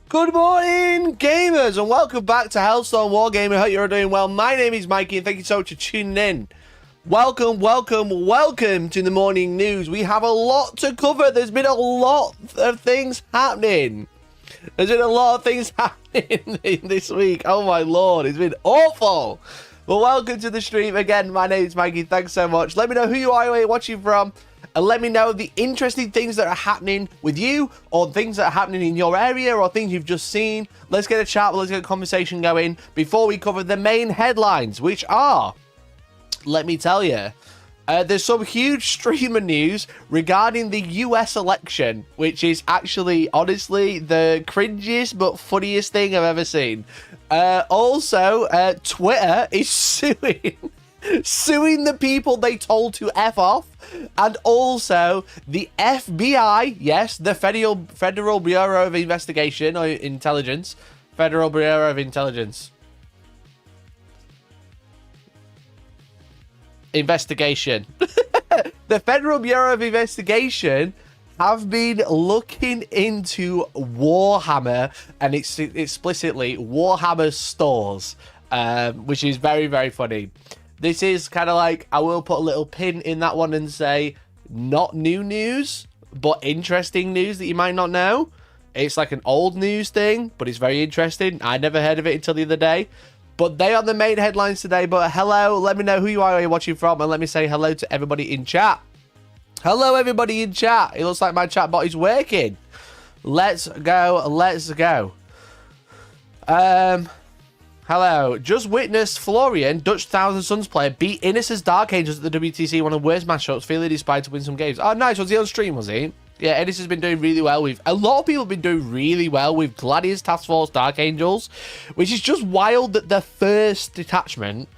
Good morning, gamers, and welcome back to Hellstorm Wargaming. I hope you're doing well. My name is Mikey, and thank you so much for tuning in. Welcome to the morning news. We have a lot to cover. There's been a lot of things happening. There's been a lot of things happening this week. Oh my lord, it's been awful. Well, welcome to the stream again. My name is Mikey. Thanks so much. Let me know who you are, where you're watching from, and let me know the interesting things that are happening with you, or things that are happening in your area, or things you've just seen. Let's get a chat, let's get a conversation going before we cover the main headlines, which are, let me tell you, there's some huge streamer news regarding the US election, which is actually, honestly, the cringiest but funniest thing I've ever seen. Also, Twitter is suing the people they told to F off. And also, the FBI, yes, the Federal Bureau of Investigation or Intelligence, Federal Bureau of Intelligence. Investigation. The Federal Bureau of Investigation have been looking into Warhammer, and it's explicitly Warhammer stores, which is very, very funny. This is kind of like, I will put a little pin in that one and say, not new news, but interesting news that you might not know. It's like an old news thing, but it's very interesting. I never heard of it until the other day. But they are the main headlines today. But hello, let me know who you are, where you're watching from, and let me say hello to everybody in chat. Hello, everybody in chat. It looks like my chat bot is working. Let's go, let's go. Hello. Just witnessed Florian, Dutch Thousand Suns player, beat Innis's Dark Angels at the WTC, one of the worst matchups, feeling inspired to win some games. Oh, nice. Was he on stream, was he? Yeah, Ennis has been doing really well. A lot of people have been doing really well with Gladius Task Force Dark Angels, which is just wild that the first detachment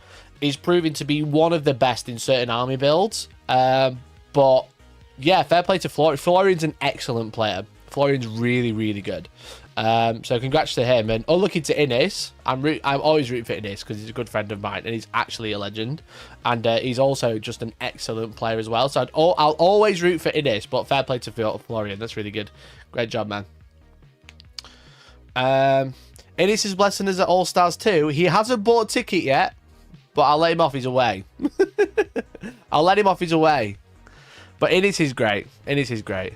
is proving to be one of the best in certain army builds. But, yeah, fair play to Florian. Florian's an excellent player. Florian's really, really good. So congrats to him, and unlucky to Innis. I'm always rooting for Innis because he's a good friend of mine and he's actually a legend, and he's also just an excellent player as well. So I'll always root for Innis, but fair play to Florian. That's really good. Great job, man. Innis is blessing us at All Stars 2. He hasn't bought a ticket yet, but I'll let him off his away. I'll let him off his away. But Innis is great. Innis is great.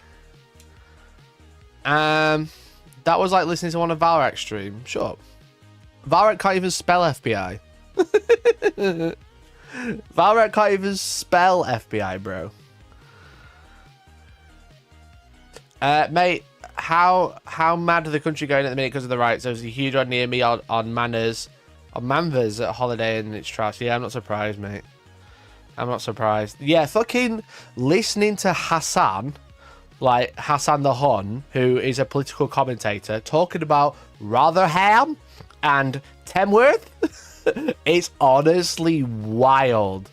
That was like listening to one of Valorant stream. Shut up. Valorant can't even spell FBI. Valorant can't even spell FBI, bro. Mate, how mad are the country going at the minute because of the riots? There was a huge one near me on Manvers at Holiday and it's trash. Yeah, I'm not surprised, mate. I'm not surprised. Yeah, fucking listening to Hassan, like Hassan the Hun, who is a political commentator, talking about Rotherham and Tamworth. It's honestly wild.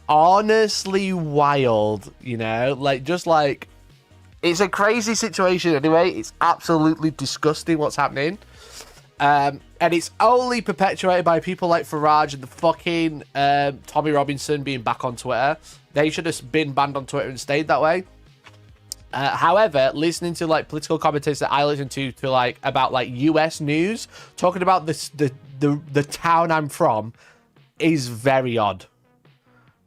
Honestly wild, you know? Like, just like, it's a crazy situation anyway. It's absolutely disgusting what's happening. And it's only perpetuated by people like Farage and the fucking Tommy Robinson being back on Twitter. They should have been banned on Twitter and stayed that way. However, listening to like political commentators that I listen to like about like US news talking about this the town I'm from is very odd.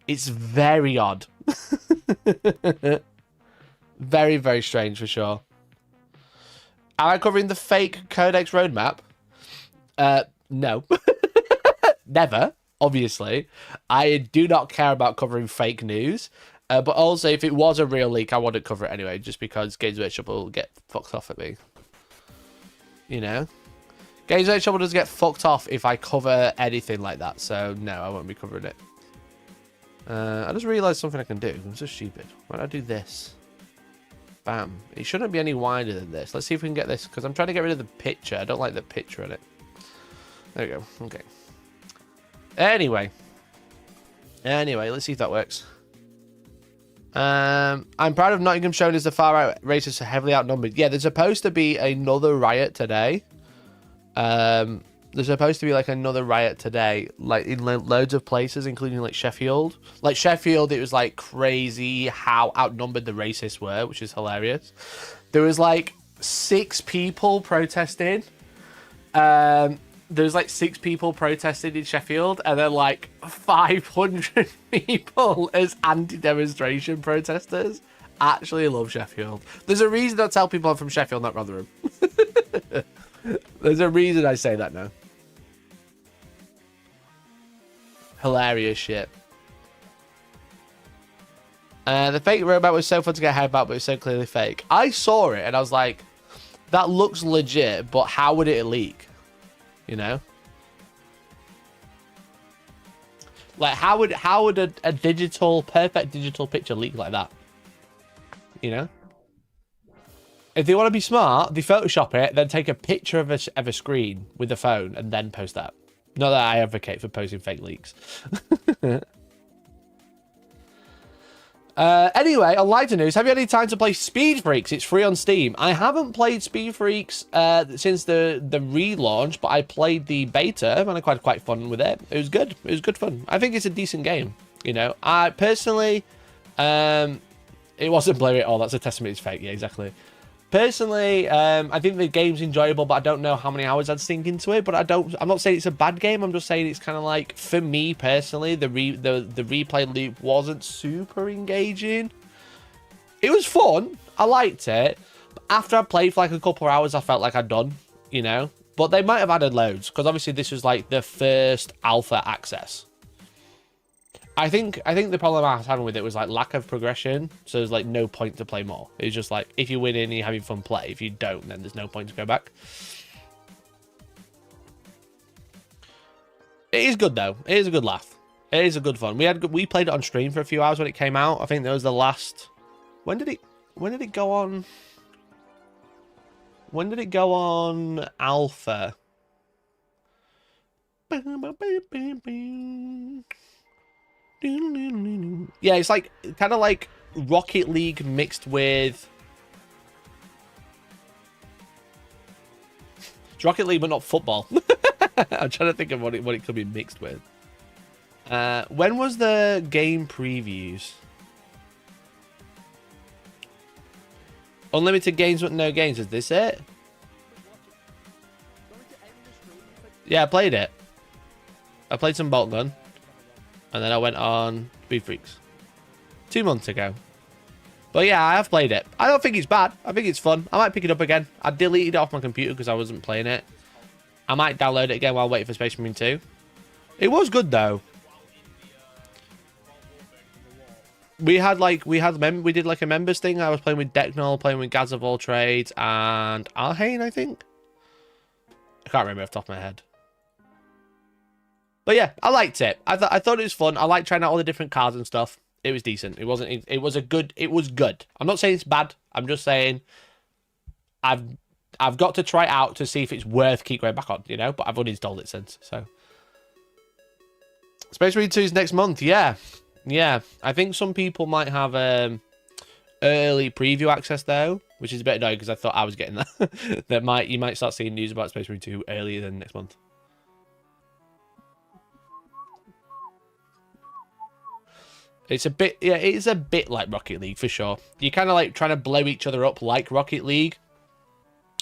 It's very odd. Very, very strange for sure. Am I covering the fake Codex roadmap? No. Never, obviously. I do not care about covering fake news. But also, if it was a real leak, I wouldn't cover it anyway, just because Games Workshop will get fucked off at me. You know? Games Workshop does get fucked off if I cover anything like that, so no, I won't be covering it. I just realised something I can do. I'm so stupid. Why don't I do this? Bam. It shouldn't be any wider than this. Let's see if we can get this, because I'm trying to get rid of the picture. I don't like the picture in it. There we go. Okay. Anyway, let's see if that works. I'm proud of Nottingham showing as the far-right racists are heavily outnumbered. Yeah, there's supposed to be another riot today. There's supposed to be like another riot today, like in loads of places, including like Sheffield. Like Sheffield, it was like crazy how outnumbered the racists were, which is hilarious. There was like 6 people protesting. There's like 6 people protesting in Sheffield, and then like 500 people as anti-demonstration protesters. Actually love Sheffield. There's a reason I tell people I'm from Sheffield, not Rotherham. There's a reason I say that now. Hilarious shit. The fake robot was so fun to get hyped about, but it was so clearly fake. I saw it and I was like, that looks legit, but how would it leak? You know? Like, how would a perfect digital picture leak like that? You know? If they want to be smart, they Photoshop it, then take a picture of a screen with the phone and then post that. Not that I advocate for posting fake leaks. Anyway, on lighter news, have you had any time to play Speed Freaks? It's free on Steam. I haven't played Speed Freaks since the relaunch, but I played the beta and I had quite fun with it. It was good. It was good fun. I think it's a decent game. You know, I personally, it wasn't blurry at all. That's a testament it's fake. Yeah, exactly. Personally, I think the game's enjoyable, but I don't know how many hours I'd sink into it. But I'm not saying it's a bad game. I'm just saying it's kind of like, for me personally, the replay loop wasn't super engaging. It was fun. I liked it. But after I played for like a couple of hours, I felt like I'd done, you know. But they might have added loads, because obviously this was like the first alpha access. I think the problem I was having with it was like lack of progression. So there's like no point to play more. It's just like, if you win in and you're having fun, play. If you don't, then there's no point to go back. It is good though. It is a good laugh. It is a good fun. We played it on stream for a few hours when it came out. I think that was the last. When did it go on? When did it go on alpha? Yeah, it's like kind of like Rocket League mixed with. It's Rocket League, but not football. I'm trying to think of what it could be mixed with. When was the game previews? Unlimited games, but no games. Is this it? Yeah, I played it. I played some Bolt Gun. And then I went on Speed Freaks 2 months ago. But yeah, I have played it. I don't think it's bad. I think it's fun. I might pick it up again. I deleted it off my computer because I wasn't playing it. I might download it again while waiting for Space Marine 2. It was good though. We did like a members thing. I was playing with Decknull, playing with Gaz of All Trades, and Alhain, I think. I can't remember off the top of my head. But yeah, I liked it. I thought it was fun. I liked trying out all the different cards and stuff. It was decent. It was good. I'm not saying it's bad. I'm just saying I've got to try it out to see if it's worth keep going back on, you know? But I've uninstalled it since, so. Space Marine 2 is next month, yeah. Yeah. I think some people might have early preview access though, which is a bit annoying because I thought I was getting that. You might start seeing news about Space Marine 2 earlier than next month. It's a bit, yeah, it is a bit like Rocket League for sure. You're kind of like trying to blow each other up like Rocket League.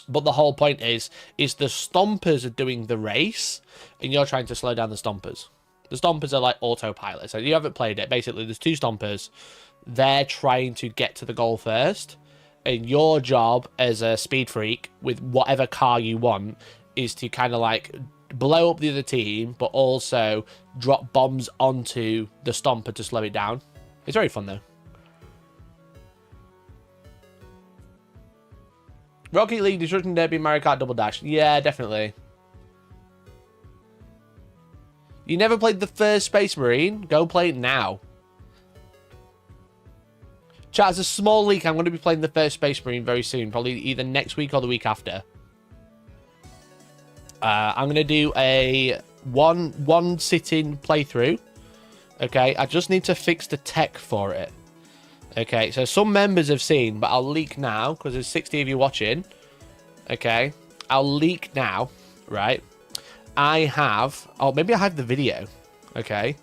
But the whole point is the Stompers are doing the race and you're trying to slow down the Stompers. The Stompers are like autopilot. So you haven't played it. Basically, there's 2 Stompers. They're trying to get to the goal first. And your job as a speed freak with whatever car you want is to kind of like blow up the other team, but also drop bombs onto the Stomper to slow it down. It's very fun though. Rocket League, Destruction Derby, Mario Kart Double Dash. Yeah, definitely. You never played the first Space Marine? Go play it now. Chat, as a small leak, I'm going to be playing the first Space Marine very soon. Probably either next week or the week after. I'm going to do a one sitting playthrough. Okay, I just need to fix the tech for it. Okay, so some members have seen, but I'll leak now because there's 60 of you watching. Okay, I'll leak now, right? I have, oh, maybe I have the video. Okay,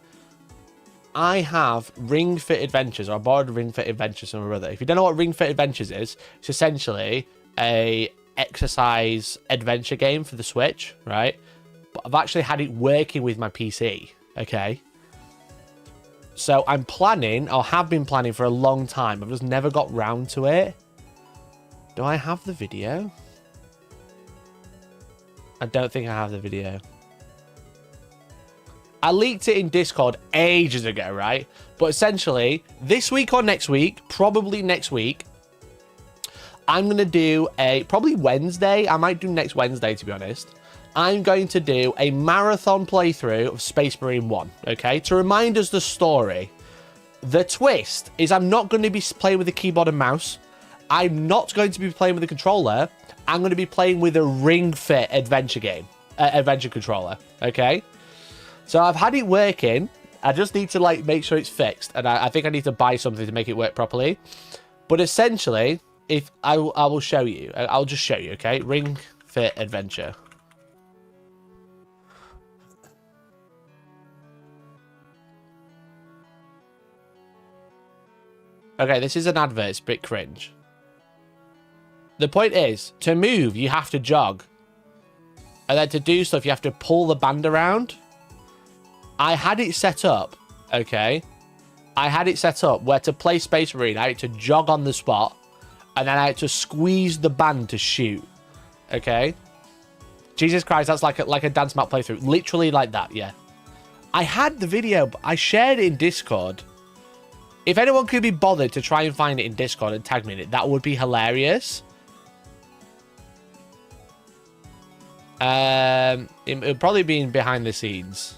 I have Ring Fit Adventures, or I borrowed Ring Fit Adventures from my brother. If you don't know what Ring Fit Adventures is, it's essentially a exercise adventure game for the Switch, right? But I've actually had it working with my PC, okay? So I'm planning, or have been planning for a long time. I've just never got round to it. Do I have the video? I don't think I have the video. I leaked it in Discord ages ago, right? But essentially, this week or next week, probably next week, I'm going to do probably Wednesday. I might do next Wednesday, to be honest. I'm going to do a marathon playthrough of Space Marine 1, okay? To remind us the story. The twist is I'm not going to be playing with a keyboard and mouse. I'm not going to be playing with a controller. I'm going to be playing with a Ring Fit adventure game, adventure controller, okay? So I've had it working. I just need to like make sure it's fixed, and I think I need to buy something to make it work properly. But essentially, if I will show you, I'll just show you, okay? Ring Fit adventure. Okay, this is an advert. It's a bit cringe. The point is, to move, you have to jog. And then to do stuff, you have to pull the band around. I had it set up, okay? I had it set up where to play Space Marine, I had to jog on the spot. And then I had to squeeze the band to shoot, okay? Jesus Christ, that's like a dance map playthrough. Literally like that, yeah. I had the video, but I shared it in Discord. If anyone could be bothered to try and find it in Discord and tag me in it, that would be hilarious. It would probably be behind the scenes.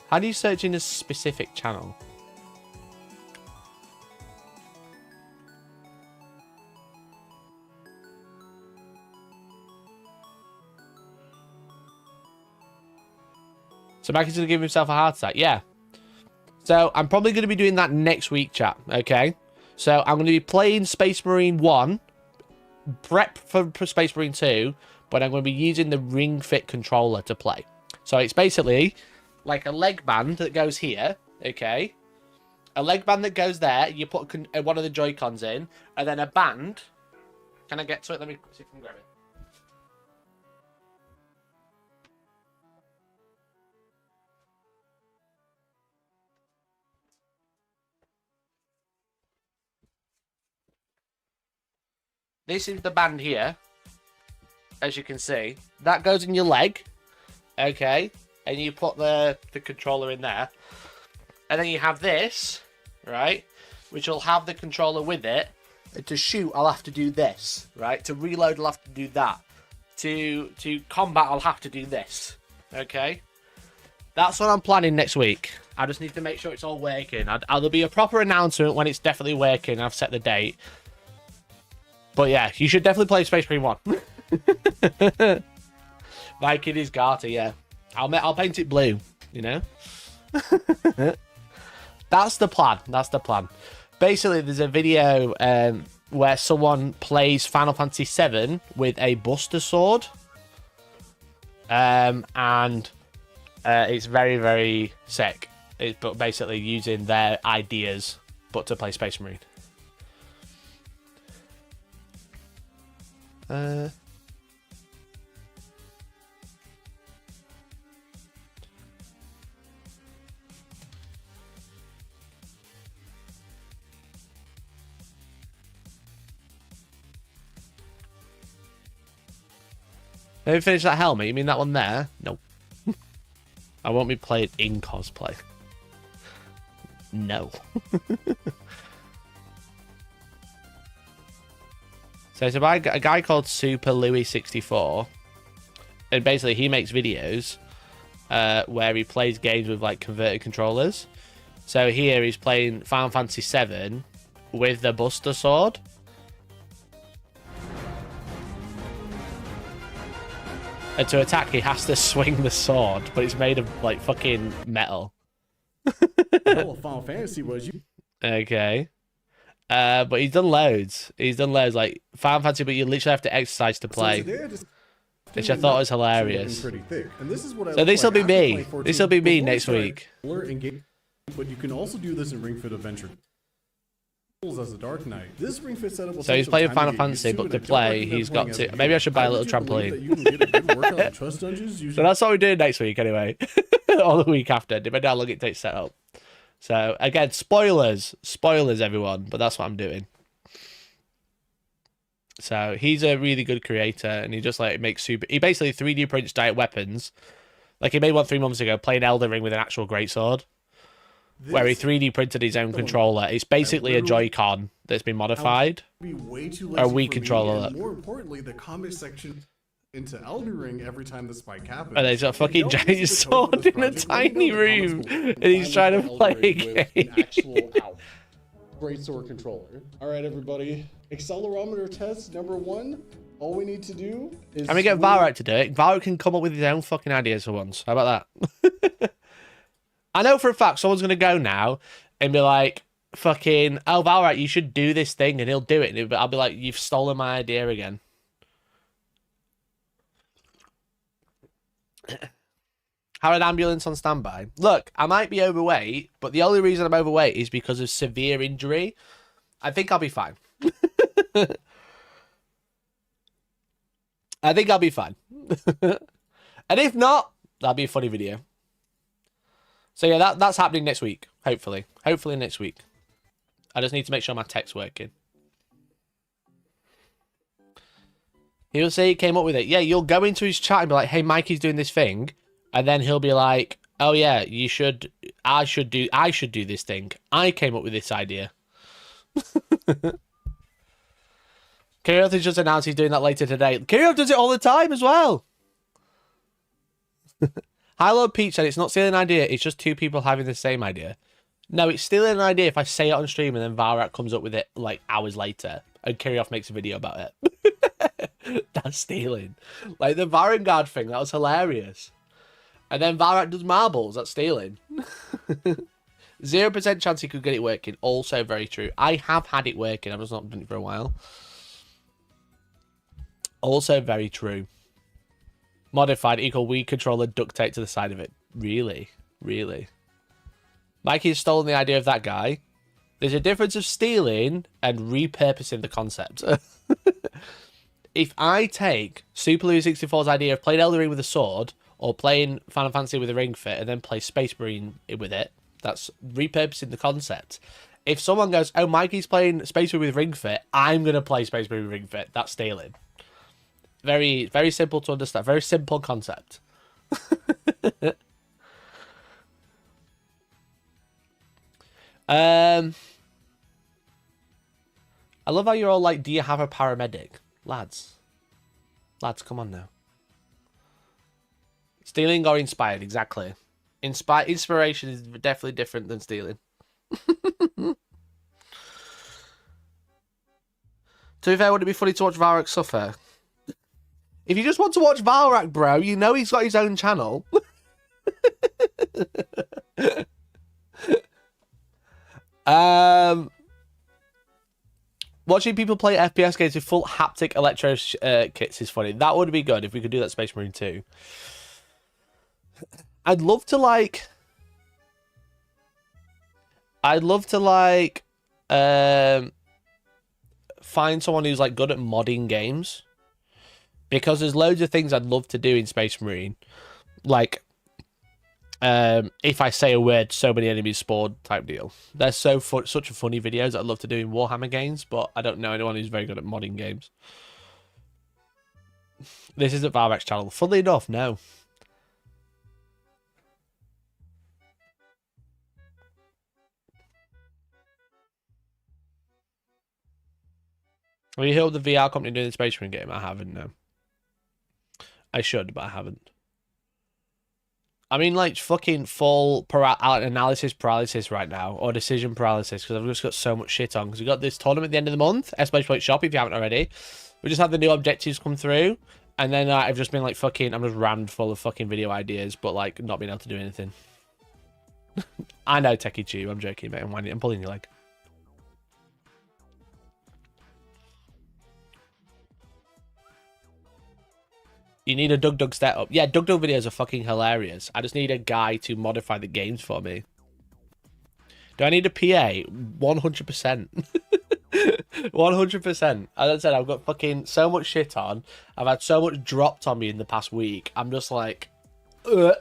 How do you search in a specific channel? So Mackie's going to give himself a heart attack. Yeah. So I'm probably going to be doing that next week, chat. Okay. So I'm going to be playing Space Marine 1. Prep for Space Marine 2. But I'm going to be using the Ring Fit controller to play. So it's basically like a leg band that goes here. Okay. A leg band that goes there. You put one of the Joy-Cons in. And then a band. Can I get to it? Let me see if I can grab it. This is the band here, as you can see. That goes in your leg, okay? And you put the controller in there. And then you have this, right? Which will have the controller with it. And to shoot, I'll have to do this, right? To reload, I'll have to do that. To combat, I'll have to do this, okay? That's what I'm planning next week. I just need to make sure it's all working. There'll be a proper announcement when it's definitely working. I've set the date. But yeah, you should definitely play Space Marine 1. My kid is Garter, yeah. I'll paint it blue, you know? That's the plan. That's the plan. Basically, there's a video where someone plays Final Fantasy VII with a Buster Sword. And it's very, very sick. But basically using their ideas, but to play Space Marine. Have you finished that helmet? You mean that one there? No. I won't be playing in cosplay. No. So it's about a guy called Super Louis 64, and basically he makes videos where he plays games with like converted controllers. So here he's playing Final Fantasy VII with the Buster Sword. And to attack, he has to swing the sword, but it's made of like fucking metal. Oh, Final Fantasy was you? Okay. But he's done loads. He's done loads, like Final Fantasy, but you literally have to exercise to play. which I thought was hilarious. Pretty thick. And this is what So this will be me. This will be me next week. But you can also do this in Ring Fit Adventure as a Dark Knight. This Ring Fit setup. So he's playing Final Fantasy, but to play, he's got to. Maybe I should buy a little trampoline. So that's what we're doing next week, anyway, or the week after, depending on how long it takes to set up. So again, spoilers, everyone. But that's what I'm doing. So he's a really good creator, and he just like makes super. He basically 3D prints giant weapons. Like he made one 3 months ago, playing Elden Ring with an actual greatsword. Where he 3D printed his own controller. It's basically a Joy-Con that's been modified. A Wii controller. And more importantly, the comment section into Elden Ring every time the spike happens. And there's a fucking giant sword in a tiny room, and he's trying to play a game. Great sword controller. All right, everybody. Accelerometer test number 1. All we need to do is. I'm gonna get Varrock to do it. Varrock can come up with his own fucking ideas for once. How about that? I know for a fact someone's going to go now and be like, fucking, oh, Valorant, you should do this thing, and he'll do it. And I'll be like, you've stolen my idea again. Have an ambulance on standby. Look, I might be overweight, but the only reason I'm overweight is because of severe injury. I think I'll be fine. I think I'll be fine. And if not, that'll be a funny video. So yeah, that's happening next week, hopefully. Hopefully next week. I just need to make sure my tech's working. He'll say he came up with it. Yeah, you'll go into his chat and be like, hey, Mikey's doing this thing. And then he'll be like, oh yeah, I should do this thing. I came up with this idea. Kirioth has just announced he's doing that later today. Kirioth does it all the time as well. Hilo Peach said it's not stealing an idea, it's just 2 people having the same idea. No, it's stealing an idea if I say it on stream and then Varrock comes up with it like hours later and Kirioth makes a video about it. That's stealing. Like the Varangard thing, that was hilarious. And then Varrock does marbles, that's stealing. 0% chance he could get it working, also very true. I have had it working, I've just not done it for a while. Also very true. Modified equal Wii controller duct tape to the side of it. Really? Really? Mikey's stolen the idea of that guy. There's a difference of stealing and repurposing the concept. If I take Super Luigi 64's idea of playing Elden Ring with a sword, or playing Final Fantasy with a Ring Fit, and then play Space Marine with it, that's repurposing the concept. If someone goes, oh, Mikey's playing Space Marine with Ring Fit, I'm going to play Space Marine with Ring Fit, that's stealing. Very, very simple to understand. Very simple concept. I love how you're all like, do you have a paramedic? Lads, come on now. Stealing or inspired, exactly. Inspiration is definitely different than stealing. To be fair, would it be funny to watch Varrock suffer? If you just want to watch Valrak, bro, you know he's got his own channel. Watching people play FPS games with full haptic electro kits is funny. That would be good if we could do that Space Marine 2. I'd love to find someone who's like good at modding games. Because there's loads of things I'd love to do in Space Marine. Like, if I say a word, so many enemies spawn type deal. They're such a funny videos I'd love to do in Warhammer games, but I don't know anyone who's very good at modding games. This isn't Varvak's channel. Funnily enough, no. Have you heard of the VR company doing the Space Marine game? I haven't, no. I should, but I haven't. I mean, like, fucking full analysis paralysis right now, or decision paralysis, because I've just got so much shit on. Because we've got this tournament at the end of the month, Especially Shop, if you haven't already. We just had the new objectives come through, and then I've just been, like, fucking, I'm just rammed full of fucking video ideas, but, like, not being able to do anything. I know, Techie Chew, I'm joking, mate, I'm pulling your leg. You need a Doug setup. Yeah, Doug videos are fucking hilarious. I just need a guy to modify the games for me. Do I need a PA? 100%. 100%. As I said, I've got fucking so much shit on. I've had so much dropped on me in the past week. I'm just like... I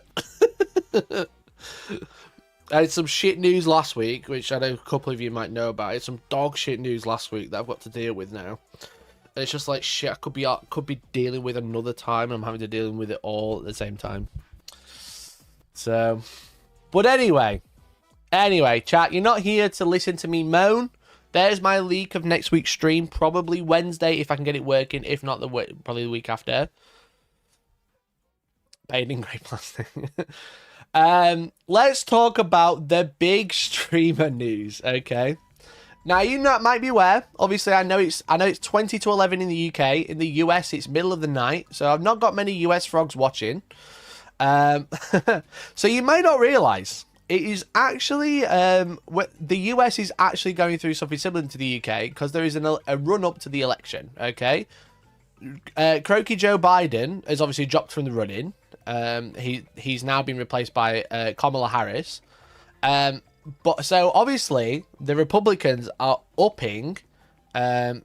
had some shit news last week, which I know a couple of you might know about. It's some dog shit news last week that I've got to deal with now. And it's just like shit I could be dealing with another time. I'm having to deal with it all at the same time. So, but anyway, chat, you're not here to listen to me moan. There's my leak of next week's stream, probably Wednesday if I can get it working. If not, probably the week after. Paid in grey plastic. Let's talk about the big streamer news, okay? Now, you might be aware, obviously I know it's 20 to 11 in the UK. In the US, it's middle of the night, so I've not got many US frogs watching. So you may not realise, it is actually, the US is actually going through something similar to the UK, because there is a run-up to the election, okay? Croaky Joe Biden has obviously dropped from the running. He's now been replaced by Kamala Harris. But so obviously the Republicans are upping their,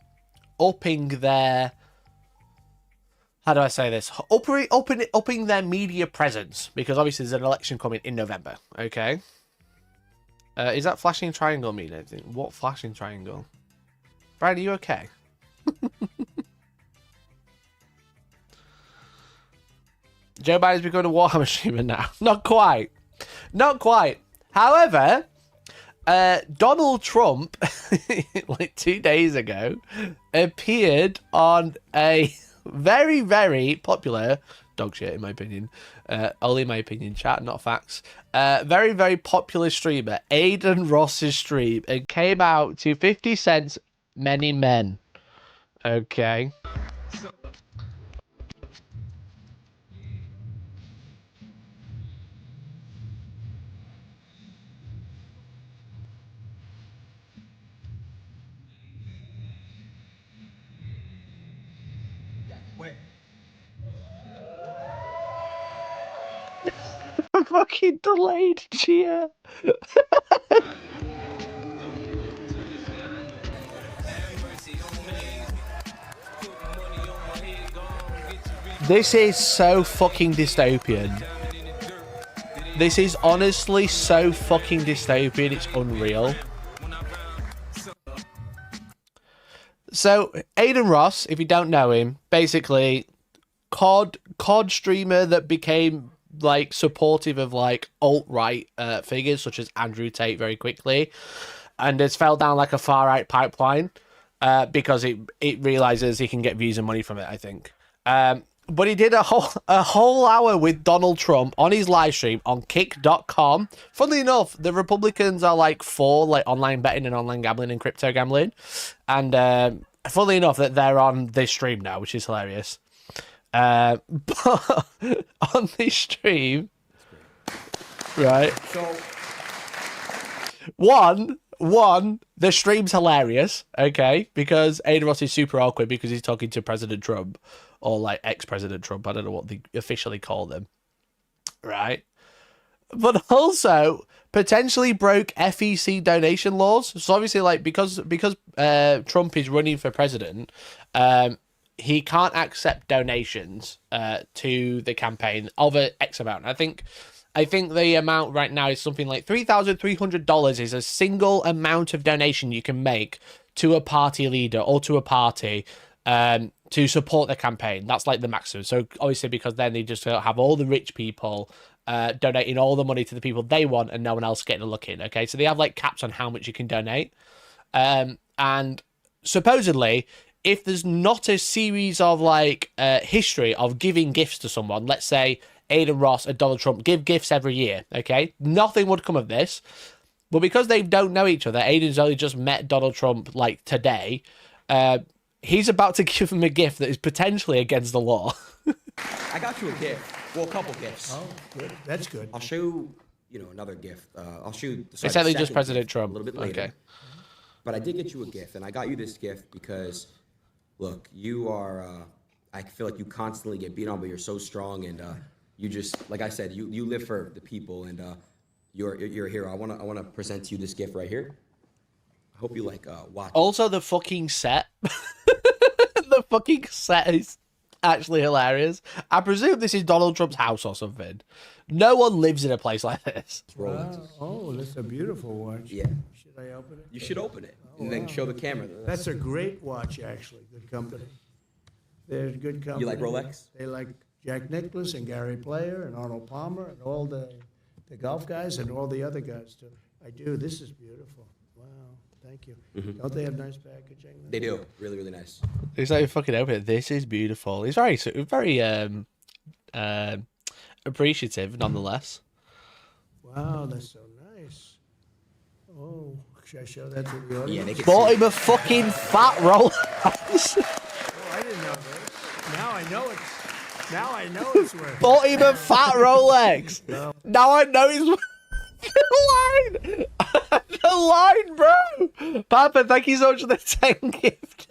how do I say this? Upping their media presence, because obviously there's an election coming in November. Okay. Is that flashing triangle mean anything? What flashing triangle? Brian, are you okay? Joe Biden's becoming a Warhammer streamer now. Not quite. Not quite. However, Donald Trump, like 2 days ago, appeared on a very, very popular, dog shit in my opinion, only in my opinion, chat, not facts, very, very popular streamer, Aiden Ross's stream, and came out to 50 Cent's Many Men. Okay. Fucking delayed cheer. This is so fucking dystopian. This is honestly so fucking dystopian, it's unreal. So, Aiden Ross, if you don't know him, basically COD streamer that became like supportive of like alt-right figures such as Andrew Tate very quickly, and has fell down like a far-right pipeline because it realizes he can get views and money from it, I think. But he did a whole hour with Donald Trump on his live stream on kick.com. Funnily enough, the Republicans are like for like online betting and online gambling and crypto gambling, and funnily enough that they're on this stream now, which is hilarious. But on this stream, right? So, one, the stream's hilarious, okay? Because Aiden Ross is super awkward because he's talking to President Trump, or like ex-President Trump. I don't know what they officially call them, right? But also potentially broke FEC donation laws. So obviously, like because Trump is running for president, he can't accept donations to the campaign of an X amount. I think the amount right now is something like $3,300 is a single amount of donation you can make to a party leader or to a party to support the campaign. That's like the maximum. So obviously, because then they just have all the rich people donating all the money to the people they want and no one else getting a look in. Okay, so they have like caps on how much you can donate. And supposedly, if there's not a series of like history of giving gifts to someone, let's say Aiden Ross and Donald Trump give gifts every year, okay, nothing would come of this. But because they don't know each other, Aiden's only just met Donald Trump like today. He's about to give him a gift that is potentially against the law. I got you a gift. Well, a couple gifts. Oh, good. That's good. I'll show you another gift. I'll show you. It's exactly just President Trump. A little bit later. Okay. But I did get you a gift, and I got you this gift because, look, you are. I feel like you constantly get beat on, but you're so strong, and you just, like I said, you live for the people, and you're a hero. I wanna present to you this gift right here. I hope you like watch. Also, the fucking set. The fucking set is actually hilarious. I presume this is Donald Trump's house or something. No one lives in a place like this. Wow. Oh, that's a beautiful watch. Yeah. Should I open it? You should open it and then show the camera. That's a great watch, actually. Good company. They're good company. You like Rolex? They like Jack Nicklaus and Gary Player and Arnold Palmer and all the golf guys and all the other guys, too. I do. This is beautiful. Wow. Thank you. Don't they have nice packaging? They do. Really, really nice. It's like fucking open it. This is beautiful. It's very appreciative, nonetheless. Wow, that's so nice. Oh, should I show that to the audience? Yeah, they can Bought see. him a fucking fat roll. Oh, I didn't know this. Now I know it's. Now I know it's worth. Bought him a fat Rolex. Now I know he's the line. The line, bro. Papa, thank you so much for the 10 gift.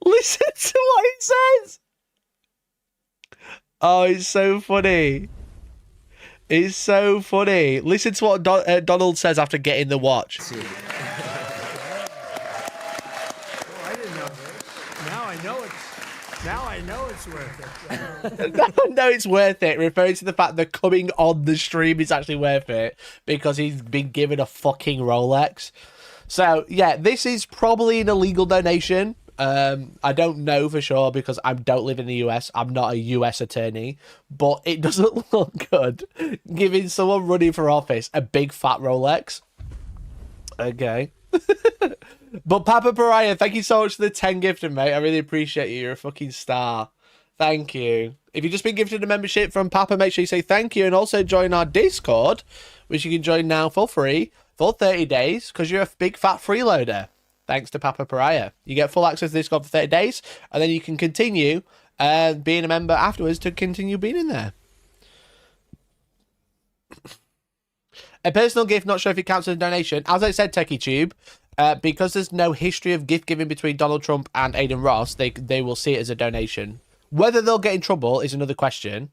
Listen to what he says. Oh, it's so funny. It's so funny. Listen to what Donald says after getting the watch. Oh, I didn't know this. Now I know it's. Now I know it's worth it. Now I know it's worth it, referring to the fact that coming on the stream is actually worth it because he's been given a fucking Rolex. So, yeah, this is probably an illegal donation. I don't know for sure because I don't live in the US. I'm not a US attorney, but it doesn't look good giving someone running for office a big fat Rolex. Okay. But Papa Pariah, thank you so much for the 10 gifting, mate. I really appreciate you. You're a fucking star. Thank you. If you've just been gifted a membership from Papa, make sure you say thank you and also join our Discord, which you can join now for free for 30 days because you're a big fat freeloader. Thanks to Papa Pariah. You get full access to Discord for 30 days, and then you can continue being a member afterwards to continue being in there. A personal gift, not sure if it counts as a donation. As I said, TechieTube, because there's no history of gift giving between Donald Trump and Aiden Ross, they will see it as a donation. Whether they'll get in trouble is another question.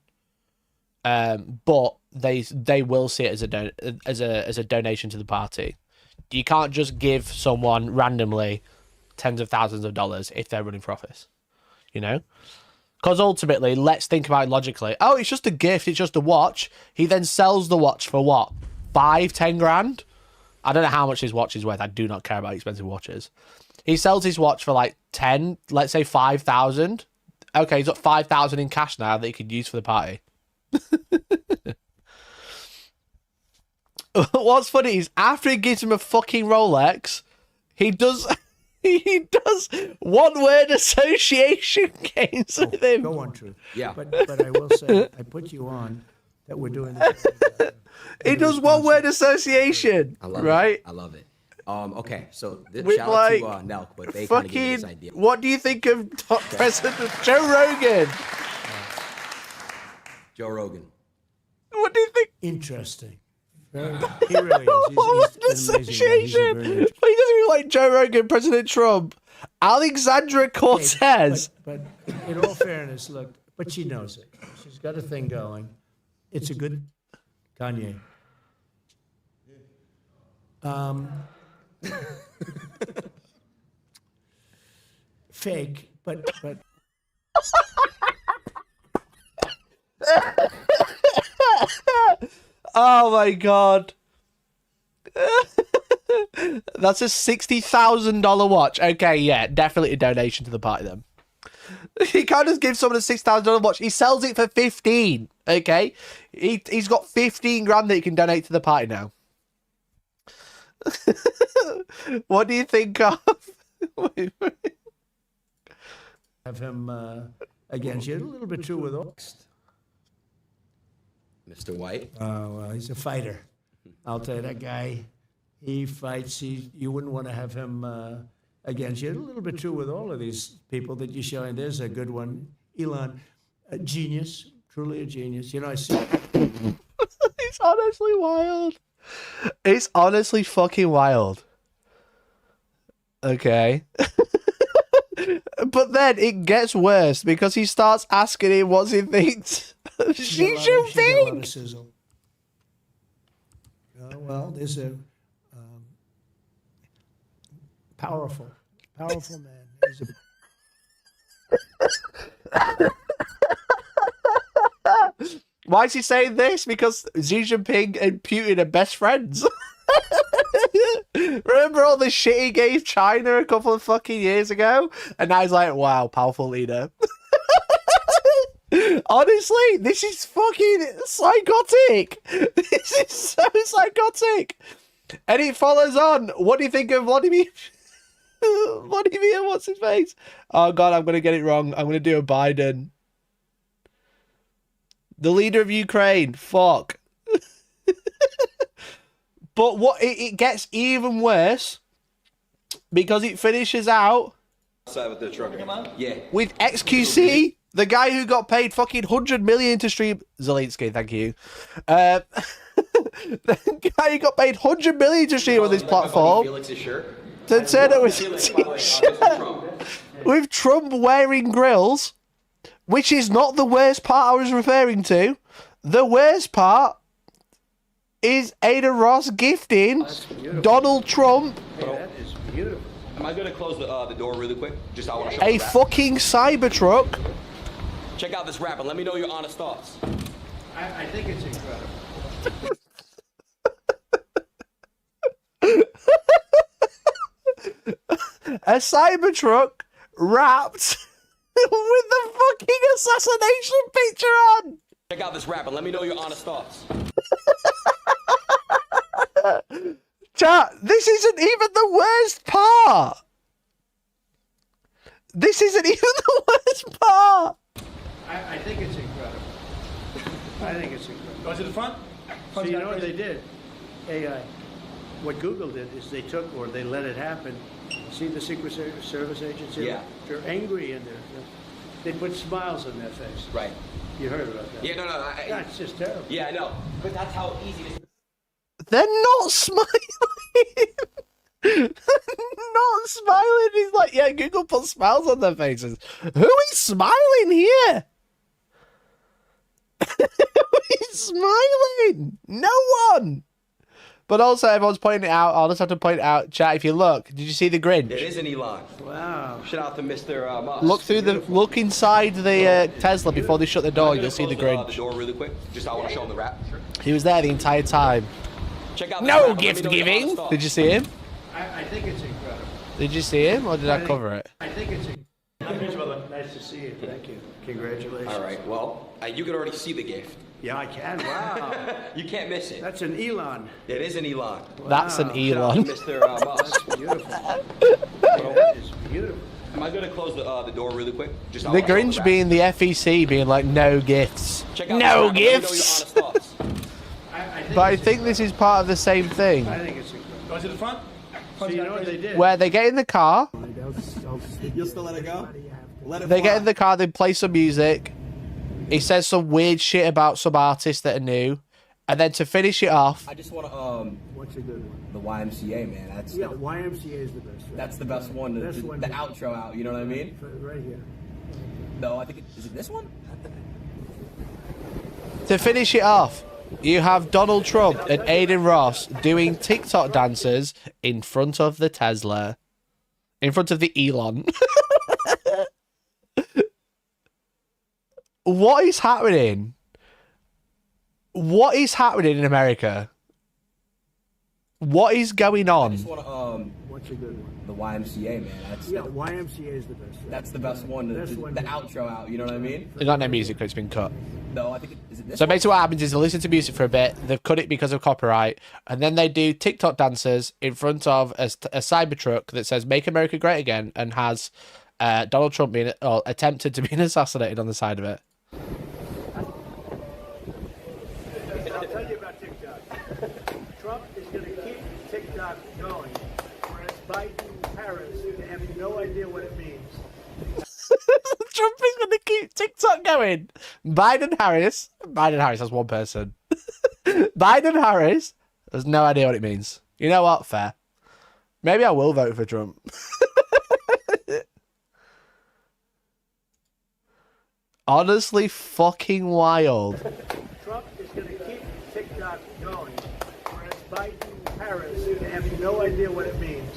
But they will see it as a donation to the party. You can't just give someone randomly tens of thousands of dollars if they're running for office, you know? Because ultimately, let's think about it logically. Oh, it's just a gift. It's just a watch. He then sells the watch for what? 5-10 grand? I don't know how much his watch is worth. I do not care about expensive watches. He sells his watch for like 10, let's say 5,000. Okay, he's got 5,000 in cash now that he could use for the party. What's funny is after he gives him a fucking Rolex, he does one word association games with him. Go on, Truth. Yeah. But I will say, I put you on that we're doing this. He does one word association, I love right? it. I love it. Okay, so With shout out like to Nelk, but they kind of gave me this idea. What do you think of President Joe Rogan? Joe Rogan. What do you think? Interesting. He really is. What He's word an amazing guy. He's a association? very He doesn't even like Joe Rogan, President Trump, Alexandra Cortez. But in all fairness, look, but she knows it. She's got a thing going. It's a good Kanye. Fake, but Oh my god. That's a $60,000 watch. Okay, yeah, definitely a donation to the party then. He can't just give someone a $6,000 watch. He sells it for 15. Okay, he's got 15 grand that he can donate to the party now. What do you think of? have him again. She's a little bit true with August. Mr. White. Oh, well, he's a fighter. I'll tell you, that guy, he fights. You wouldn't want to have him against you. A little bit true with all of these people that you're showing. There's a good one. Elon, a genius, truly a genius. You know, I see. It's honestly wild. It's honestly fucking wild. Okay. But then it gets worse because he starts asking him what he thinks. Xi She's got a lot Jinping. of sizzle. Oh, well, there's a powerful man. He's Why is he saying this? Because Xi Jinping and Putin are best friends. Remember all the shit he gave China a couple of fucking years ago? And now he's like, wow, powerful leader. Honestly, this is fucking psychotic. This is so psychotic. And it follows on. What do you think of Vladimir? Vladimir, what's his face? Oh, God, I'm going to get it wrong. I'm going to do a Biden. The leader of Ukraine. Fuck. But what it gets even worse because it finishes out With the truck. Yeah. with XQC, the guy who got paid fucking 100 million to stream Zelensky. Thank you. The guy who got paid 100 million to stream on this platform. Felix's shirt. To turn it with a t-shirt with Trump wearing grills, which is not the worst part I was referring to. The worst part is Ada Ross gifting Donald Trump that is beautiful. Am I gonna close the door really quick? Just I want to show a the wrap. fucking Cybertruck. Check out this wrap and let me know your honest thoughts. I think it's incredible. A Cybertruck wrapped with the fucking assassination picture on. Check out this wrap and let me know your honest thoughts. Chat, this isn't even the worst part. This isn't even the worst part. I think it's incredible. I think it's incredible. Go to the front. So you know what they did? AI. What Google did is they took, or they let it happen. See the Secret Service agents here? Yeah. They're angry and they put smiles on their face. Right. You heard about that? Yeah, no. That's just terrible. Yeah, I know. But that's how easy it is. They're not smiling. Not smiling. He's like, yeah, Google put smiles on their faces. Who is smiling here? Who is smiling? No one. But also, everyone's pointing it out. I'll just have to point it out. Chat, if you look, did you see the Grinch? It is an Elon. Wow. Shout out to Mr. Musk. Look inside the Tesla before they shut the door. I'm gonna You'll see the close Grinch. The door really quick. Just I want to show him the wrap. He was there the entire time. Check out this No wrap and let me gift know your giving. honest thoughts. Did you see him? I think it's incredible. Did you see him, or did I cover it? I think it's incredible. Nice to see you. Thank you. Congratulations. All right. Well, you can already see the gift. Yeah, I can. Wow. You can't miss it. That's an Elon. It is an Elon. That's an Wow. Elon. Mr. Musk. Beautiful. That is beautiful. Am I going to close the door really quick? Just I The wanna show Grinch wrap. being the FEC being like, no gifts. Check out No this wrap and let me know your gifts. honest thoughts. But I think this is part of the same thing. I think it's incredible. Go to the front. So you know what they did? Where they get in the car, You'll still let it go? Let it they fly. get in the car, they play some music. He says some weird shit about some artists that are new. And then to finish it off, I just want to, What's a good one? the YMCA, man. That's Yeah, YMCA is the best. Right? that's the best one. The, Best one. the outro out, you know what I mean? Right here. No, I think is it this one? to finish it off, you have Donald Trump and Aiden Ross doing TikTok dances in front of the Tesla. In front of the Elon. What is happening? What is happening in America? What is going I on? just want to, What's a good one? the YMCA, man. That's Yeah, YMCA is the best. Right? that's the best one. The, Best the, one. the outro out, you know what I mean? There's not no music, but it's been cut. No, I think is it this So one? basically what happens is they listen to music for a bit, they've cut it because of copyright, and then they do TikTok dances in front of a Cybertruck that says "Make America Great Again" and has Donald Trump being attempted to be assassinated on the side of it. I'll tell you about TikTok. Trump is going to keep TikTok going, whereas Biden and Harris have no idea what it means. Trump is going to keep TikTok going. Biden Harris has one person. Biden Harris has no idea what it means. You know what? Fair. Maybe I will vote for Trump. honestly fucking wild. Trump is going to keep TikTok going, whereas Biden and Harris, they have no idea what it means.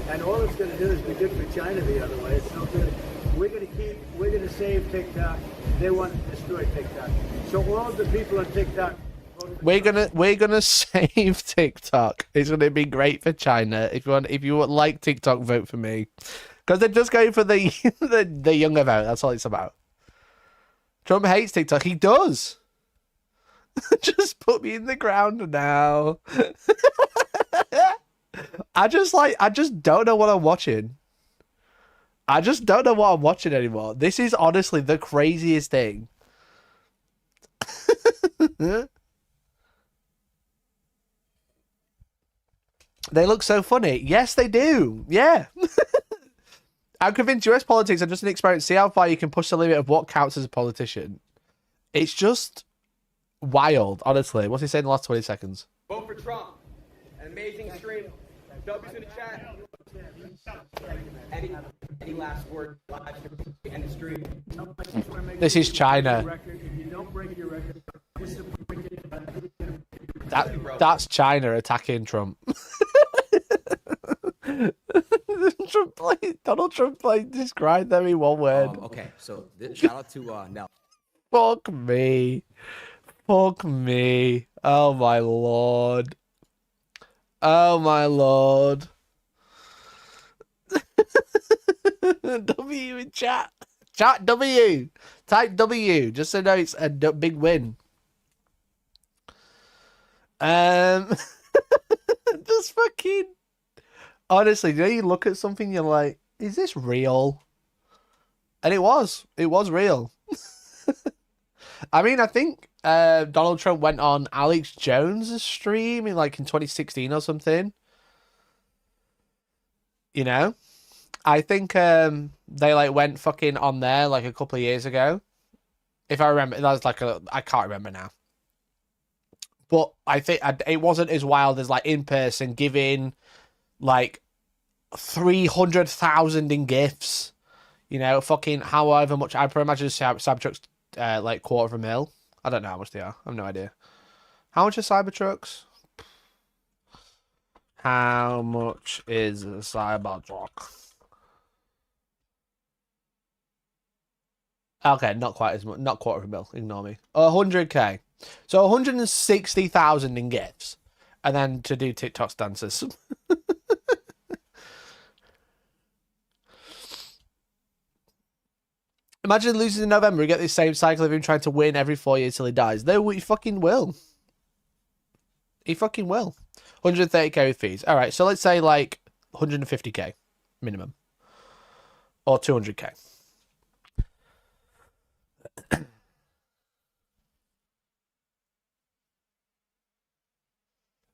And all it's going to do is be good for China the other way. It's no good. We're going to save TikTok. They want to destroy TikTok. So all of the people on TikTok. We're gonna save TikTok. It's gonna be great for China. If you would like TikTok, vote for me, because they're just going for the the younger vote. That's all it's about. Trump hates TikTok. He does. Just put me in the ground now. I just don't know what I'm watching. I just don't know what I'm watching anymore. This is honestly the craziest thing. They look so funny. Yes, they do. Yeah. I'm convinced US politics are just an experiment. See how far you can push the limit of what counts as a politician. It's just wild, honestly. What's he saying in the last 20 seconds? Vote for Trump. An amazing stream. W's in the chat. Any last word? Live stream, end the stream. This is China. That's China attacking Trump. Donald Trump described them in one word. Okay, so shout out to Nell. Fuck me. Fuck me. Oh my lord. Oh my lord. W in chat. Chat W. Type W. Just so know it's a big win. Just fucking. Honestly, you look at something, you're like, is this real? And it was. It was real. I mean, I think Donald Trump went on Alex Jones' stream in 2016 or something. You know? I think they went fucking on there a couple of years ago. If I remember, that was I can't remember now. But I think it wasn't as wild as in person giving 300,000 in gifts. You know, fucking however much. I imagine Cybertruck's $250,000. I don't know how much they are. I have no idea. How much are Cybertrucks? How much is a Cybertruck? Okay, not quite as much. Not $250,000. Ignore me. 100K. So 160,000 in gifts, and then to do TikTok dances. Imagine losing in November. We get this same cycle of him trying to win every 4 years till he dies. No, he fucking will. He fucking will. 130K with fees. All right, so let's say 150K minimum, or 200K.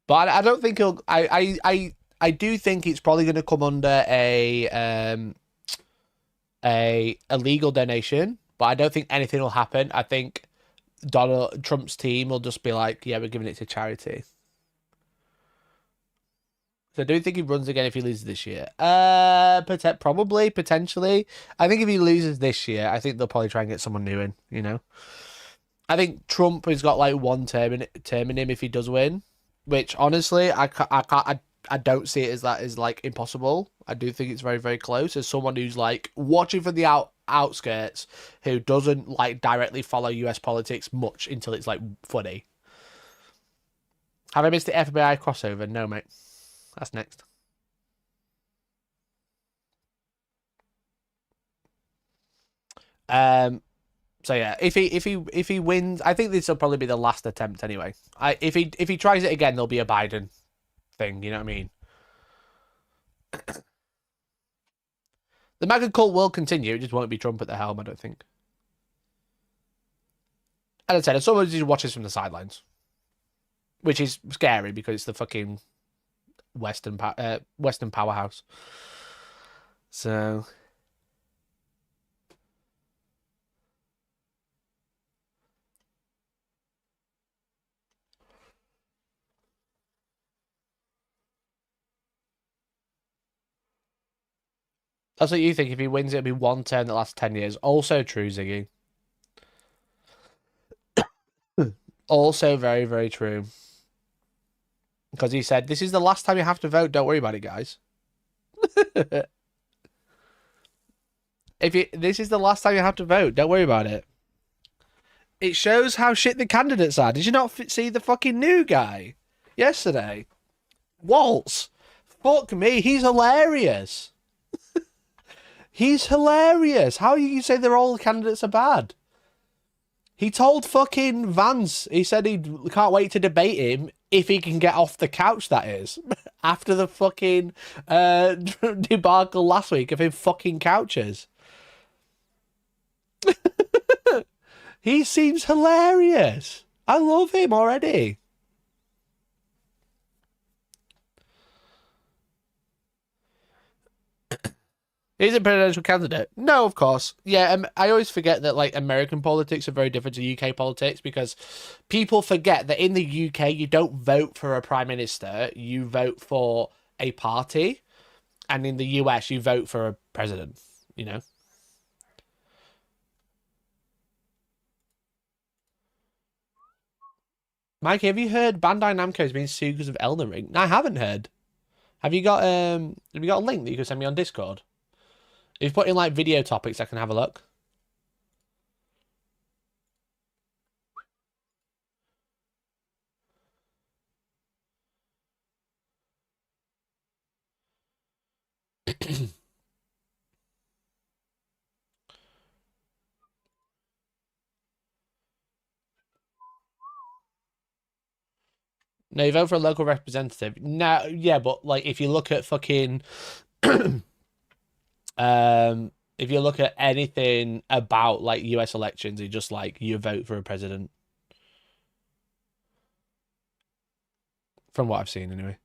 But I don't think he'll. I do think it's probably going to come under a illegal donation. But I don't think anything will happen. I think Donald Trump's team will just be like, "Yeah, we're giving it to charity." So I do think he runs again if he loses this year. Probably, potentially. I think if he loses this year, I think they'll probably try and get someone new in. You know, I think Trump has got one term in him if he does win. Which honestly, I don't see it as impossible. I do think it's very, very close. As someone who's watching from the outskirts, who doesn't directly follow US politics much until it's funny. Have I missed the FBI crossover? No, mate. That's next. So yeah, if he wins, I think this will probably be the last attempt anyway. If he tries it again, there'll be a Biden thing. You know what I mean? The MAGA cult will continue. It just won't be Trump at the helm, I don't think. As I said, as someone who watches from the sidelines, which is scary because it's the fucking Western powerhouse. So. That's what you think. If he wins, it'll be one term that lasts 10 years. Also true, Ziggy. also very, very true. Because he said, this is the last time you have to vote. Don't worry about it, guys. This is the last time you have to vote. Don't worry about it. It shows how shit the candidates are. Did you not see the fucking new guy yesterday? Waltz. Fuck me. He's hilarious. He's hilarious. How you say they're all candidates are bad? He told fucking Vance, he said he can't wait to debate him if he can get off the couch, that is. After the fucking debacle last week of him fucking couches. He seems hilarious. I love him already. He's a presidential candidate. No, of course. Yeah, I always forget that like American politics are very different to UK politics because people forget that in the UK you don't vote for a prime minister, you vote for a party, and in the US you vote for a president, you know? Mike, have you heard Bandai Namco has been sued because of Elden Ring? No, I haven't heard. Have you got a link that you can send me on Discord? If you put in like video topics, I can have a look. No, you vote for a local representative. No, yeah, but like if you look at fucking if you look at anything about like US elections, you just like you vote for a president. From what I've seen anyway.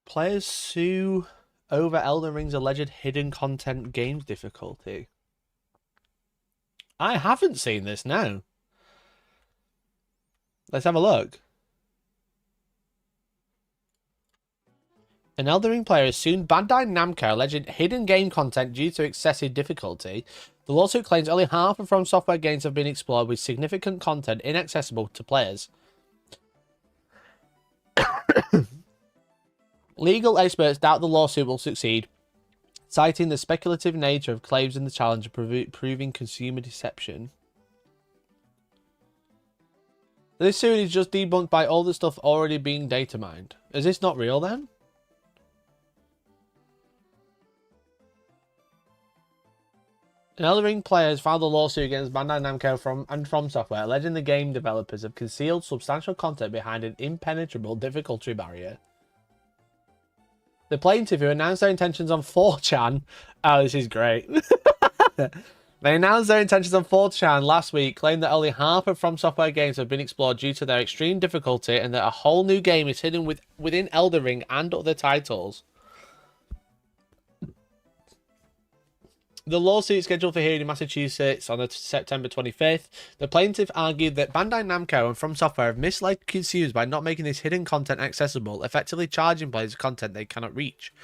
Players sue over Elden Ring's alleged hidden content games difficulty. I haven't seen this, no. Let's have a look. An Elden Ring player has sued Bandai Namco alleged hidden game content due to excessive difficulty. The lawsuit claims only half of From Software games have been explored with significant content inaccessible to players. Legal experts doubt the lawsuit will succeed, citing the speculative nature of claims in the challenge of proving consumer deception. This suit is just debunked by all the stuff already being data mined. Is this not real then? An Elden Ring player has filed a lawsuit against Bandai Namco From Software, alleging the game developers have concealed substantial content behind an impenetrable difficulty barrier. The plaintiff, who announced their intentions on 4chan... Oh, this is great. They announced their intentions on 4chan last week, claimed that only half of From Software games have been explored due to their extreme difficulty, and that a whole new game is hidden within Elden Ring and other titles. The lawsuit is scheduled for hearing in Massachusetts on September 25th. The plaintiff argued that Bandai Namco and From Software have misled consumers by not making this hidden content accessible, effectively charging players content they cannot reach.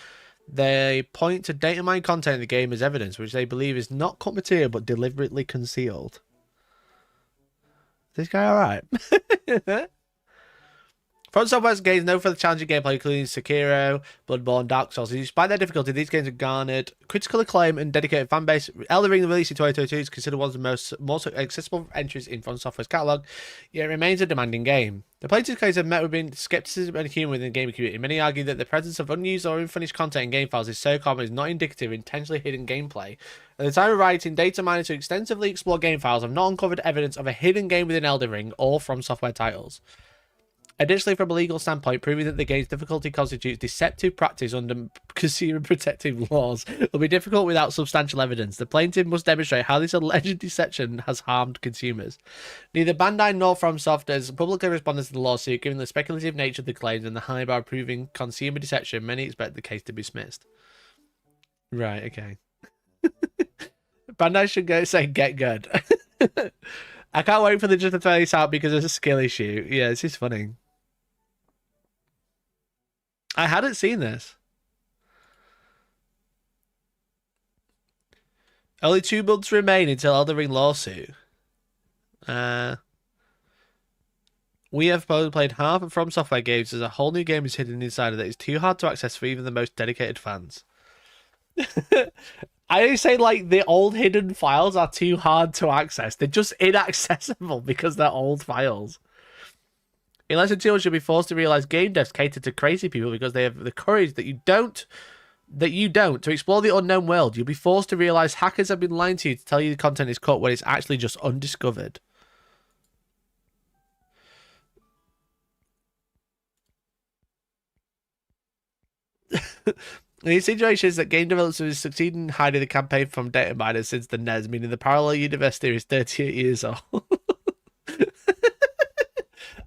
They point to data mined content in the game as evidence, which they believe is not cut material but deliberately concealed. Is this guy alright? From Software's games known for the challenging gameplay, including Sekiro, Bloodborne, Dark Souls. Despite their difficulty, these games have garnered critical acclaim and dedicated fan base. Elden Ring, released in 2022, is considered one of the most accessible entries in From Software's catalogue, yet it remains a demanding game. The plaintiff's case have met with skepticism and humour within the gaming community. Many argue that the presence of unused or unfinished content in game files is so common is not indicative of intentionally hidden gameplay. At the time of writing, data miners who extensively explore game files have not uncovered evidence of a hidden game within Elden Ring or From Software titles. Additionally, from a legal standpoint, proving that the game's difficulty constitutes deceptive practice under consumer protective laws will be difficult without substantial evidence. The plaintiff must demonstrate how this alleged deception has harmed consumers. Neither Bandai nor FromSoft has publicly responded to the lawsuit, given the speculative nature of the claims and the high bar of proving consumer deception. Many expect the case to be dismissed. Right, okay. Bandai should go say, get good. I can't wait for the just to throw this out because it's a skill issue. Yeah, this is funny. I hadn't seen this. Only 2 months remain until Elden Ring lawsuit. We have both played half of From Software games. There's a whole new game is hidden inside of it. It's too hard to access for even the most dedicated fans. I don't say like the old hidden files are too hard to access. They're just inaccessible because they're old files. Unless until you'll be forced to realize game devs cater to crazy people because they have the courage that you don't to explore the unknown world. You'll be forced to realize hackers have been lying to you to tell you the content is cut when it's actually just undiscovered. The situation is that game developers have succeeded in hiding the campaign from data miners since the NES, meaning the parallel universe theory is 38 years old.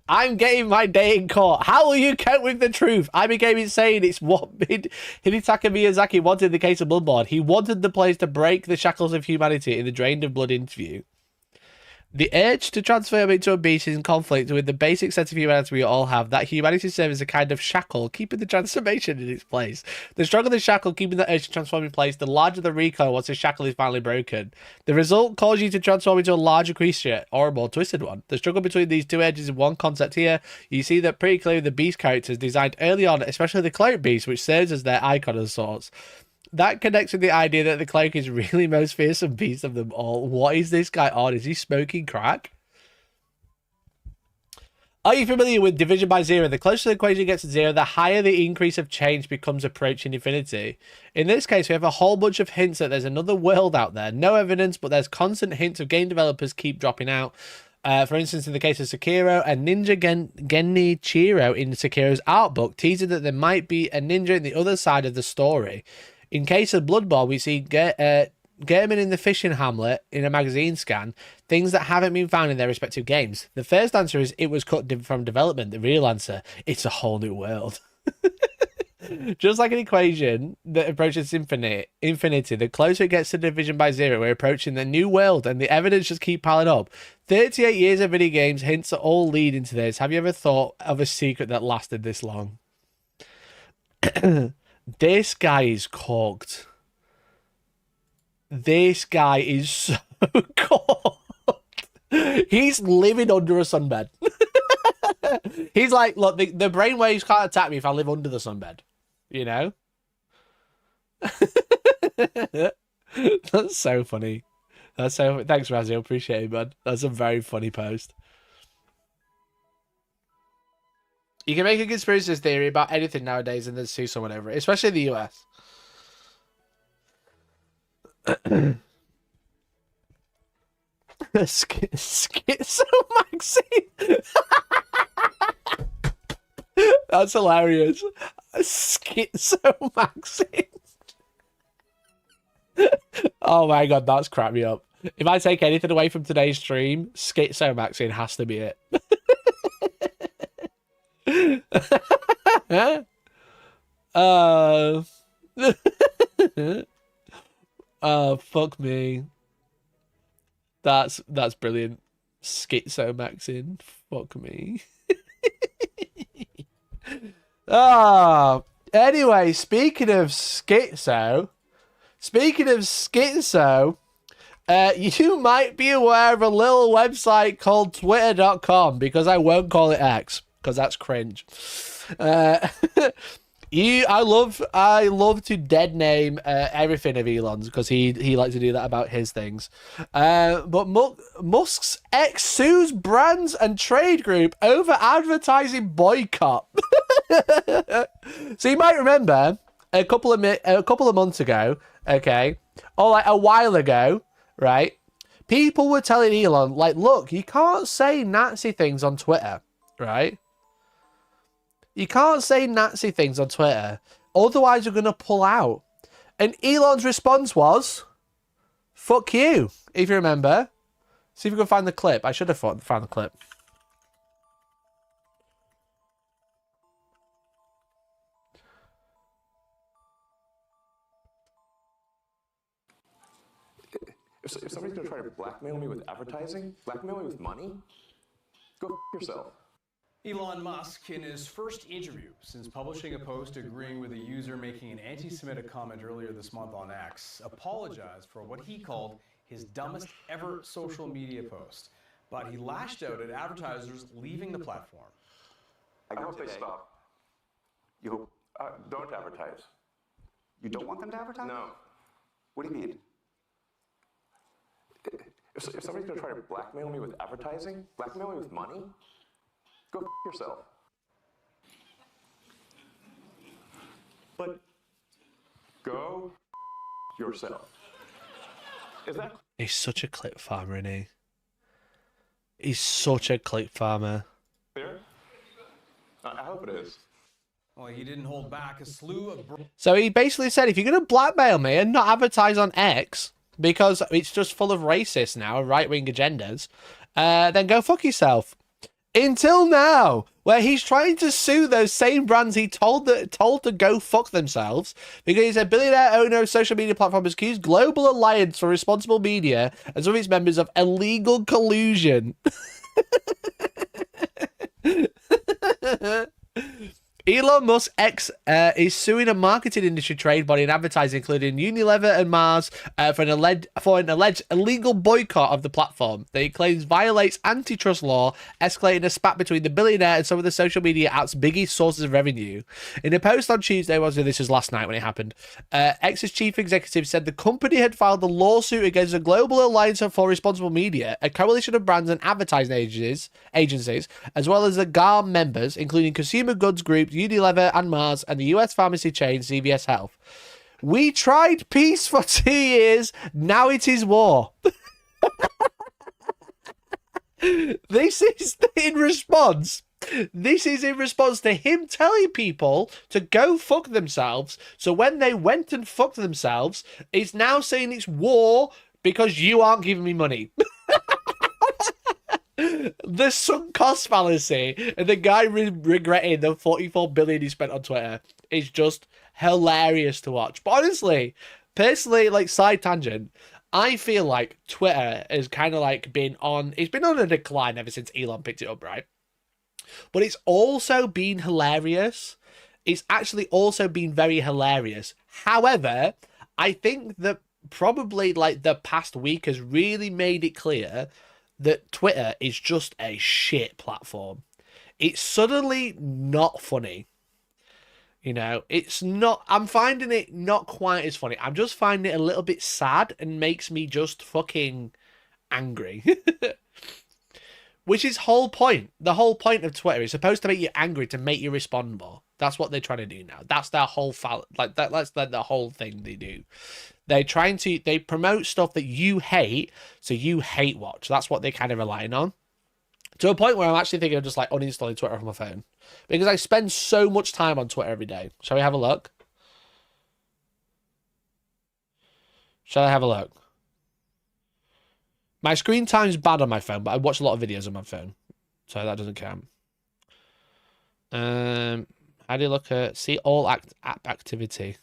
I'm getting my day in court. How will you cope with the truth? I became insane. It's what Hidetaka Miyazaki wanted in the case of Bloodborne. He wanted the players to break the shackles of humanity in the Drained of Blood interview. The urge to transform into a beast is in conflict with the basic sense of humanity we all have. That humanity serves as a kind of shackle, keeping the transformation in its place. The stronger the shackle, keeping the urge to transform in place, the larger the recoil once the shackle is finally broken. The result calls you to transform into a larger creature, or a more twisted one. The struggle between these two edges is one concept here. You see that pretty clearly the beast characters designed early on, especially the cleric beast, which serves as their icon of sorts. That connects with the idea that the cleric is really most fearsome beast of them all. What is this guy on? Is he smoking crack? Are you familiar with division by zero? The closer the equation gets to zero, the higher the increase of change becomes approaching infinity. In this case, we have a whole bunch of hints that there's another world out there. No evidence, but there's constant hints of game developers keep dropping out. For instance, in the case of Sekiro, and Ninja Genichiro in Sekiro's art book teasing that there might be a ninja in the other side of the story. In case of Bloodborne, we see Gehrman in the fishing hamlet in a magazine scan, things that haven't been found in their respective games. The first answer is it was cut from development. The real answer, it's a whole new world. Just like an equation that approaches infinity, the closer it gets to division by zero, we're approaching the new world, and the evidence just keeps piling up. 38 years of video games, hints that all lead into this. Have you ever thought of a secret that lasted this long? This guy is cooked. This guy is so cooked. He's living under a sunbed. He's like, look, the brainwaves can't attack me if I live under the sunbed. You know? That's so funny. That's so. Thanks, Razzie. I appreciate it, man. That's a very funny post. You can make a conspiracy theory about anything nowadays and then sue someone over it, especially in the US. Schizo Maxine. That's hilarious. Schizo Maxine. Oh my god, that's cracked me up. If I take anything away from today's stream, Schizo Maxine has to be it. Fuck me. That's brilliant. Schizo Maxine. Fuck me. Anyway, speaking of schizo, you might be aware of a little website called twitter.com, because I won't call it X, because that's cringe. I love to dead name everything of Elon's, because he likes to do that about his things. But Musk's ex sues brands and trade group over advertising boycott. So you might remember a couple of months ago, okay, or like a while ago, right? People were telling Elon, like, look, you can't say Nazi things on Twitter, right? You can't say Nazi things on Twitter, otherwise you're going to pull out. And Elon's response was, fuck you, if you remember. See if we can find the clip. I should have found the clip. If somebody's going to try to blackmail me with advertising, blackmail me with money, go f*** yourself. Elon Musk, in his first interview since publishing a post agreeing with a user making an anti-Semitic comment earlier this month on X, apologized for what he called his dumbest ever social media post. But he lashed out at advertisers leaving the platform. I hope they stop. You don't advertise. You don't want them to advertise? No. What do you mean? If somebody's going to try to blackmail me with advertising, blackmail me with money, go f yourself. But Go f yourself. Is that He's such a clip farmer, isn't he? He's such a clip farmer. clear? I hope it is. Well, he didn't hold back a slew of... So he basically said, if you're going to blackmail me and not advertise on X, because it's just full of racists now and right-wing agendas, then go fuck yourself. Until now, where he's trying to sue those same brands he told to go fuck themselves because he's a billionaire owner of social media platform has accused Global Alliance for Responsible Media and some of its members of illegal collusion. Elon Musk X is suing a marketing industry trade body and advertising, including Unilever and Mars, for an alleged illegal boycott of the platform that he claims violates antitrust law, escalating a spat between the billionaire and some of the social media app's biggest sources of revenue. In a post on Tuesday, this was last night when it happened, X's chief executive said the company had filed a lawsuit against the Global Alliance for Responsible Media, a coalition of brands and advertising agencies, as well as the GARM members, including consumer goods groups Unilever and Mars, and the US pharmacy chain CVS Health. We tried peace for 2 years, now it is war. This is in response to him telling people to go fuck themselves. So when they went and fucked themselves, it's now saying it's war because you aren't giving me money. The sunk cost fallacy and the guy regretting the 44 billion he spent on Twitter is just hilarious to watch. But honestly, personally, like, side tangent, I feel like Twitter has kind of like been on a decline ever since Elon picked it up, right? But it's also been hilarious. It's actually also been very hilarious. However, I think that probably like the past week has really made it clear that Twitter is just a shit platform. It's suddenly not funny. You know, it's not... I'm finding it not quite as funny. I'm just finding it a little bit sad and makes me just fucking angry. Which is whole point. The whole point of Twitter is supposed to make you angry to make you respond more. That's what they're trying to do now. That's their whole... That's the whole thing they do. They promote stuff that you hate, so you hate watch. That's what they're kind of relying on. To a point where I'm actually thinking of just like uninstalling Twitter off my phone. Because I spend so much time on Twitter every day. Shall we have a look? Shall I have a look? My screen time's bad on my phone, but I watch a lot of videos on my phone. So that doesn't count. How do you look at... See all app activity.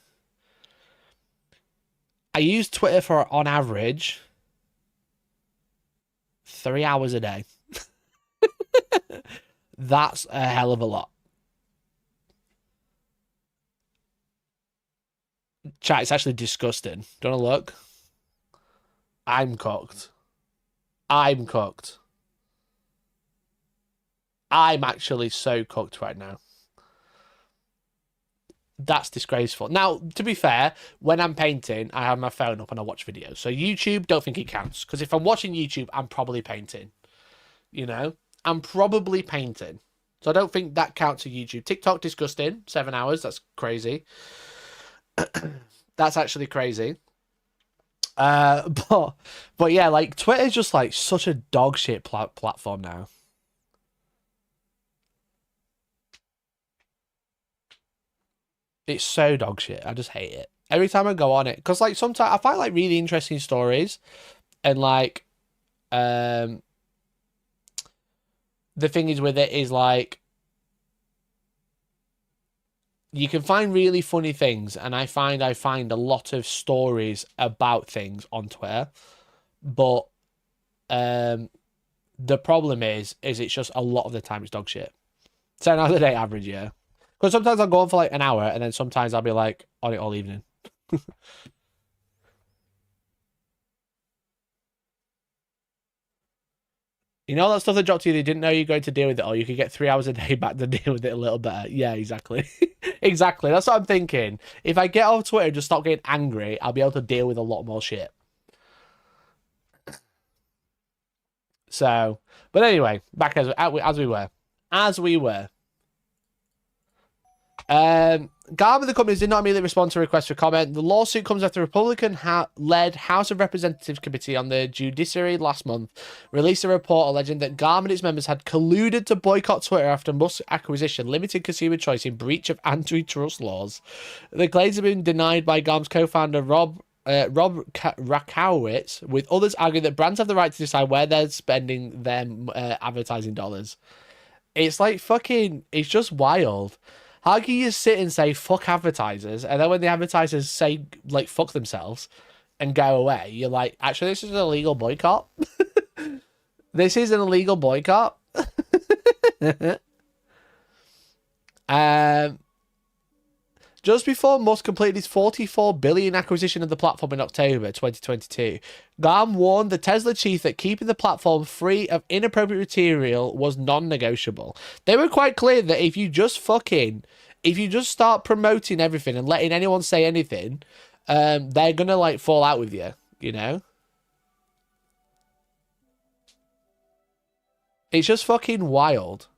I use Twitter for, on average, 3 hours a day. That's a hell of a lot. Chat, it's actually disgusting. Do you want to look? I'm cooked. I'm cooked. I'm actually so cooked right now. That's disgraceful. Now, to be fair, when I'm painting, I have my phone up and I watch videos. So YouTube, don't think it counts. Because if I'm watching YouTube, I'm probably painting. You know? I'm probably painting. So I don't think that counts to YouTube. TikTok, disgusting. 7 hours. That's crazy. That's actually crazy. But yeah, like, Twitter's just like such a dog shit platform now. It's so dog shit. I just hate it. Every time I go on it. Because, like, sometimes I find, like, really interesting stories. And, like, the thing is with it is, like, you can find really funny things. And I find a lot of stories about things on Twitter. But the problem is it's just a lot of the time it's dog shit. 7 hours a day average, yeah. Because sometimes I'll go on for like an hour, and then sometimes I'll be like on it all evening. You know that stuff that dropped to you, they didn't know you're going to deal with it, or you could get 3 hours a day back to deal with it a little better. Yeah, exactly. Exactly. That's what I'm thinking. If I get off Twitter and just stop getting angry, I'll be able to deal with a lot more shit. So, but anyway, back as we were. Garb and the companies did not immediately respond to a request for comment. The lawsuit comes after the Republican-led House of Representatives Committee on the Judiciary last month released a report alleging that Garb and its members had colluded to boycott Twitter after Musk's acquisition, limiting consumer choice in breach of antitrust laws. The claims have been denied by Garb's co-founder Rob Rakowitz, with others arguing that brands have the right to decide where they're spending their advertising dollars. It's like fucking, it's just wild. How can you sit and say fuck advertisers, and then when the advertisers say like fuck themselves and go away, you're like, actually this is an illegal boycott? This is an illegal boycott? Just before Musk completed his $44 billion acquisition of the platform in October 2022, Garm warned the Tesla chief that keeping the platform free of inappropriate material was non-negotiable. They were quite clear that if you just start promoting everything and letting anyone say anything, they're gonna like fall out with you, you know? It's just fucking wild.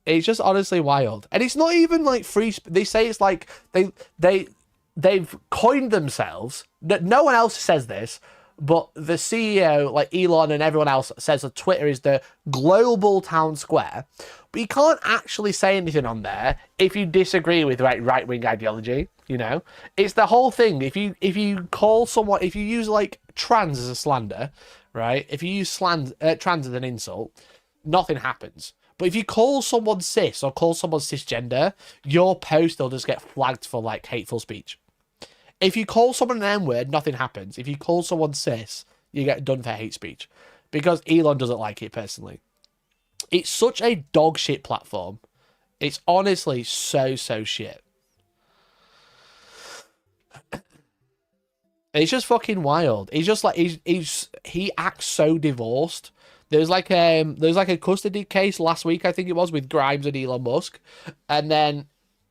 It's just honestly wild. And it's not even like free. They say it's like they've coined themselves. No one else says this, but the CEO, like Elon and everyone else, says that Twitter is the global town square. But you can't actually say anything on there if you disagree with right-wing ideology, you know? It's the whole thing. If you call someone, if you use like trans as a slander, right? If you use trans as an insult, nothing happens. But if you call someone cis or call someone cisgender, your post will just get flagged for like hateful speech. If you call someone an N-word, nothing happens. If you call someone cis, you get done for hate speech. Because Elon doesn't like it personally. It's such a dog shit platform. It's honestly so shit. It's just fucking wild. He's just like he acts so divorced. There's like a custody case last week, I think it was, with Grimes and Elon Musk, and then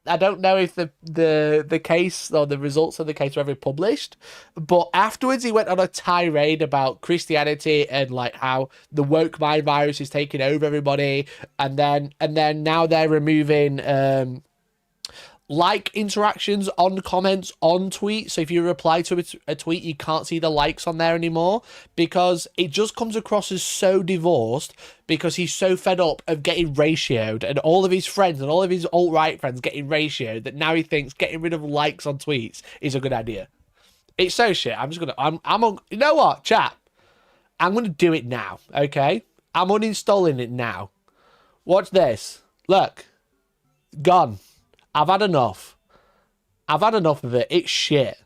I don't know if the case or the results of the case were ever published, but afterwards he went on a tirade about Christianity and like how the woke mind virus is taking over everybody, and then now they're removing like interactions on comments on tweets. So if you reply to a tweet, you can't see the likes on there anymore, because it just comes across as so divorced, because he's so fed up of getting ratioed and all of his friends and all of his alt-right friends getting ratioed that now he thinks getting rid of likes on tweets is a good idea. It's so shit. I'm on, you know what, chat? I'm going to do it now, okay? I'm uninstalling it now. Watch this. Look. Gone. I've had enough. I've had enough of it. It's shit.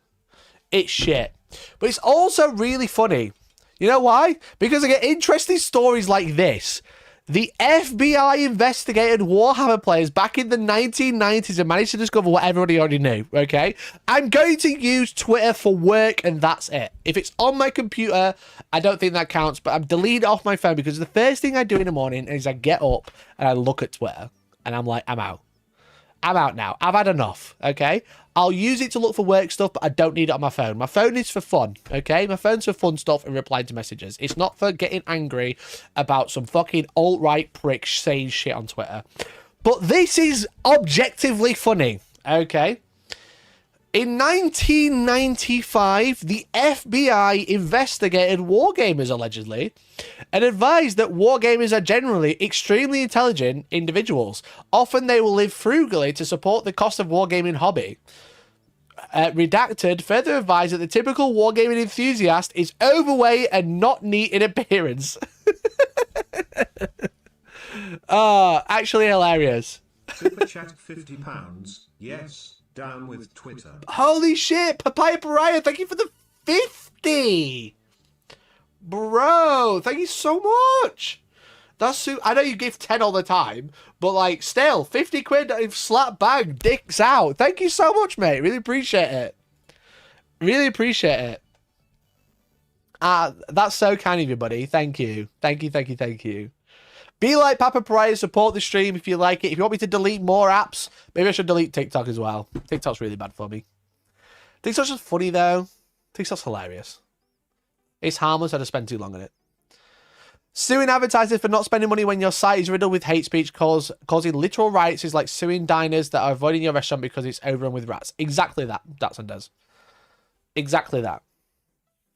It's shit. But it's also really funny. You know why? Because I get interesting stories like this. The FBI investigated Warhammer players back in the 1990s and managed to discover what everybody already knew, okay? I'm going to use Twitter for work and that's it. If it's on my computer, I don't think that counts, but I'm deleting it off my phone because the first thing I do in the morning is I get up and I look at Twitter and I'm like, I'm out. I'm out now. I've had enough, okay? I'll use it to look for work stuff, but I don't need it on my phone. My phone is for fun, okay? My phone's for fun stuff and replying to messages. It's not for getting angry about some fucking alt-right prick saying shit on Twitter. But this is objectively funny, okay? In 1995, the FBI investigated wargamers, allegedly, and advised that wargamers are generally extremely intelligent individuals. Often they will live frugally to support the cost of wargaming hobby. Redacted further advised that the typical wargaming enthusiast is overweight and not neat in appearance. Actually hilarious. Super chat £50. Yes. Down with Twitter. Holy shit, Papaya Pariah, thank you for the 50. Bro, thank you so much. I know you give 10 all the time, but like still 50 quid slap bang, dicks out. Thank you so much, mate. Really appreciate it. Really appreciate it. That's so kind of you, buddy. Thank you. Thank you. Be like Papa Pariah, support the stream if you like it. If you want me to delete more apps, maybe I should delete TikTok as well. TikTok's really bad for me. TikTok's just funny though. TikTok's hilarious. It's harmless, I just spend too long on it. Suing advertisers for not spending money when your site is riddled with hate speech causing literal riots is like suing diners that are avoiding your restaurant because it's overrun with rats. Exactly that, Datsun does. Exactly that.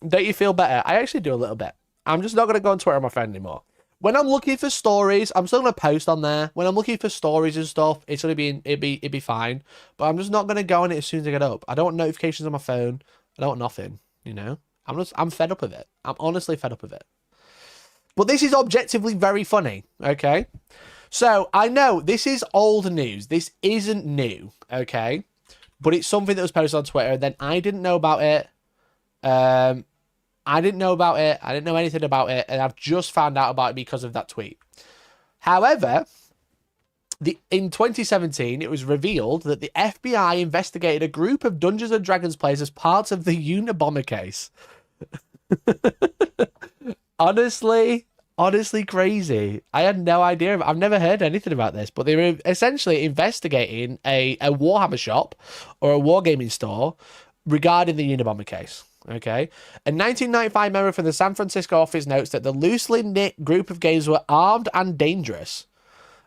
Don't you feel better? I actually do a little bit. I'm just not going to go on Twitter on my phone anymore. When I'm looking for stories, I'm still going to post on there. When I'm looking for stories and stuff, it's going to be, it'd be fine. But I'm just not going to go on it as soon as I get up. I don't want notifications on my phone. I don't want nothing, you know? I'm fed up with it. I'm honestly fed up with it. But this is objectively very funny, okay? So, I know this is old news. This isn't new, okay? But it's something that was posted on Twitter, and then I didn't know about it. I didn't know about it. I didn't know anything about it, and I've just found out about it because of that tweet. However, in 2017, it was revealed that the FBI investigated a group of Dungeons & Dragons players as part of the Unabomber case. Honestly crazy. I had no idea. I've never heard anything about this, but they were essentially investigating a Warhammer shop or a wargaming store regarding the Unabomber case. Okay. A 1995 memo from the San Francisco office notes that the loosely knit group of gamers were armed and dangerous.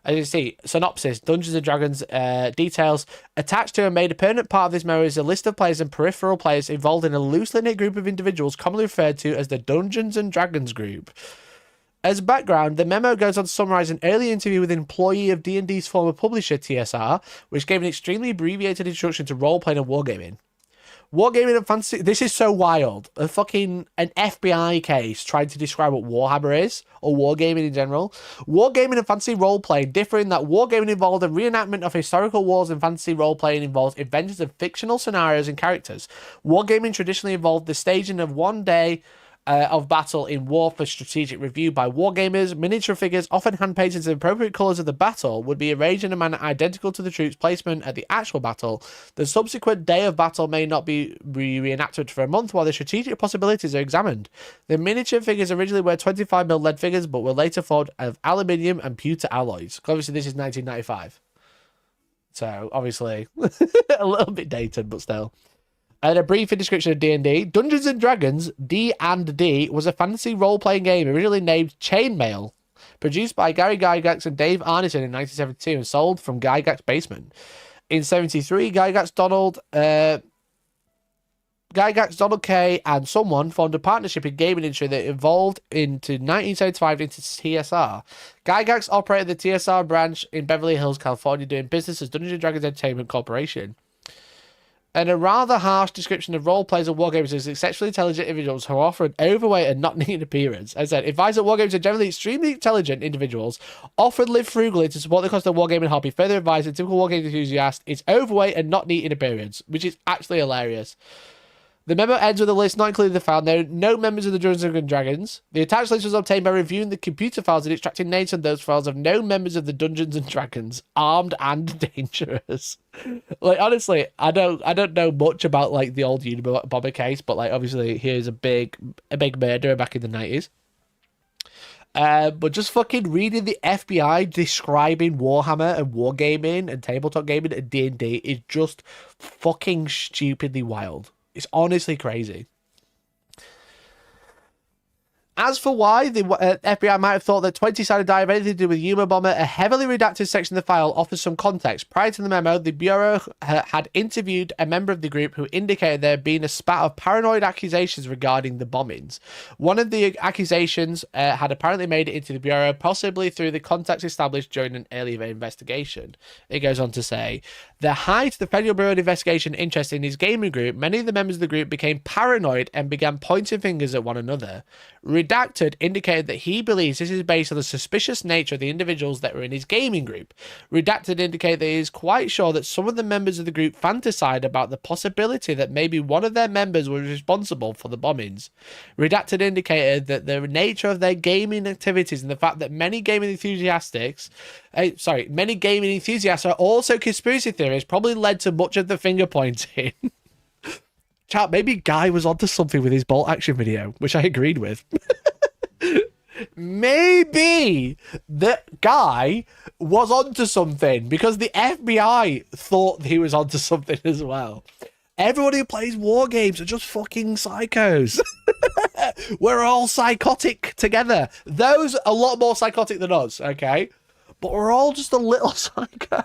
As you see, synopsis, Dungeons & Dragons details. Attached to and made a permanent part of this memo is a list of players and peripheral players involved in a loosely knit group of individuals commonly referred to as the Dungeons & Dragons group. As background, the memo goes on to summarize an early interview with an employee of D&D's former publisher, TSR, which gave an extremely abbreviated introduction to role-playing and wargaming. Wargaming and fantasy... This is so wild. An FBI case trying to describe what Warhammer is, or wargaming in general. Wargaming and fantasy role-playing differ in that wargaming involved a reenactment of historical wars and fantasy role-playing involves adventures of fictional scenarios and characters. Wargaming traditionally involved the staging of one day of battle in war for strategic review by wargamers. Miniature figures, often hand-painted in the appropriate colours of the battle, would be arranged in a manner identical to the troops' placement at the actual battle. The subsequent day of battle may not be reenacted for a month while the strategic possibilities are examined. The miniature figures originally were 25mm lead figures, but were later formed of aluminium and pewter alloys. Obviously, this is 1995. So, obviously, a little bit dated, but still. And a brief description of D&D. Dungeons & Dragons, D&D, was a fantasy role-playing game originally named Chainmail, produced by Gary Gygax and Dave Arneson in 1972 and sold from Gygax Basement. In 1973, Gygax, Donald K, and someone formed a partnership in gaming industry that evolved into 1975 into TSR. Gygax operated the TSR branch in Beverly Hills, California, doing business as Dungeons & Dragons Entertainment Corporation. And a rather harsh description of role players and wargamers is exceptionally intelligent individuals who offer an overweight and not neat appearance. As I said, advised that wargamers are generally extremely intelligent individuals, often live frugally to support the cost of the wargaming hobby. Further advised that typical wargaming enthusiast is overweight and not neat in appearance, which is actually hilarious. The memo ends with a list not including the file. There are no members of the Dungeons & Dragons. The attached list was obtained by reviewing the computer files and extracting names from those files of no members of the Dungeons & Dragons, armed and dangerous. Like, honestly, I don't know much about like the old Unabomber case, but like obviously here's a big murderer back in the 90s. But just fucking reading the FBI describing Warhammer and wargaming and tabletop gaming and D&D is just fucking stupidly wild. It's honestly crazy. As for why the FBI might have thought that 20-sided die have anything to do with Unabomber, a heavily redacted section of the file offers some context. Prior to the memo, the Bureau had interviewed a member of the group who indicated there had been a spat of paranoid accusations regarding the bombings. One of the accusations had apparently made it into the Bureau, possibly through the contacts established during an earlier investigation. It goes on to say, the height of the Federal Bureau of Investigation interest in his gaming group, many of the members of the group became paranoid and began pointing fingers at one another. Redacted indicated that he believes this is based on the suspicious nature of the individuals that were in his gaming group. Redacted indicated that he is quite sure that some of the members of the group fantasized about the possibility that maybe one of their members was responsible for the bombings. Redacted indicated that the nature of their gaming activities and the fact that many gaming enthusiasts are also conspiracy theorists probably led to much of the finger pointing. Chat, maybe Guy was onto something with his bolt action video, which I agreed with. Maybe the Guy was onto something because the FBI thought he was onto something as well. Everyone who plays war games are just fucking psychos. We're all psychotic together. Those are a lot more psychotic than us, okay? But we're all just a little psycho.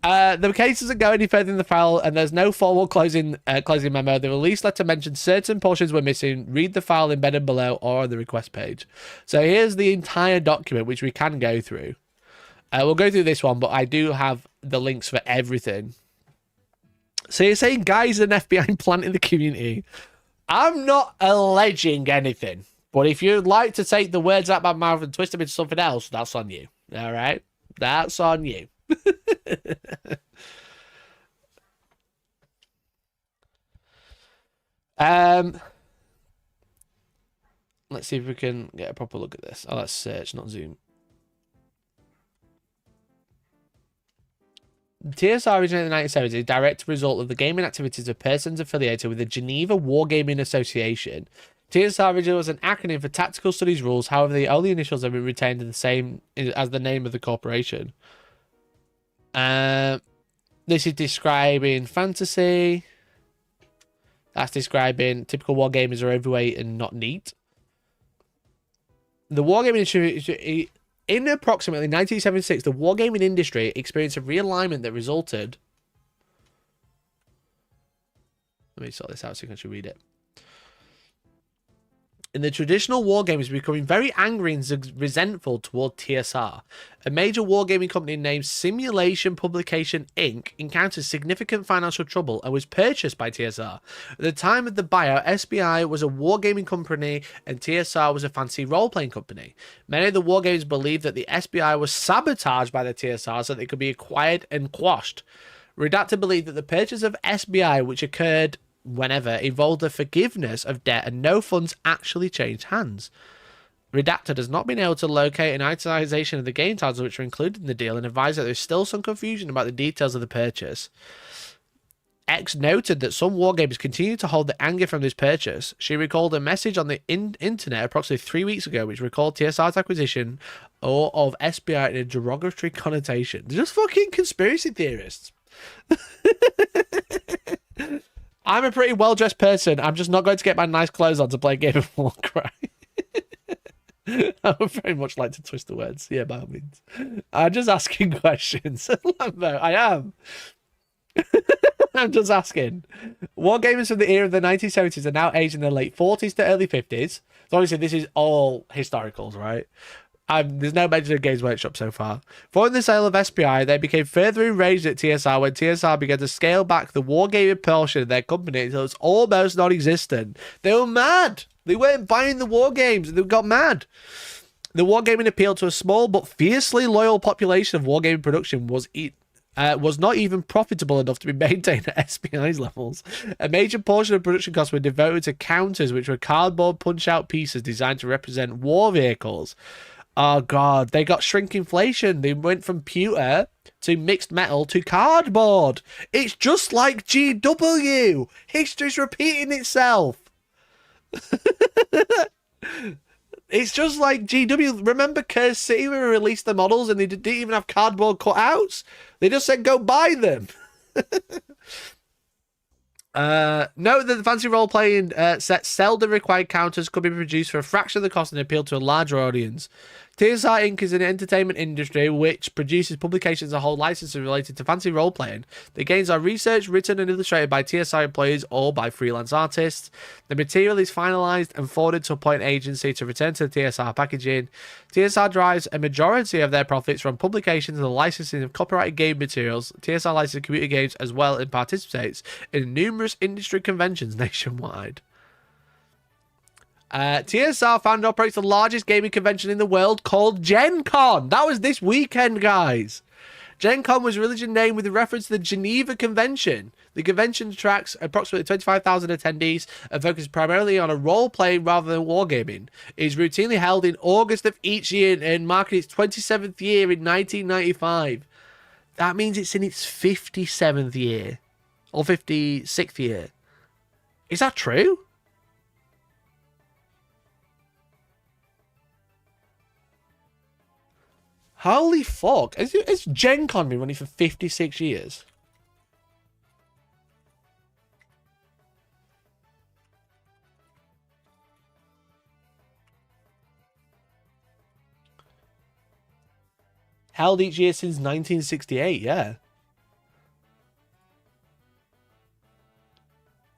The case doesn't go any further in the file, and there's no formal closing memo. The release letter mentioned certain portions were missing. Read the file embedded below or on the request page. So here's the entire document, which we can go through. We'll go through this one, but I do have the links for everything. So you're saying guys an FBI plant in the community. I'm not alleging anything, but if you'd like to take the words out of my mouth and twist them into something else, that's on you. All right? That's on you. Let's see if we can get a proper look at this. Oh, let's search, not zoom. TSR originated in the 1970s, a direct result of the gaming activities of persons affiliated with the Geneva Wargaming Association. TSR originally was an acronym for Tactical Studies Rules, however, the only initials have been retained in the same as the name of the corporation. This is describing fantasy. That's describing typical wargamers are overweight and not neat. The wargaming industry, in approximately 1976, the wargaming industry experienced a realignment that resulted. Let me sort this out so you can actually read it. In the traditional wargamers becoming very angry and resentful toward TSR. A major wargaming company named Simulation Publication Inc. encountered significant financial trouble and was purchased by TSR. At the time of the buyout, SBI was a wargaming company and TSR was a fantasy role-playing company. Many of the wargamers believed that the SBI was sabotaged by the TSR so that it could be acquired and quashed. Redacted believed that the purchase of SBI, which occurred whenever, involved the forgiveness of debt and no funds actually changed hands. Redacted has not been able to locate an itemization of the game titles which are included in the deal and advised that there's still some confusion about the details of the purchase. X noted that some wargamers continue to hold the anger from this purchase. She recalled a message on the internet approximately 3 weeks ago which recalled TSR's acquisition or of SBI in a derogatory connotation. They're just fucking conspiracy theorists. I'm a pretty well-dressed person. I'm just not going to get my nice clothes on to play a game of Warcry. I would very much like to twist the words. Yeah, by all means. I'm just asking questions. No, I am. I'm just asking. Wargamers from the era of the 1970s are now aged in their late 40s to early 50s. So obviously this is all historicals, right? There's no mention of Games Workshop so far. Following the sale of SPI, they became further enraged at TSR when TSR began to scale back the wargaming portion of their company until it was almost non-existent. They were mad. They weren't buying the war games. They got mad. The wargaming appeal to a small but fiercely loyal population of wargaming production was not even profitable enough to be maintained at SPI's levels. A major portion of production costs were devoted to counters, which were cardboard punch-out pieces designed to represent war vehicles. Oh, God. They got shrinkflation. They went from pewter to mixed metal to cardboard. It's just like GW. History's repeating itself. It's just like GW. Remember Curse City when we released the models and they didn't even have cardboard cutouts? They just said go buy them. Note that the fancy role-playing set seldom required counters could be produced for a fraction of the cost and appeal to a larger audience. TSR Inc. is an entertainment industry which produces publications that hold licenses related to fancy role-playing. The games are researched, written, and illustrated by TSR employees or by freelance artists. The material is finalized and forwarded to a point agency to return to the TSR packaging. TSR derives a majority of their profits from publications and the licensing of copyrighted game materials. TSR licenses computer games as well and participates in numerous industry conventions nationwide. TSR found and operates the largest gaming convention in the world called Gen Con. That was this weekend, guys. Gen Con was originally named with a reference to the Geneva Convention. The convention attracts approximately 25,000 attendees and focuses primarily on a role-playing rather than wargaming. It is routinely held in August of each year and marking its 27th year in 1995. That means it's in its 57th year. Or 56th year. Is that true? Holy fuck. Has Gen Con been running for 56 years? Held each year since 1968, yeah.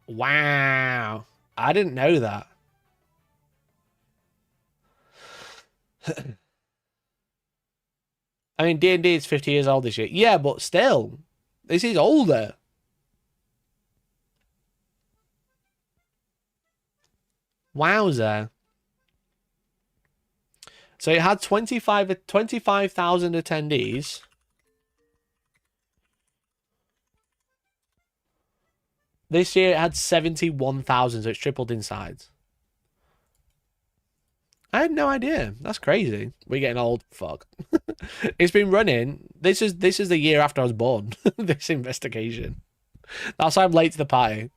Wow. I didn't know that. I mean, D&D is 50 years old this year. Yeah, but still. This is older. Wowza. So it had 25,000 attendees. This year it had 71,000, so it's tripled in size. I had no idea. That's crazy. We're getting old. Fuck. It's been running. This is the year after I was born. This investigation. That's why I'm late to the party.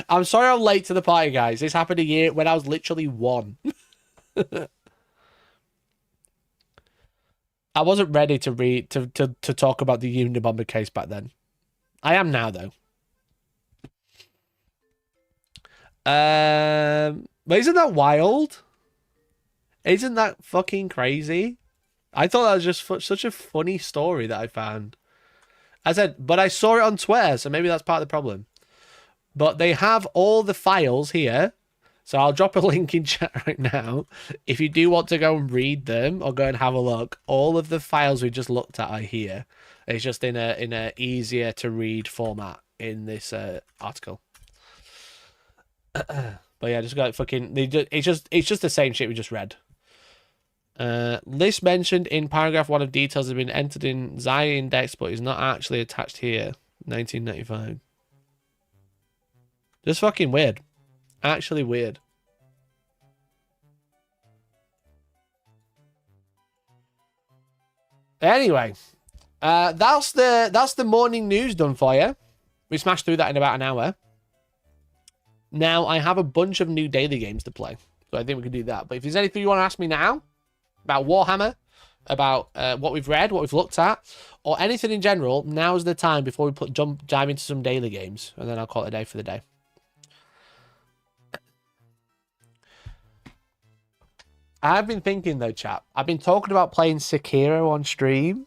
I'm sorry I'm late to the party, guys. This happened a year when I was literally 1. I wasn't ready to read to talk about the Unabomber case back then. I am now though. But isn't that wild? Isn't that fucking crazy? I thought that was just such a funny story that I found. I said, but I saw it on Twitter, so maybe that's part of the problem. But they have all the files here. So I'll drop a link in chat right now. If you do want to go and read them or go and have a look, all of the files we just looked at are here. It's just in a easier to read format in this article. But yeah, just got fucking. It's just the same shit we just read. List mentioned in paragraph 1 of details have been entered in Xi Index, but is not actually attached here. 1995. Just fucking weird. Actually weird. Anyway, that's the morning news done for you. We smashed through that in about an hour. Now I have a bunch of new daily games to play, so I think we can do that. But if there's anything you want to ask me now about Warhammer, about what we've read, what we've looked at, or anything in general, now's the time before we dive into some daily games, and then I'll call it a day for the day. I've been thinking though, chap. I've been talking about playing Sekiro on stream.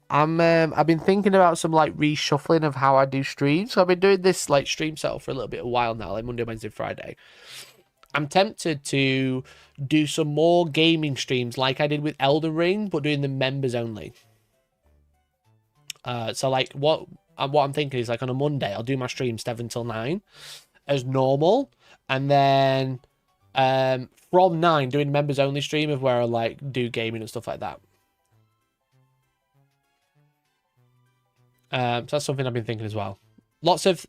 I've been thinking about some like reshuffling of how I do streams. So I've been doing this like stream setup for a little bit of a while now, like Monday, Wednesday, Friday. I'm tempted to do some more gaming streams like I did with Elden Ring, but doing the members only. So like what I'm thinking is like on a Monday, I'll do my stream 7 till 9 as normal, and then from 9 doing members only stream of where I like do gaming and stuff like that. So that's something I've been thinking as well. Lots of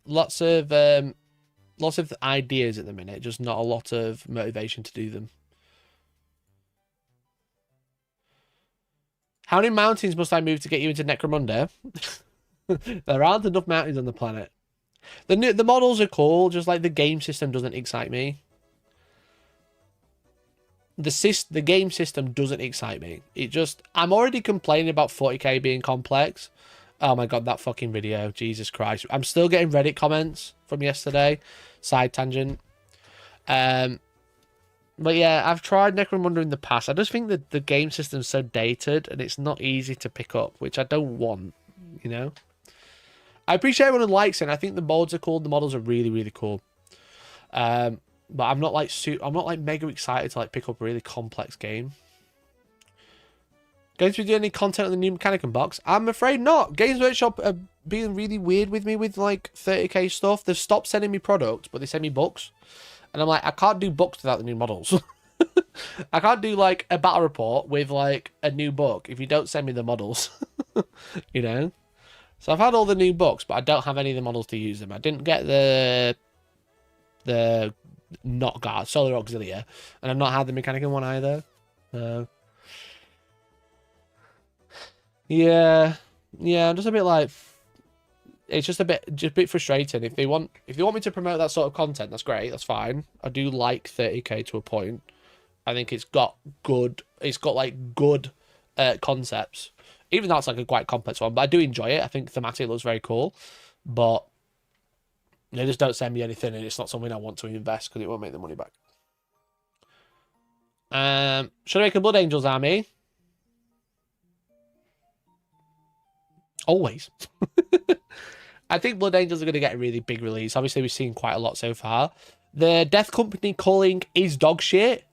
ideas at the minute, just not a lot of motivation to do them. How many mountains must I move to get you into Necromunda? There aren't enough mountains on the planet. The models are cool, just like the game system doesn't excite me. The game system doesn't excite me. I'm already complaining about 40k being complex. Oh my god, that fucking video. Jesus Christ. I'm still getting Reddit comments from yesterday. Side tangent. But yeah, I've tried Necromunda in the past. I just think that the game system's so dated and it's not easy to pick up, which I don't want, you know? I appreciate everyone who likes it, and I think the mods are cool. The models are really, really cool. But I'm not like mega excited to like pick up a really complex game. Going to do any content on the new Mechanicum box? I'm afraid not. Games Workshop are being really weird with me with like 30k stuff. They've stopped sending me products, but they send me books. And I'm like, I can't do books without the new models. I can't do like a battle report with like a new book if you don't send me the models. You know? So I've had all the new books, but I don't have any of the models to use them. I didn't get the not guard, Solar Auxilia, and I've not had the mechanical one either. Yeah, I'm just a bit like, it's just a bit frustrating. If they want me to promote that sort of content, that's great, that's fine. I do like 30k to a point. I think it's got like good concepts. Even though it's like a quite complex one, but I do enjoy it. I think thematic looks very cool, but they just don't send me anything, and it's not something I want to invest because it won't make the money back. Should I make a Blood Angels army? Always. I think Blood Angels are going to get a really big release. Obviously, we've seen quite a lot so far. The Death Company calling is dog shit.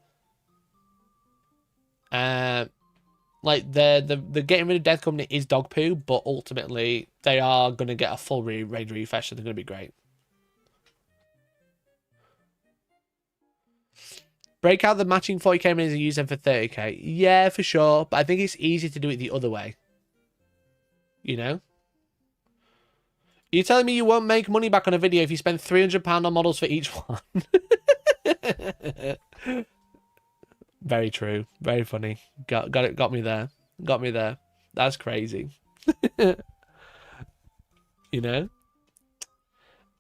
Like the getting rid of Death Company is dog poo, but ultimately they are going to get a full raid refresh, and they're going to be great. Break out the matching 40k minis and use them for 30k. Yeah, for sure. But I think it's easy to do it the other way. You know? You're telling me you won't make money back on a video if you spend £300 on models for each one? Very true. Very funny. Got me there. Got me there. That's crazy. You know?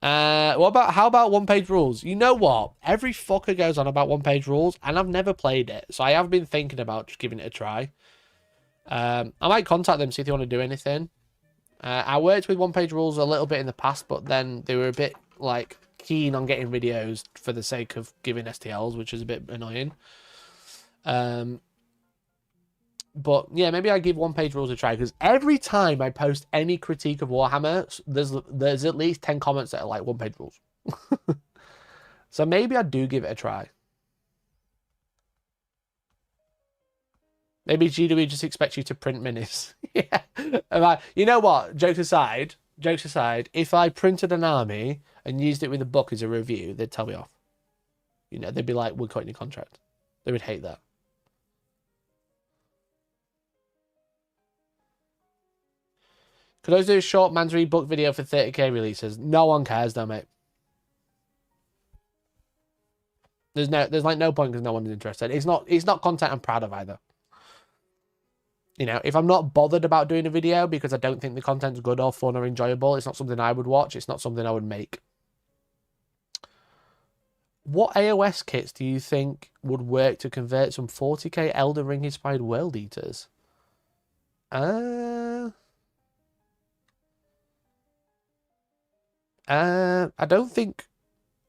How about one-page rules? You know what? Every fucker goes on about one-page rules, and I've never played it, so I have been thinking about just giving it a try. I might contact them, see if they want to do anything. I worked with one-page rules a little bit in the past, but then they were a bit like keen on getting videos for the sake of giving STLs, which is a bit annoying. But yeah, maybe I give one-page rules a try, because every time I post any critique of Warhammer, there's at least 10 comments that are like one-page rules. So maybe I do give it a try. Maybe GW just expects you to print minis. Yeah. You know what? Jokes aside, if I printed an army and used it with a book as a review, they'd tell me off. You know, they'd be like, we're cutting your contract. They would hate that. Could I do a short Mandarin book video for 30k releases? No one cares though, mate. There's like no point because no one's interested. It's not content I'm proud of either. You know, if I'm not bothered about doing a video because I don't think the content's good or fun or enjoyable, it's not something I would watch. It's not something I would make. What AOS kits do you think would work to convert some 40k Elden Ring inspired World Eaters? I don't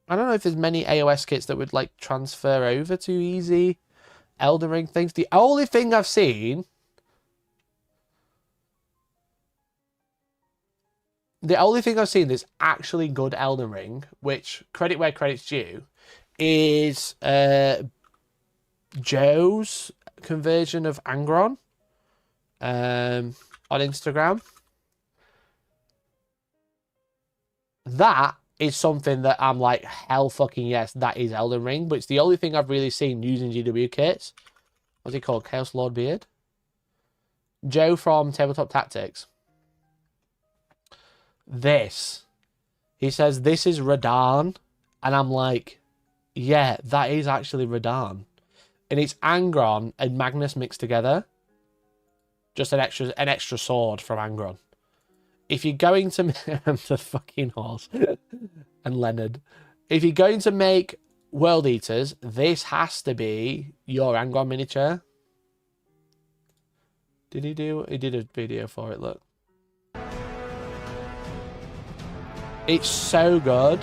know if there's many AOS kits that would like transfer over to easy Elden Ring things. The only thing I've seen that's actually good Elden Ring, which credit where credit's due, is Joe's conversion of Angron on Instagram. That is something that I'm like, hell fucking yes, that is Elden Ring. But it's the only thing I've really seen using GW kits. What's he called? Chaos Lord Beard? Joe from Tabletop Tactics. He says, this is Radahn. And I'm like, yeah, that is actually Radahn. And it's Angron and Magnus mixed together. Just an extra sword from Angron. If you're going to the fucking horse and Leonard, if you're going to make World Eaters, this has to be your Angron miniature. He did a video for it, look. It's so good.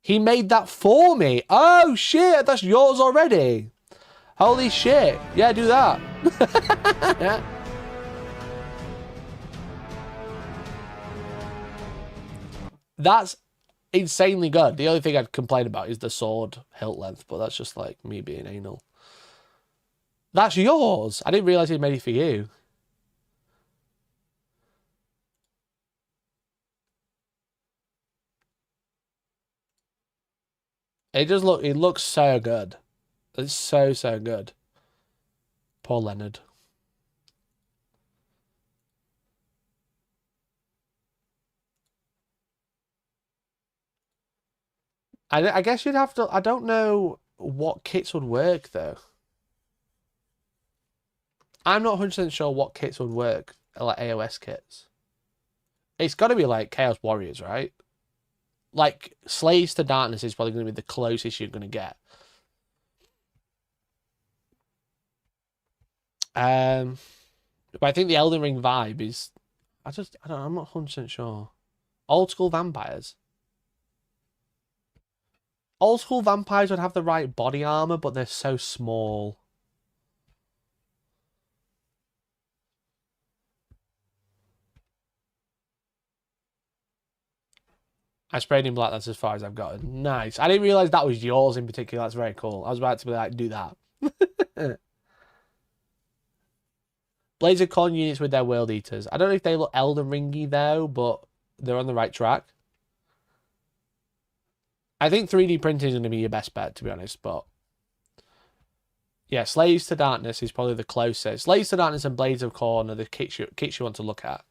He made that for me. Oh shit, that's yours already. Holy shit. Yeah, do that. Yeah. That's insanely good. The only thing I'd complain about is the sword hilt length, but that's just like me being anal. That's yours. I didn't realize he made it for you. It looks so good. It's so good. Poor Leonard. I guess you'd have to. I don't know what kits would work though. I'm not 100% sure what kits would work, like AOS kits. It's got to be like Chaos Warriors, right? Like Slaves to Darkness is probably going to be the closest you're going to get. But I think the Elden Ring vibe is. I'm not 100% sure. Old school vampires. Old school vampires would have the right body armor, but they're so small. I sprayed in black, that's as far as I've gotten. Nice. I didn't realise that was yours in particular. That's very cool. I was about to be like, do that. Blazer Con units with their World Eaters. I don't know if they look Elden Ringy though, but they're on the right track. I think 3D printing is going to be your best bet, to be honest, but yeah, Slaves to Darkness is probably the closest. Slaves to Darkness and Blades of Corn are the kits you want to look at.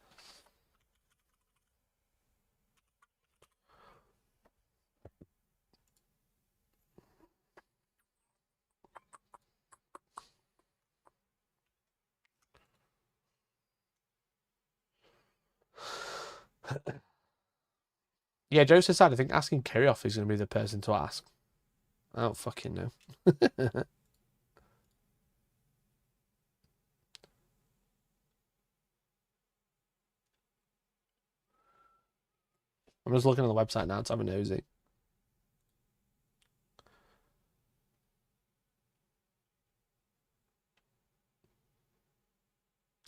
Yeah, Joseph said, I think asking Kirioth is going to be the person to ask. I don't fucking know. I'm just looking at the website now to have a nosy.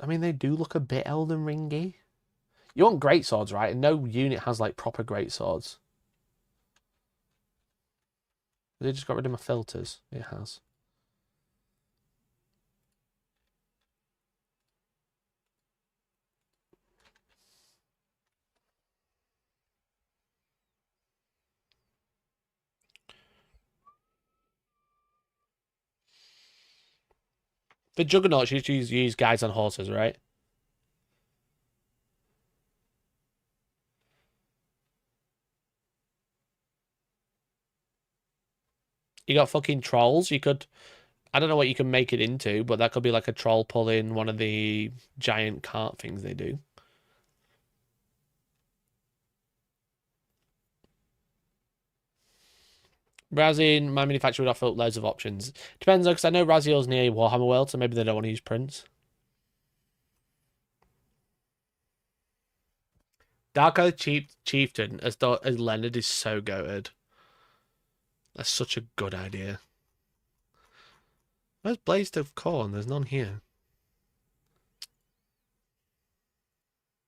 I mean, they do look a bit Elden Ringy. You want great swords, right? And no unit has like proper great swords. They just got rid of my filters. It has. The Juggernauts used to use guys on horses, right? You got fucking trolls. You could... I don't know what you can make it into, but that could be like a troll pulling one of the giant cart things they do. Razzie, my manufacturer would offer loads of options. Depends though, because I know Raziel's near Warhammer World, so maybe they don't want to use prints. Dark Oath Chieftain as Leonard is so goated. That's such a good idea. Where's Blazed of Corn? There's none here.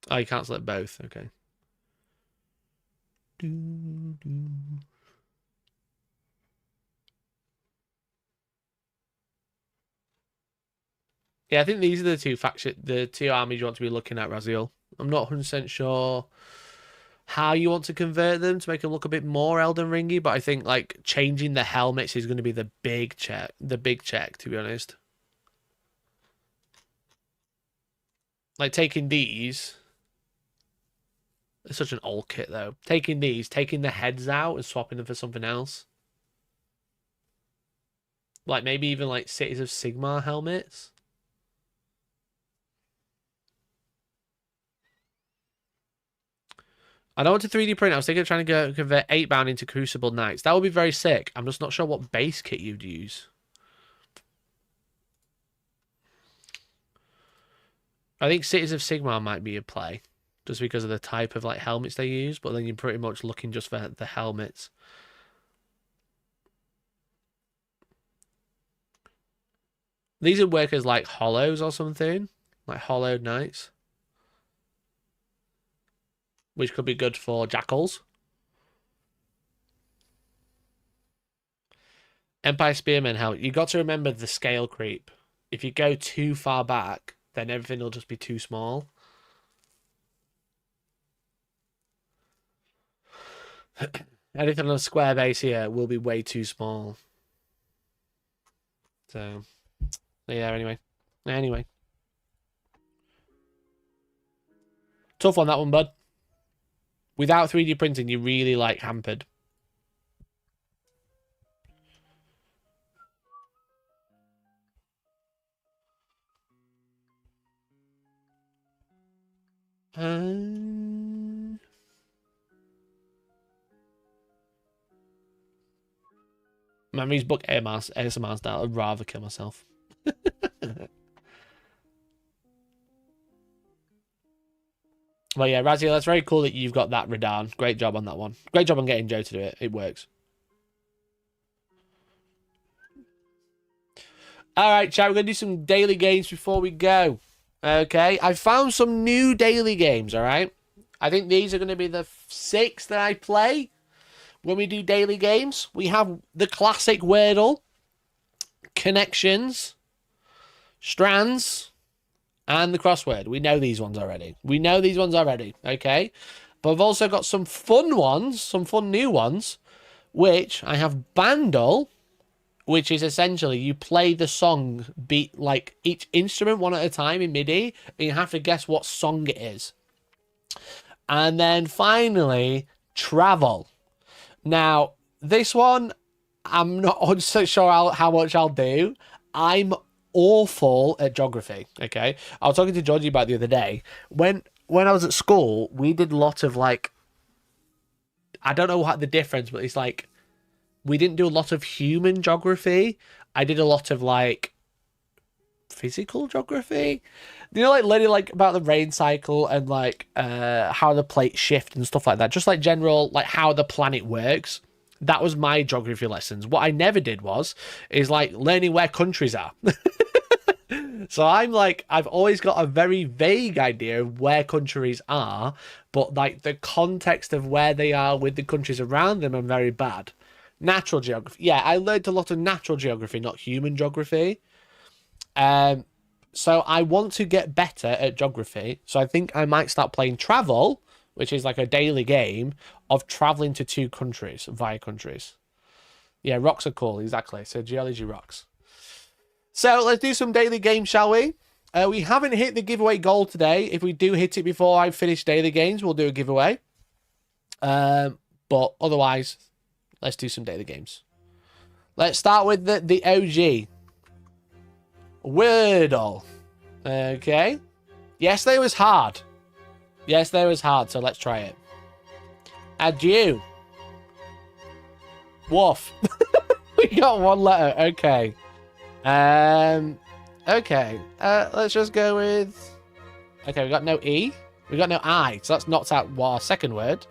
Oh, you can't select both. Okay. Yeah, I think these are the two armies you want to be looking at, Raziel. I'm not 100% sure how you want to convert them to make them look a bit more Elden Ringy, but I think like changing the helmets is going to be the big check, to be honest. Like taking these, it's such an old kit though. Taking the heads out and swapping them for something else. Like maybe even like Cities of Sigmar helmets. I don't want to 3D print. I was thinking of trying to convert 8-bound into Crucible Knights. That would be very sick. I'm just not sure what base kit you'd use. I think Cities of Sigmar might be a play. Just because of the type of like helmets they use. But then you're pretty much looking just for the helmets. These would work as like hollows or something. Like hollowed knights. Which could be good for jackals. Empire Spearman helmet. You've got to remember the scale creep. If you go too far back, then everything will just be too small. Anything on a square base here will be way too small. So yeah, anyway. Tough one, that one, bud. Without 3D printing, you're really, like, hampered. Memories book ASMR style. I'd rather kill myself. Well, yeah, Raziel, that's very cool that you've got that Radan. Great job on that one. Great job on getting Joe to do it. It works. All right, chat, we're going to do some daily games before we go. Okay, I found some new daily games, all right? I think these are going to be the 6 that I play when we do daily games. We have the classic Wordle, Connections, Strands, and the crossword. We know these ones already. Okay? But I've also got some fun ones, some fun new ones, which I have Bandle, which is essentially you play the song, beat like each instrument one at a time in MIDI, and you have to guess what song it is. And then finally, Travel. Now, this one, I'm not 100% sure how much I'll do. I'm awful at geography, okay? I was talking to Georgie about it the other day. When I was at school, we did a lot of, like, I don't know what the difference, but it's like, we didn't do a lot of human geography. I did a lot of, like, physical geography. You know, like, learning, like, about the rain cycle and, like, how the plates shift and stuff like that. Just, like, general, like, how the planet works. That was my geography lessons. What I never did is like learning where countries are. So I'm like, I've always got a very vague idea of where countries are, but like the context of where they are with the countries around them, I'm very bad. Natural geography. Yeah, I learned a lot of natural geography, not human geography. So I want to get better at geography. So I think I might start playing Travel, which is like a daily game of traveling to 2 countries, via countries. Yeah, rocks are cool, exactly. So geology rocks. So let's do some daily games, shall we? We haven't hit the giveaway goal today. If we do hit it before I finish daily games, we'll do a giveaway. But otherwise, let's do some daily games. Let's start with the OG. Wordle. Okay. Yesterday was hard. So let's try it. Adieu. Woof. We got 1 letter. Okay. Okay. Let's just go with... Okay, we got no E. We got no I. So that's knocked out our second word.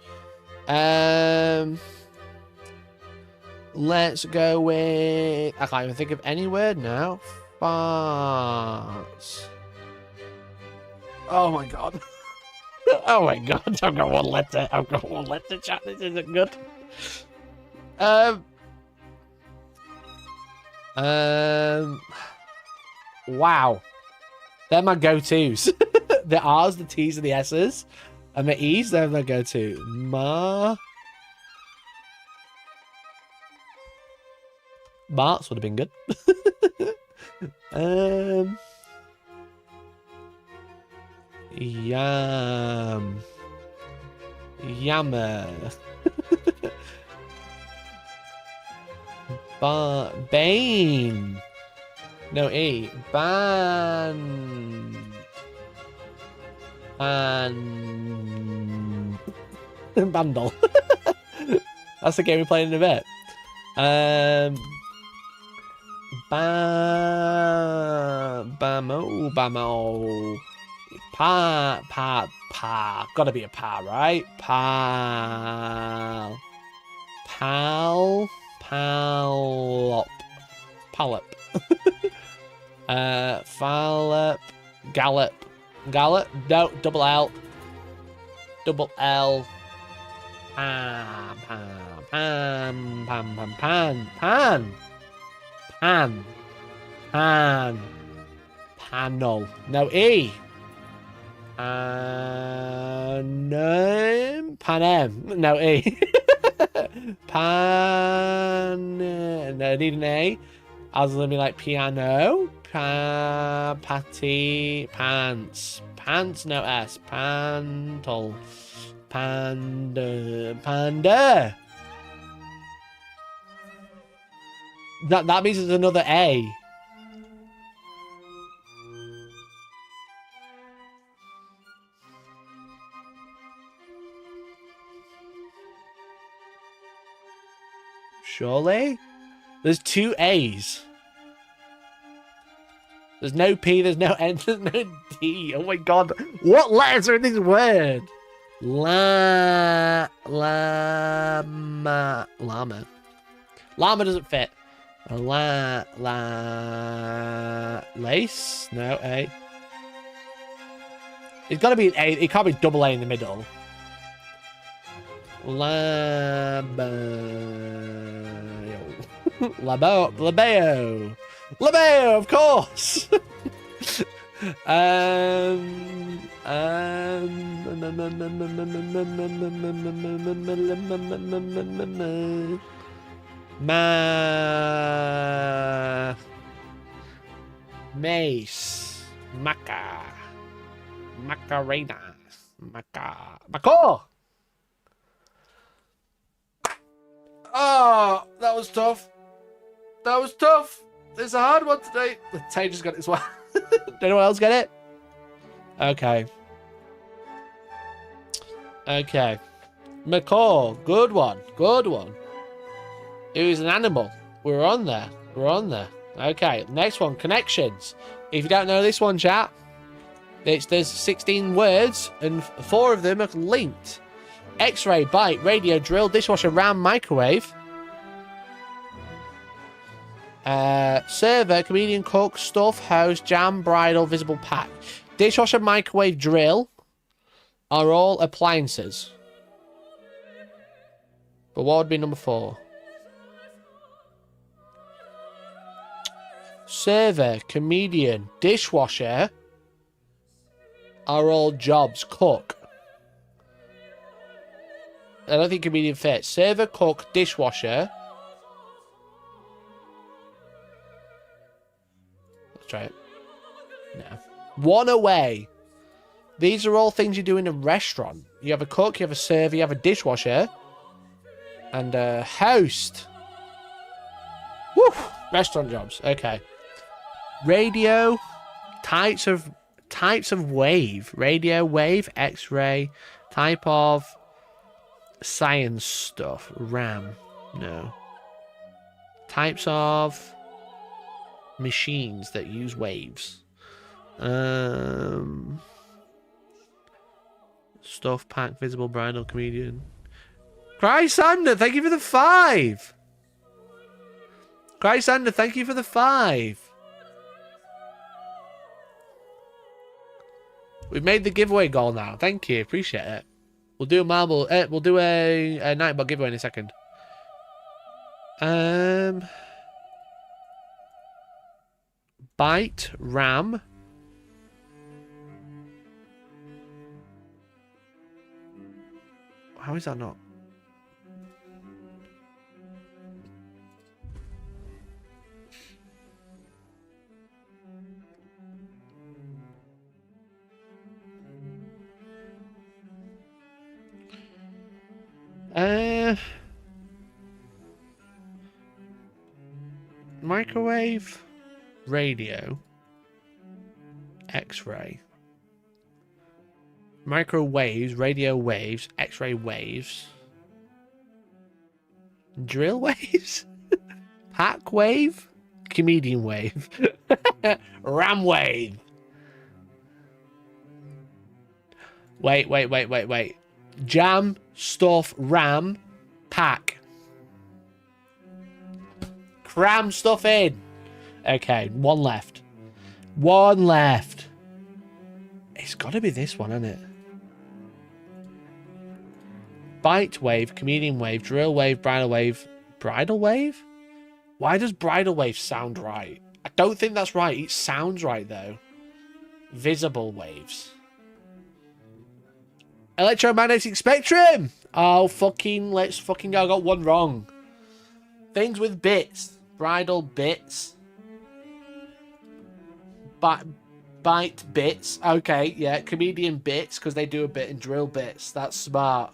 Let's go with... I can't even think of any word now. Farts. Oh my god. Oh my god, I've got 1 letter. Chat. This isn't good. Wow. They're my go-tos. The R's, the T's, and the S's. And the E's, they're my go-to. Marts would have been good. Yam. Yammer. Bane. No E. Ban. Bandle. That's the game we're playing in a bit. Bamo. Pa. Gotta be a pa, right? Pal. Pallop. Fallop. Gallop. No, double L. Panel. No E. Panem. No E. No, I need an A. I was gonna be like piano. Patty. Pants. Pants, no S. Pantle. Panda. That means it's another A. Surely? There's 2 A's. There's no P, there's no N, there's no D. Oh my god. What letters are in this word? Llama. Llama doesn't fit. Lace? No, A. It's gotta be an A. It can't be double A in the middle. Labeo, of course. Mace, Macarena, Macaw. Oh, that was tough. It's a hard one today. The Tay just got it as well. Did anyone else get it? Okay. Macaw. Good one. It was an animal. We're on there. Okay, next one. Connections. If you don't know this one, chat, there's 16 words and 4 of them are linked. X-ray, bite, radio, drill, dishwasher, ram, microwave. Server, comedian, cook, stuff, host, jam, bridle, visible pack. Dishwasher, microwave, drill are all appliances. But what would be number 4? Server, comedian, dishwasher are all jobs. Cook. I don't think comedian fits. Server, cook, dishwasher. Let's try it. No. 1 away. These are all things you do in a restaurant. You have a cook, you have a server, you have a dishwasher, and a host. Woo! Restaurant jobs. Okay. Radio. Types of wave. Radio, wave, X-ray. Type of science stuff. RAM. No. Types of machines that use waves. Stuff, pack, visible, bridal, comedian. Chrysander, thank you for the 5. Chrysander, thank you for the 5. We've made the giveaway goal now. Thank you, appreciate it. We'll do a marble. We'll do a Nightbot giveaway in a second. Bite, ram. How is that not? Microwave, radio, X-ray. Microwaves, radio waves, X-ray waves. Drill waves? Pack wave? Comedian wave. Ram wave. Wait. Jam, stuff, ram, pack. Cram stuff in. Okay, 1 left. 1 left. It's got to be this one, hasn't it? Bite wave, comedian wave, drill wave, bridal wave. Bridal wave? Why does bridal wave sound right? I don't think that's right. It sounds right, though. Visible waves. Electromagnetic spectrum. Oh, fucking, let's fucking go. I got one wrong. Things with bits. Bridal bits. Bite bits. Okay, yeah. Comedian bits, because they do a bit, and drill bits. That's smart.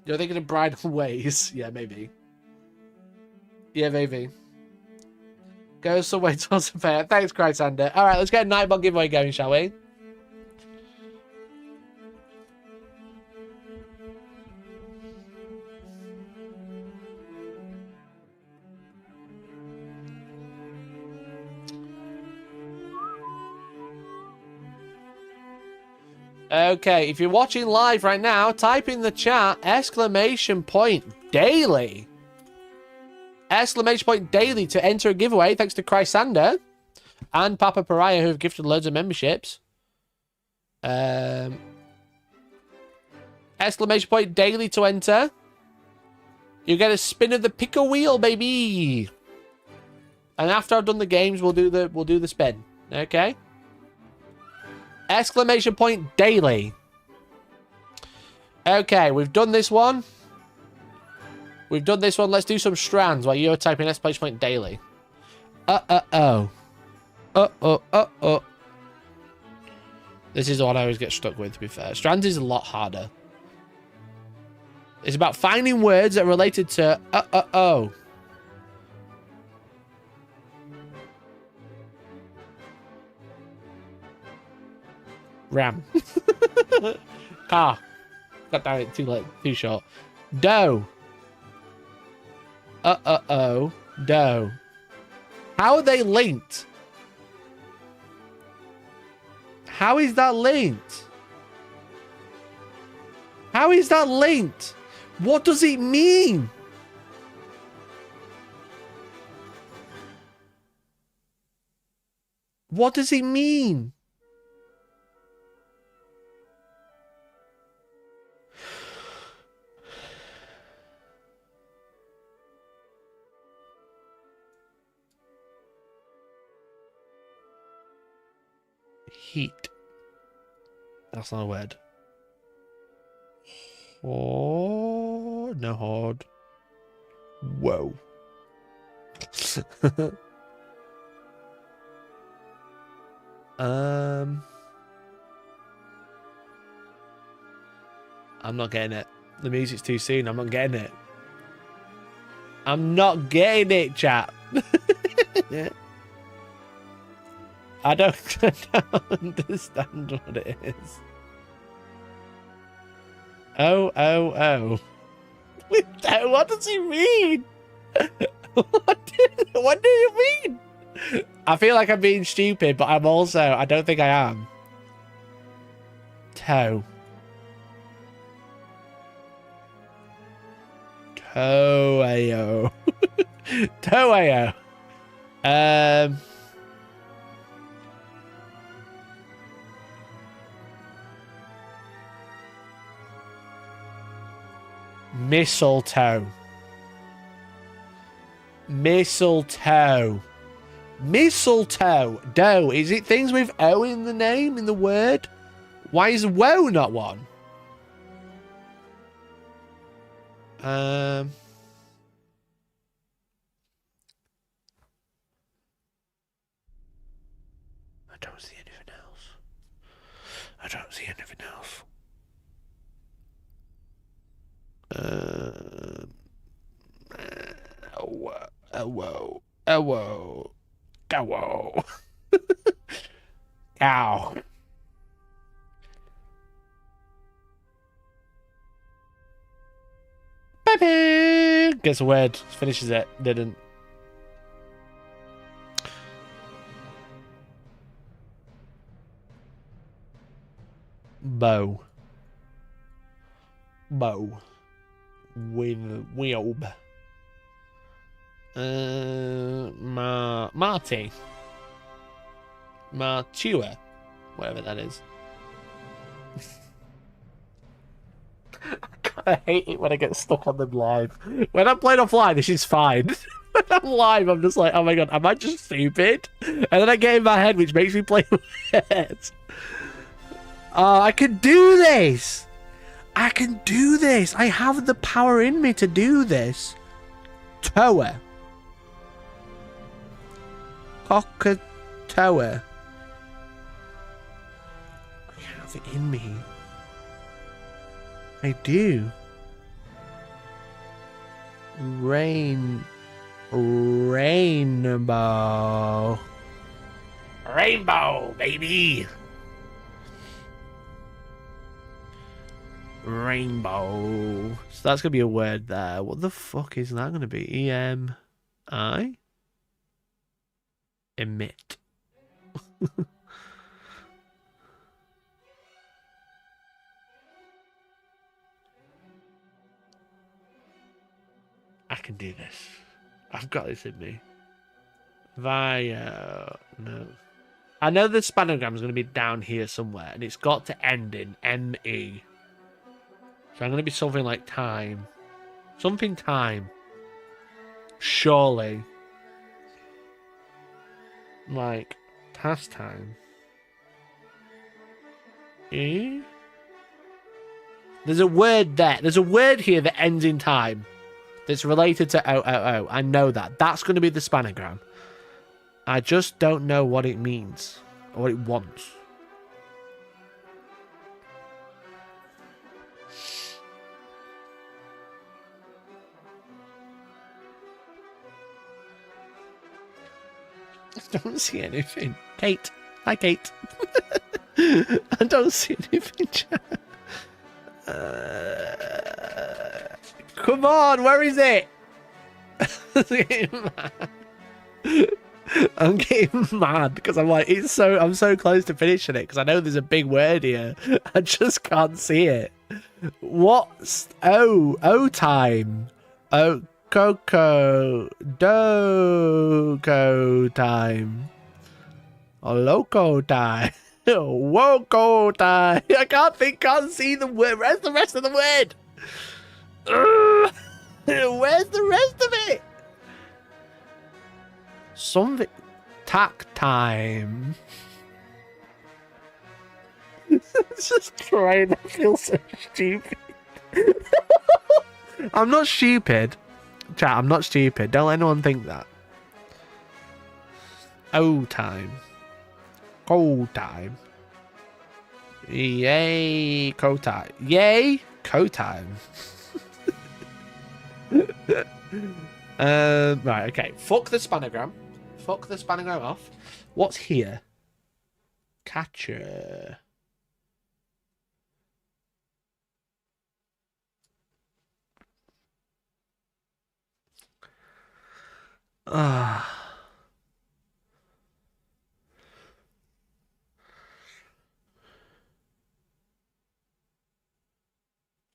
You're thinking of bridal ways. Yeah, maybe. Yeah, maybe. Go somewhere towards the fair. Thanks, Crysander. Alright, let's get a Nightbot giveaway going, shall we? Okay, if you're watching live right now, type in the chat !daily. !daily to enter a giveaway, thanks to Chrysander and Papa Pariah, who have gifted loads of memberships. !daily to enter. You get a spin of the pickle wheel, baby. And after I've done the games, we'll do the spin. Okay? !daily. Okay, we've done this one. Let's do some strands while you're typing !daily. Uh-oh. Uh-oh. This is the one I always get stuck with, to be fair. Strands is a lot harder. It's about finding words that are related to uh-oh. Ram. Car. Got down it too late, too short. Dough. Uh-oh. Dough. How are they linked? How is that linked? How is that linked? What does it mean? What does it mean? Heat. That's not a word. Oh, no hard. Whoa. I'm not getting it. The music's too soon. I'm not getting it. I'm not getting it, chap. I don't understand what it is. Oh. What does he mean? What do you mean? I feel like I'm being stupid, but I'm also, I don't think I am. Toe. Toeo. Toeo. Mistletoe. Mistletoe. Mistletoe. Dough. Is it things with O in the name, in the word? Why is woe not one? I don't see anything else. I don't see anything else. Whoa. Cow. Baby. Gets a word. Finishes it. Didn't. Bow. With Wiob. Marty. Martua. Whatever that is. I hate it when I get stuck on them live. When I'm playing offline, this is fine. When I'm live, I'm just like, oh my god, am I just stupid? And then I get in my head, which makes me play weird. Oh, I can do this! I can do this. I have the power in me to do this. Tower. Cockatower. I have it in me. I do. Rainbow. Rainbow, baby. Rainbow. So that's gonna be a word there. What the fuck is that gonna be? E-M-I? Emit. I can do this. I've got this in me. No. I know the spanogram is going to be down here somewhere, and it's got to end in M-E. So I'm going to be something like time. Something time. Surely. Like, pastime. E? There's a word there. There's a word here that ends in time. That's related to O. I know that. That's going to be the spanogram. I just don't know what it means. Or what it wants. I don't see anything. Kate. Hi, Kate. I don't see anything, chat. Come on, where is it? I'm getting mad because I'm like, I'm so close to finishing it because I know there's a big word here. I just can't see it. What's O time? Oh, Coco Doco time. Oh, loco time. Woco time. I can't see the word. Where's the rest of the word? Where's the rest of it? Something. Tack time. Just trying. I feel so stupid. I'm not stupid. Chat, I'm not stupid. Don't let anyone think that. O time. Cold time. Yay, cold time. Yay, cold time. Right, okay. Fuck the spanogram. Fuck the spanogram off. What's here? Catcher. Ah.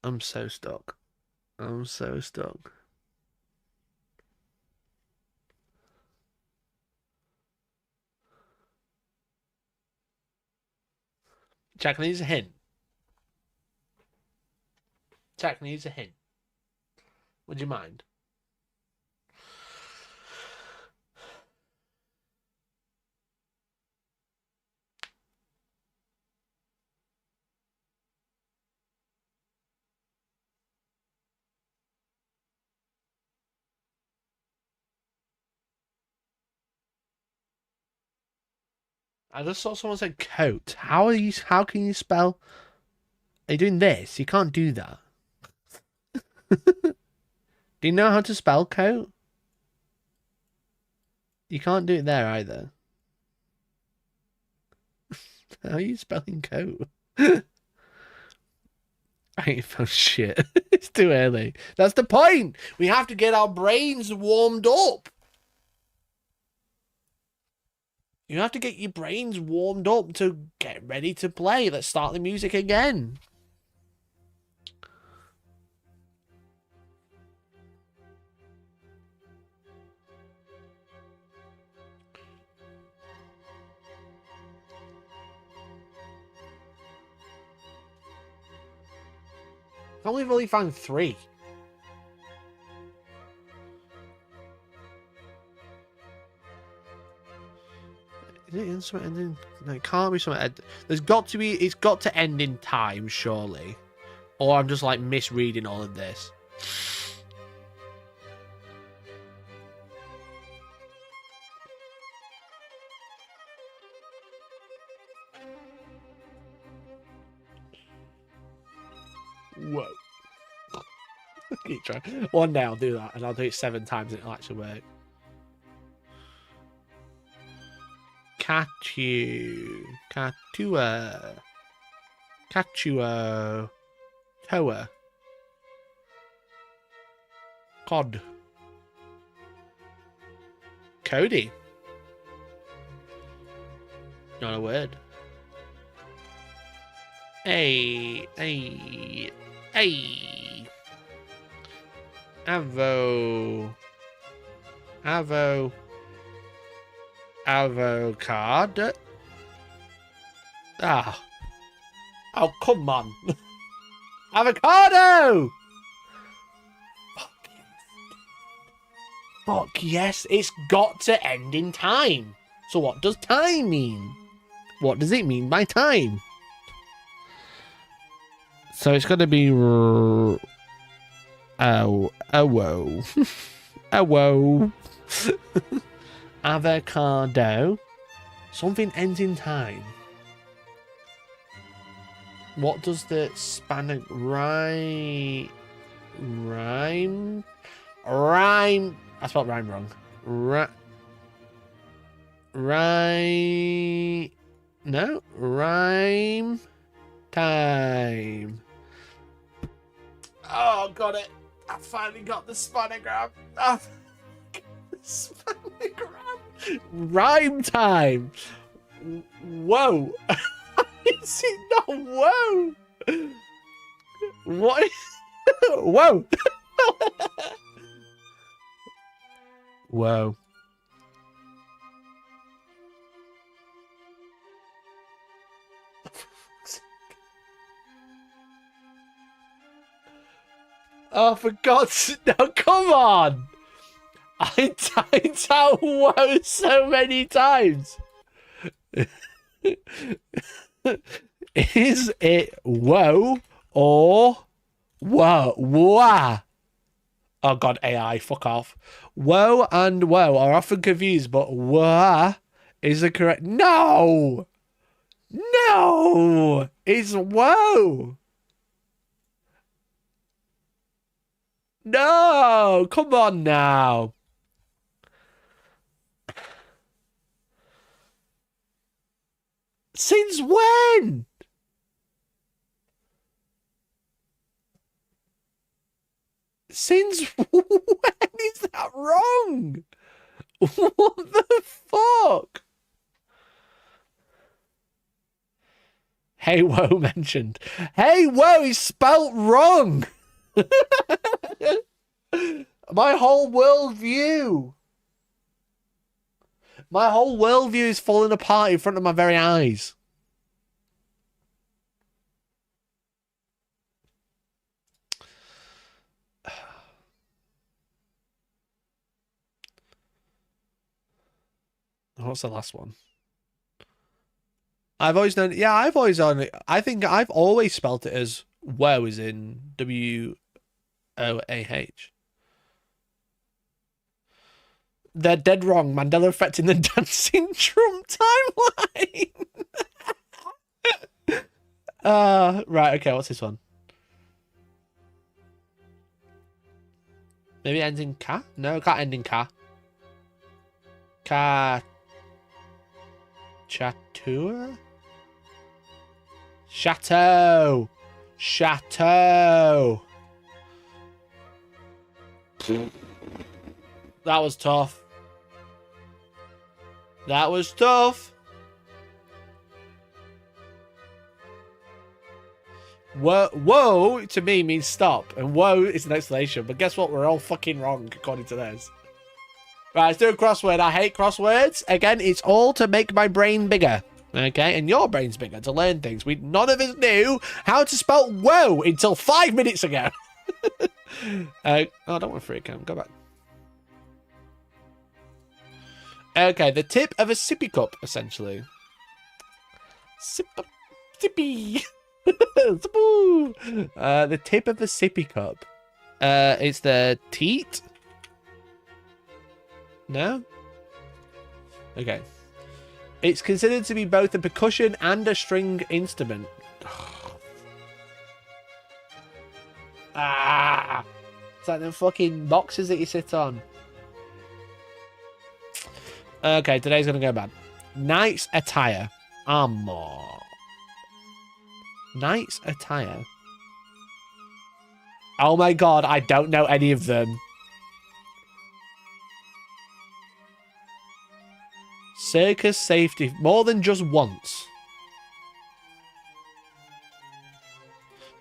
I'm so stuck. I'm so stuck. Jack needs a hint. Jack needs a hint. Would you mind? I just saw someone say coat. How can you spell? Are you doing this? You can't do that. Do you know how to spell coat? You can't do it there either. How are you spelling coat? I ain't found shit. It's too early. That's the point. We have to get our brains warmed up. You have to get your brains warmed up to get ready to play. Let's start the music again. I only really found 3. Is it in something ending? No, it can't be something. There's got to be. It's got to end in time, surely. Or I'm just like misreading all of this. Whoa. Keep trying. One day I'll do that, and I'll do it 7 times and it'll actually work. Catu. Catua. Catuo. Toa. Cod. Cody. Not a word. Hey. Avocado. Ah. Oh, come on. Avocado! Fuck yes, it's got to end in time. So what does time mean? What does it mean by time? So it's going to be... whoa. Whoa. Avocado. Something ends in time. What does the Spanish rhyme? I spelled rhyme wrong. No, rhyme time. Oh, got it. I finally got the spanagram. Oh, the spanagram. Rhyme time. Whoa. Is it not whoa? What? Whoa. Whoa. Oh, for God's sake, no, come on! I typed out whoa so many times. Is it whoa or whoa? Wah? Oh, God, AI, fuck off. Whoa and whoa are often confused, but wah is the correct... No! No! It's whoa! No! Come on now. Since when? Since when is that wrong? What the fuck? Hey, whoa mentioned. Hey, whoa is spelt wrong. My whole worldview. My whole worldview is falling apart in front of my very eyes. What's the last one? I've always known. Yeah, I've always known. I think I've always spelt it as woe, as in WOAH. They're dead wrong. Mandela effect in the dancing drum timeline. Right. Okay. What's this one? Maybe it ends in ka? No, it can't end in ka. Ka. Chateau? Chateau. Chateau. That was tough. That was tough. Whoa to me means stop, and whoa is an explanation. But guess what? We're all fucking wrong according to this. Right, let's do a crossword. I hate crosswords. Again, it's all to make my brain bigger. Okay, and your brain's bigger to learn things. None of us knew how to spell whoa until 5 minutes ago. Oh, don't want to freak out. Go back. Okay, the tip of a sippy cup, essentially. Sippy. The tip of a sippy cup. It's the teat. No? Okay. It's considered to be both a percussion and a string instrument. Ah! It's like the fucking boxes that you sit on. Okay, today's gonna go bad. Knight's attire. Armor. Knight's attire. Oh my god, I don't know any of them. Circus safety. More than just once.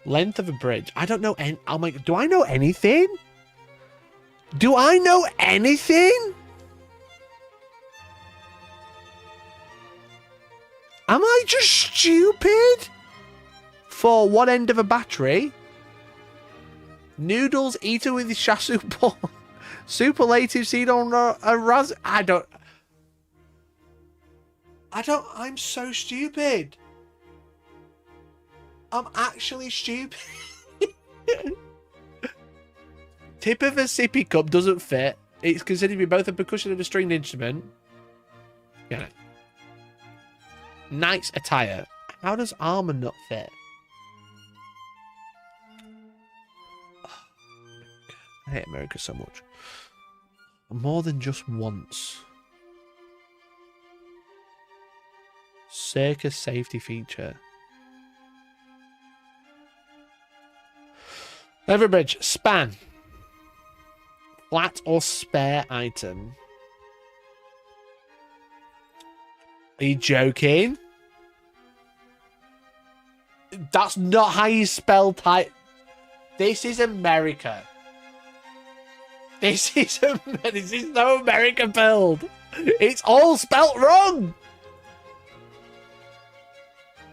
Length of a bridge. I don't know any. Oh my. Do I know anything? Do I know anything? Am I just stupid? For one end of a battery. Noodles eaten with shasu pork. Superlative seed on a raz. I'm so stupid. I'm actually stupid. Tip of a sippy cup doesn't fit. It's considered to be both a percussion and a stringed instrument. Yeah. Knight's attire. How does armor not fit? I hate America so much. More than just once. Circus safety feature. Leverbridge. Span. Flat or spare item. Are you joking? That's not how you spell type. This is America. This is no American build. It's all spelt wrong.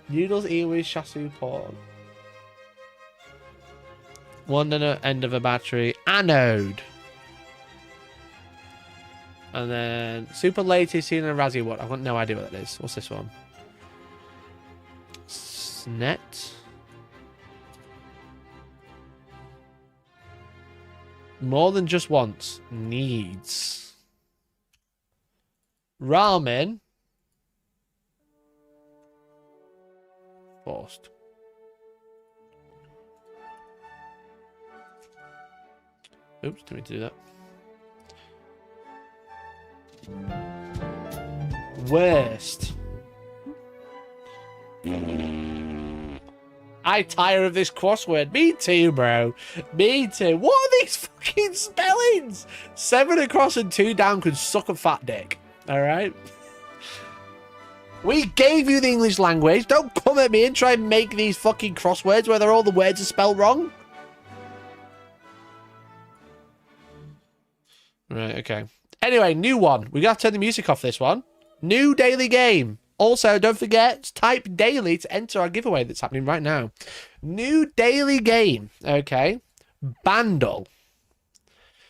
Noodles eaten with shasu pork. One end of a battery. Anode. And then super latest seen a Razzie what? I've got no idea what that is. What's this one? Snet. More than just once. Needs. Ramen. Forced. Oops, didn't mean to do that. Worst. I tire of this crossword. Me too, bro. Me too. What are these fucking spellings? 7 across and 2 down could suck a fat dick. Alright? We gave you the English language. Don't come at me and try and make these fucking crosswords where all the words are spelled wrong. Right, okay. Anyway, new one. We got to turn the music off this one. New daily game. Also, don't forget, type daily to enter our giveaway that's happening right now. New daily game. Okay. Bandle.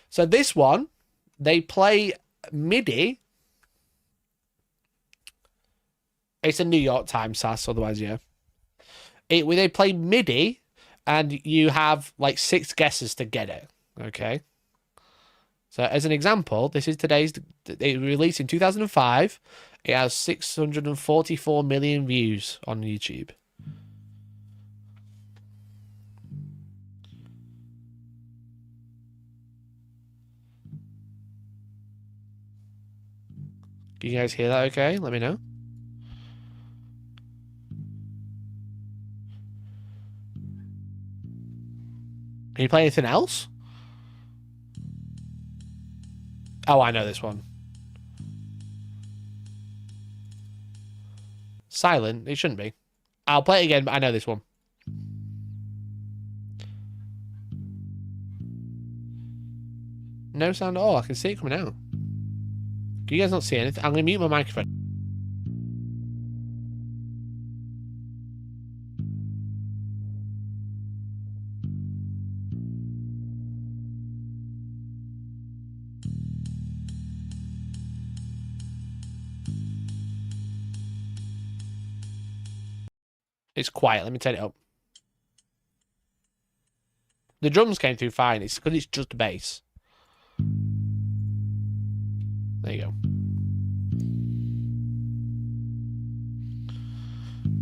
So this one, they play MIDI. It's a New York Times SAS, otherwise, yeah. They play MIDI, and you have like 6 guesses to get it. Okay. So as an example, this is today's. It released in 2005. It has 644 million views on YouTube. Can you guys hear that okay? Let me know. Can you play anything else? Oh, I know this one. Silent? It shouldn't be. I'll play it again, but I know this one. No sound at all. I can see it coming out. Do you guys not see anything? I'm going to mute my microphone. It's quiet. Let me turn it up. The drums came through fine. It's because it's just bass. There you go.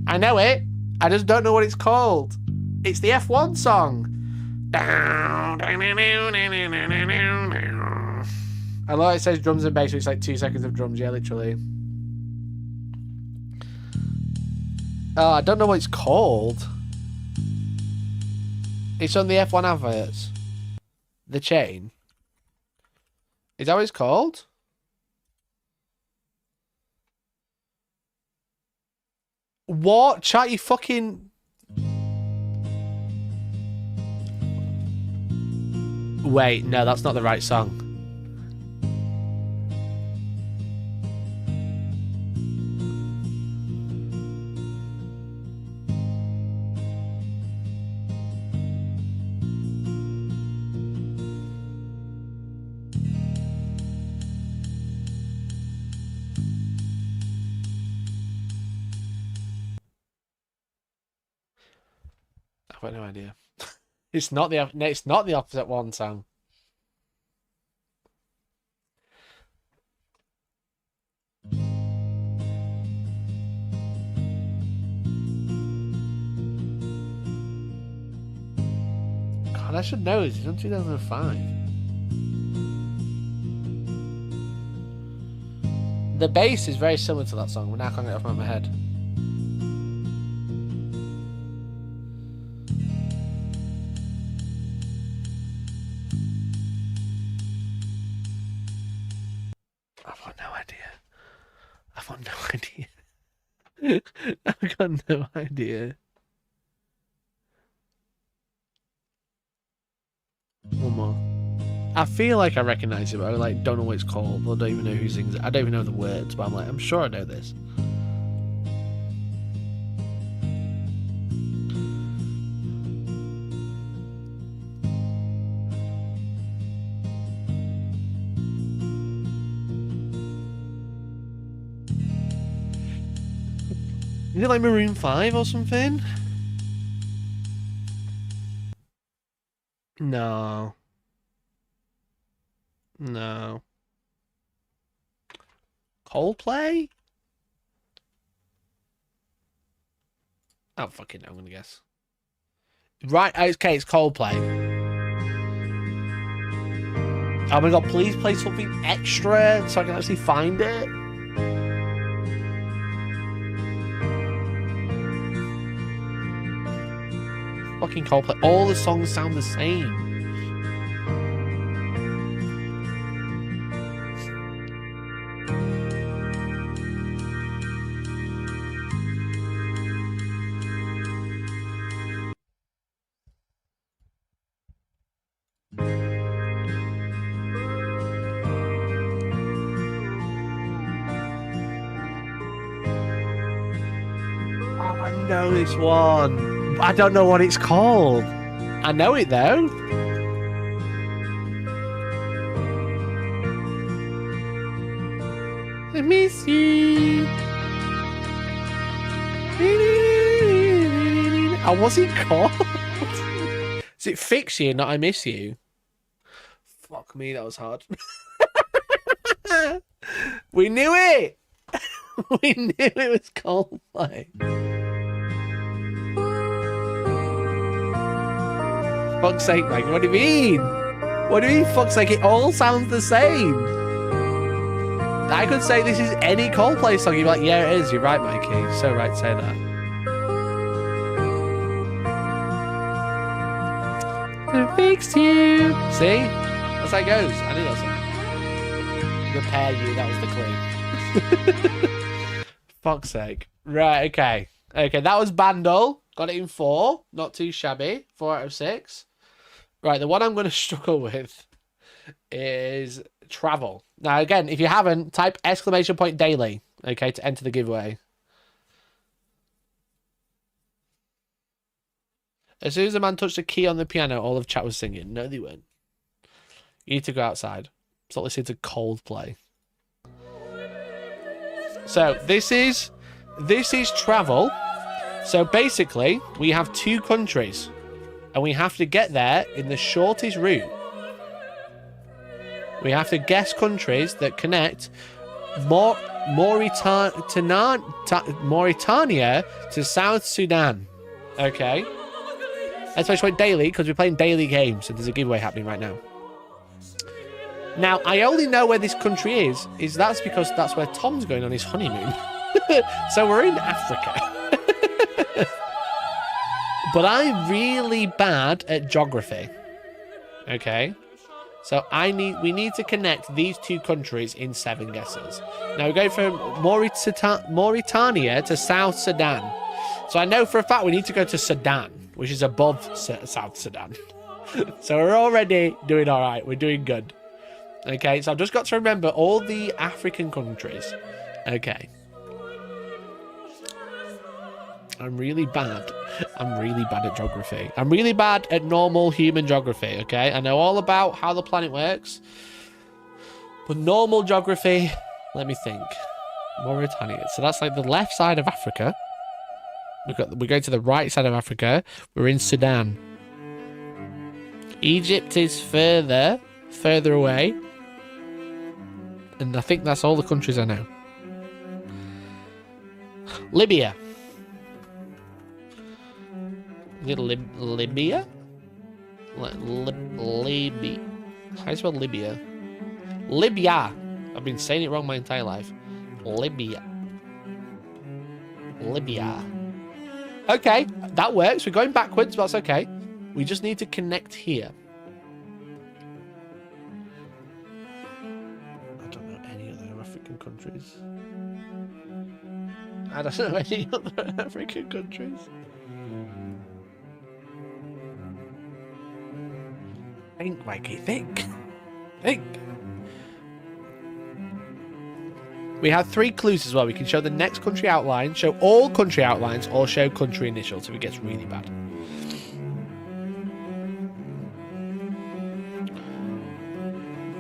I know it. I just don't know what it's called. It's the F1 song. I love it says drums and bass, so it's like 2 seconds of drums. Yeah, literally. Oh, I don't know what it's called. It's on the F1 adverts. The Chain. Is that what it's called? What? Chat, you fucking... Wait, no, that's not the right song. I've got no idea. It's not the Opposite One song. God, I should know. It's from 2005. The bass is very similar to that song, but now I can't get it off my head. I've got no idea. I've got no idea. I've got no idea. One more. I feel like I recognise it, but I like don't know what it's called. I don't even know who sings it. I don't even know the words, but I'm like, I'm sure I know this. Is it like Maroon 5 or something? No. No. Coldplay? Oh, fucking I'm gonna guess. Right, okay, it's Coldplay. Oh my god, please play something extra so I can actually find it. Fucking Coldplay. All the songs sound the same. Oh, I know this one. I don't know what it's called. I know it though. I miss you. Oh, what's it called? Is it Fix You, not I Miss You? Fuck me, that was hard. We knew it! We knew it was Coldplay. Fuck's sake, Mike, what do you mean? What do you mean, fuck's sake? It all sounds the same. I could say this is any Coldplay song. You'd be like, yeah, it is. You're right, Mikey. You're so right to say that. To fix you. See? That's how it goes. I knew that song. Repair you. That was the clue. Fuck's sake. Right, okay. Okay, that was Bandle. Got it in 4. Not too shabby. 4 out of 6. Right, the one I'm going to struggle with is Travel. Now, again, if you haven't, type !daily, okay, to enter the giveaway. As soon as the man touched the key on the piano, all of chat was singing. No, they weren't. You need to go outside. Stop listening to Coldplay. So, this is Travel. So, basically, we have 2 countries. And we have to get there in the shortest route. We have to guess countries that connect Mauritania to South Sudan. Okay. Especially daily, because we're playing daily games, and there's a giveaway happening right now. Now, I only know where this country is that's because that's where Tom's going on his honeymoon. So we're in Africa. But I'm really bad at geography. Okay? So we need to connect these two countries in 7 guesses. Now we go from Mauritania to South Sudan. So I know for a fact we need to go to Sudan, which is above South Sudan. So we're already doing all right. We're doing good. Okay, so I've just got to remember all the African countries. Okay. I'm really bad. I'm really bad at geography. I'm really bad at normal human geography, okay? I know all about how the planet works. But normal geography, let me think. Mauritania. So that's like the left side of Africa. We're going to the right side of Africa. We're in Sudan. Egypt is further away. And I think that's all the countries I know. Libya. Is it Libya? Libya. How do you spell Libya? Libya. I've been saying it wrong my entire life. Libya. Libya. Okay, that works. We're going backwards, but that's okay. We just need to connect here. I don't know any other African countries. I don't know any other African countries. Think, Mikey, think. Think. We have 3 clues as well. We can show the next country outline, show all country outlines, or show country initials if it gets really bad.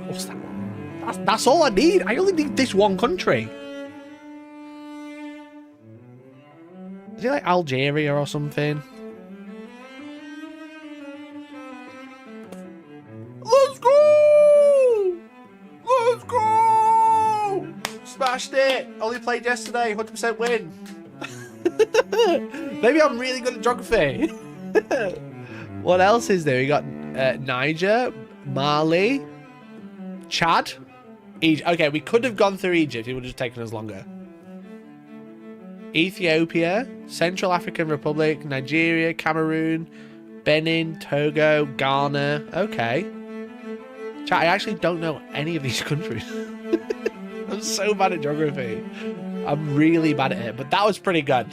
What's that one? That's all I need. I only need this one country. Is it like Algeria or something? Let's go! Let's go! Smashed it! Only played yesterday, 100% win. Maybe I'm really good at geography. What else is there? We got Niger, Mali, Chad, Egypt. Okay, we could have gone through Egypt. It would have taken us longer. Ethiopia, Central African Republic, Nigeria, Cameroon, Benin, Togo, Ghana. Okay. Chat, I actually don't know any of these countries. I'm so bad at geography. I'm really bad at it, but that was pretty good.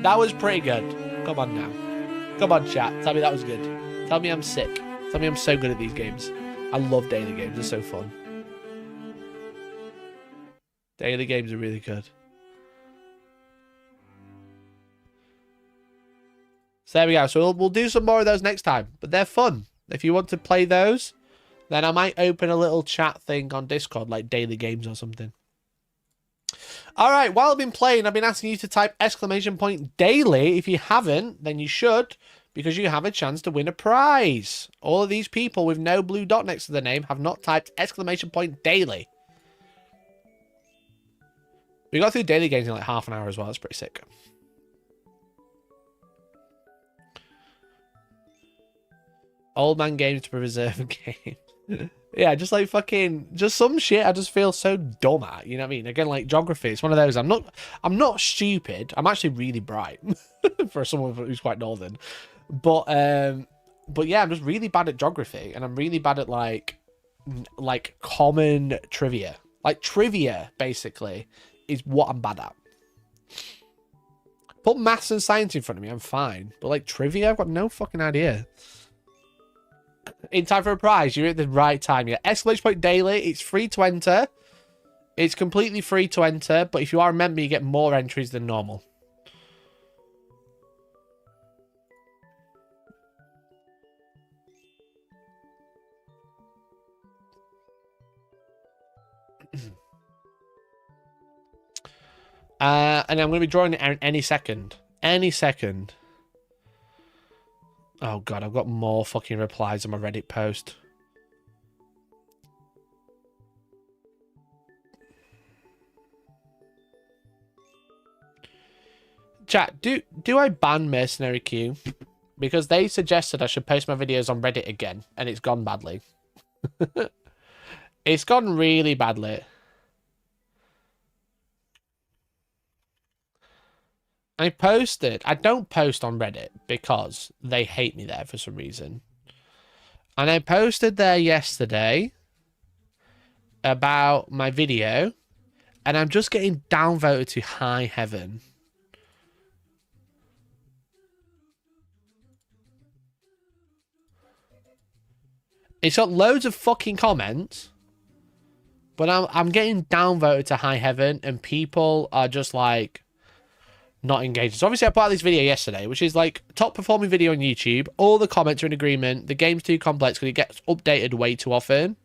That was pretty good. Come on now. Come on, chat. Tell me that was good. Tell me I'm sick. Tell me I'm so good at these games. I love daily games. They're so fun. Daily games are really good. So there we go. So we'll do some more of those next time. But they're fun. If you want to play those, then I might open a little chat thing on Discord, like daily games or something. All right. While I've been playing, I've been asking you to type !daily. If you haven't, then you should, because you have a chance to win a prize. All of these people with no blue dot next to their name have not typed !daily. We got through daily games in like half an hour as well. That's pretty sick. Old man games to preserve a game. Yeah, just like fucking, just some shit I just feel so dumb at, you know what I mean? Again, like geography, it's one of those, I'm not stupid. I'm actually really bright for someone who's quite northern. But yeah, I'm just really bad at geography, and I'm really bad at like common trivia. Like trivia, basically, is what I'm bad at. Put maths and science in front of me, I'm fine. But like trivia, I've got no fucking idea. In time for a prize, you're at the right time. Yeah, !daily. It's free to enter. It's completely free to enter, but if you are a member, you get more entries than normal. And I'm going to be drawing it any second. Any second. Oh god, I've got more fucking replies on my Reddit post. Chat, do I ban Mercenary Q? Because they suggested I should post my videos on Reddit again, and it's gone badly. It's gone really badly. I don't post on Reddit because they hate me there for some reason. And I posted there yesterday about my video, and I'm just getting downvoted to high heaven. It's got loads of fucking comments, but I'm getting downvoted to high heaven, and people are just like not engaged. So obviously I put out this video yesterday, which is like top performing video on YouTube. All the comments are in agreement. The game's too complex because it gets updated way too often.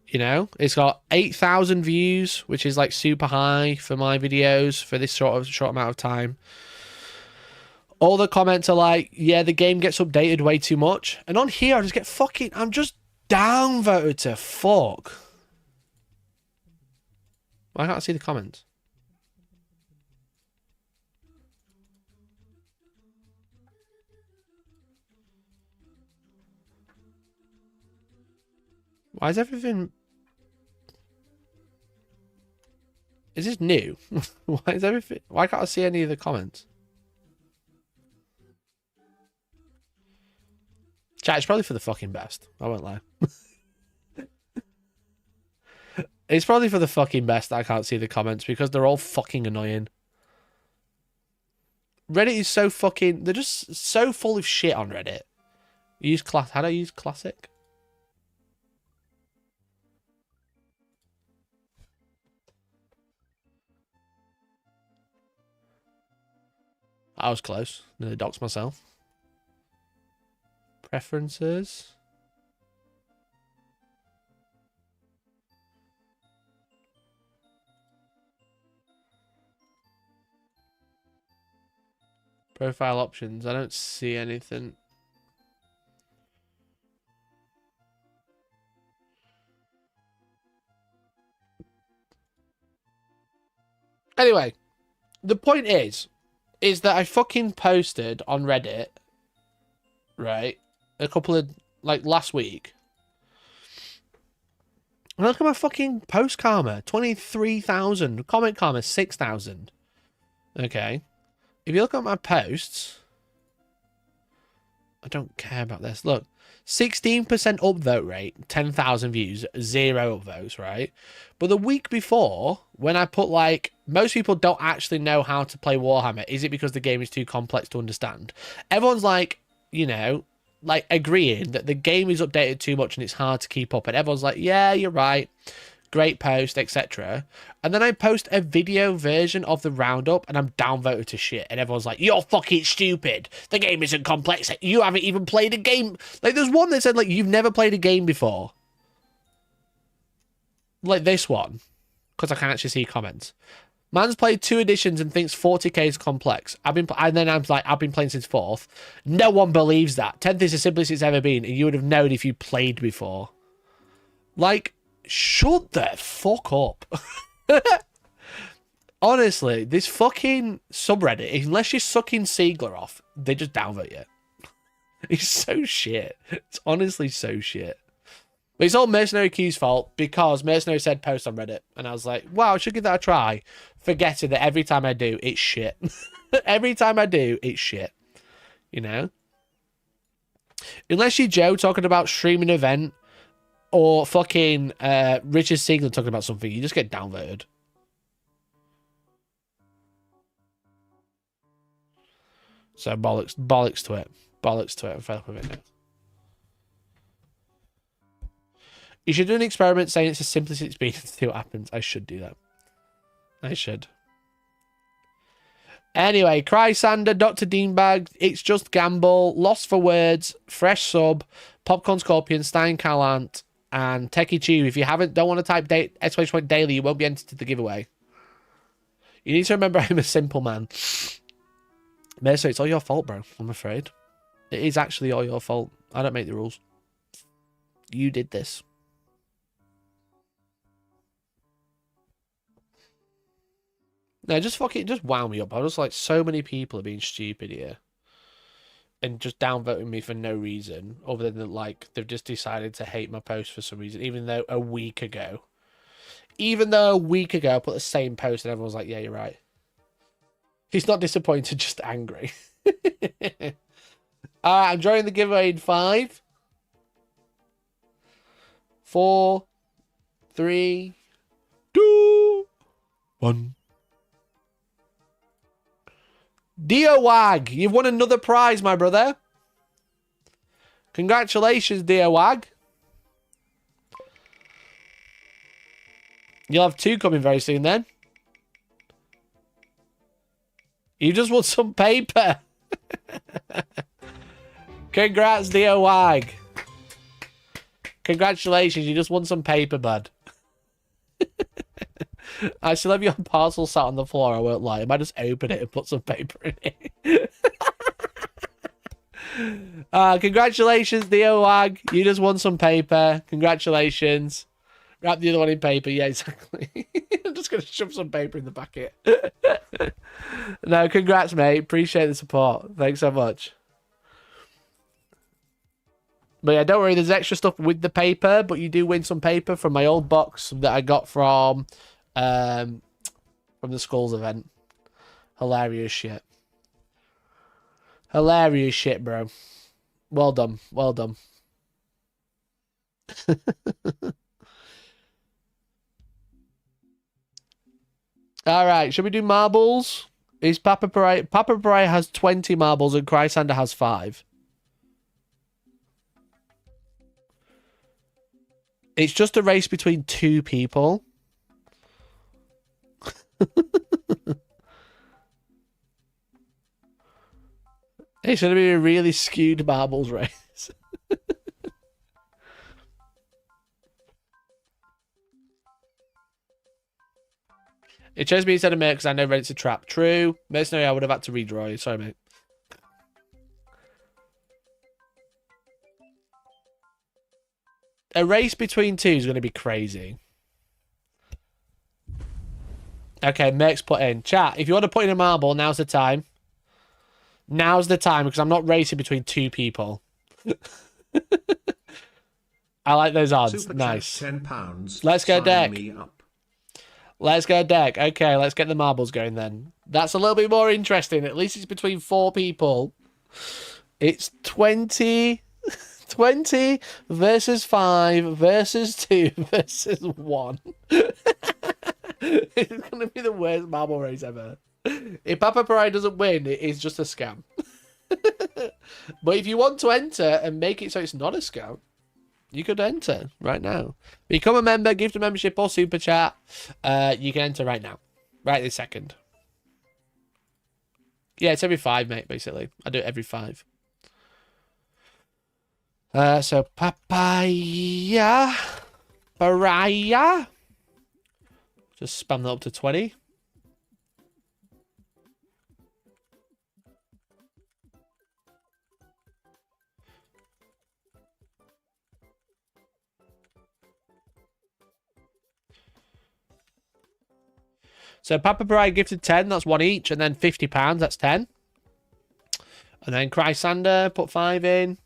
You know, it's got 8,000 views, which is like super high for my videos for this short amount of time. All the comments are like, yeah, the game gets updated way too much. And on here, I just get fucking, I'm just downvoted to fuck. Why can't I see the comments? Why is everything... Is this new? Why is everything... Why can't I see any of the comments? Chat, it's probably for the fucking best. I won't lie. It's probably for the fucking best that I can't see the comments because they're all fucking annoying. Reddit is so fucking... They're just so full of shit on Reddit. How do I use classic? I was close. Nearly doxed myself. Preferences. Profile options. I don't see anything. Anyway, the point is that I fucking posted on Reddit, right, a couple of, like, last week. And look at my fucking post karma, 23,000. Comment karma, 6,000. Okay. If you look at my posts, I don't care about this. Look, 16% upvote rate, 10,000 views, 0 upvotes, right? But the week before, when I put, like, most people don't actually know how to play Warhammer. Is it because the game is too complex to understand? Everyone's like, you know, like agreeing that the game is updated too much and it's hard to keep up. And everyone's like, yeah, you're right. Great post, etc. And then I post a video version of the roundup and I'm downvoted to shit. And everyone's like, you're fucking stupid. The game isn't complex. You haven't even played a game. Like, there's one that said, like, you've never played a game before. Like this one. Because I can actually see comments. Man's played 2 editions and thinks 40k is complex. And then I'm like, I've been playing since 4th. No one believes that. 10th is the simplest it's ever been. And you would have known if you played before. Like, shut the fuck up. Honestly, this fucking subreddit, unless you're sucking Siegler off, they just downvote you. It's so shit. It's honestly so shit. But it's all Mercenary Q's fault because Mercenary said post on Reddit. And I was like, wow, I should give that a try. Forgetting that every time I do, it's shit. Every time I do, it's shit. You know? Unless you're Joe talking about streaming an event or fucking Richard Siegler talking about something, you just get downvoted. So bollocks to it. Bollocks to it. I'm fed up with it now. You should do an experiment saying it's the simplest it's been and see what happens. I should do that. I should. Anyway, Crysander, Dr. Deanbag, It's Just Gamble, Lost for Words, Fresh Sub, Popcorn Scorpion, Stein Callant, and Techie Tube. If you don't want to type exclamation daily, you won't be entered to the giveaway. You need to remember I'm a simple man. Mercer, it's all your fault, bro. I'm afraid. It is actually all your fault. I don't make the rules. You did this. No, just just wound me up. I was like, so many people are being stupid here. And just downvoting me for no reason. Other than, like, they've just decided to hate my post for some reason. Even though a week ago I put the same post and everyone was like, yeah, you're right. He's not disappointed, just angry. Alright, I'm joining the giveaway in 5, 4, 3, 2, 1. Diowag, you've won another prize, my brother. Congratulations, Diowag. You'll have 2 coming very soon then. You just want some paper. Congrats, Diowag. Congratulations, you just won some paper, bud. I still have your parcel sat on the floor, I won't lie. I might just open it and put some paper in it. Congratulations, Diowag. You just won some paper. Congratulations. Wrap the other one in paper. Yeah, exactly. I'm just going to shove some paper in the bucket. No, congrats, mate. Appreciate the support. Thanks so much. But yeah, don't worry. There's extra stuff with the paper, but you do win some paper from my old box that I got from the Skulls event. Hilarious shit. Hilarious shit, bro. Well done. Well done. All right, should we do marbles? Is Papa Pariah has 20 marbles and Chrysander has 5. It's just a race between 2 people. It's going to be a really skewed marbles race. It chose me instead of Merc because I know Reddit's a trap. True. Mercenary, I would have had to redraw you. Sorry, mate. A race between 2 is going to be crazy. Okay, Merc's put in. Chat, if you want to put in a marble, now's the time. Now's the time because I'm not racing between 2 people. I like those odds. Super nice. £10. Let's go, Sign deck. me up. Let's go, deck. Okay, let's get the marbles going then. That's a little bit more interesting. At least it's between 4 people. It's 20 versus 5 versus 2 versus 1. It's going to be the worst marble race ever. If Papa Pariah doesn't win, it is just a scam. But if you want to enter and make it so it's not a scam, you could enter right now. Become a member, gift a membership or super chat. You can enter right now. Right this second. Yeah, it's every 5, mate, basically. I do it every 5. So Pariah. Just spam that up to 20. So Papa Pariah gifted 10, that's 1 each, and then £50, that's 10. And then Chrysander put 5 in.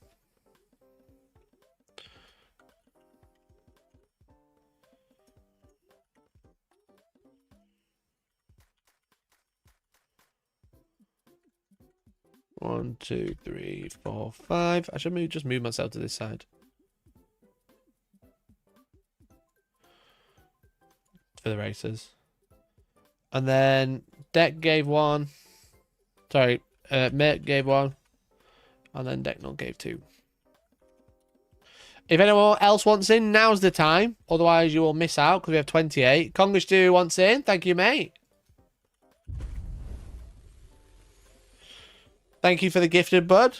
One, 2, 3, 4, 5. I should just move myself to this side. For the races. And then Deck gave 1. Sorry, Mert gave 1. And then Decknell gave 2. If anyone else wants in, now's the time. Otherwise, you will miss out because we have 28. Congress2 wants in. Thank you, mate. Thank you for the gifted, bud.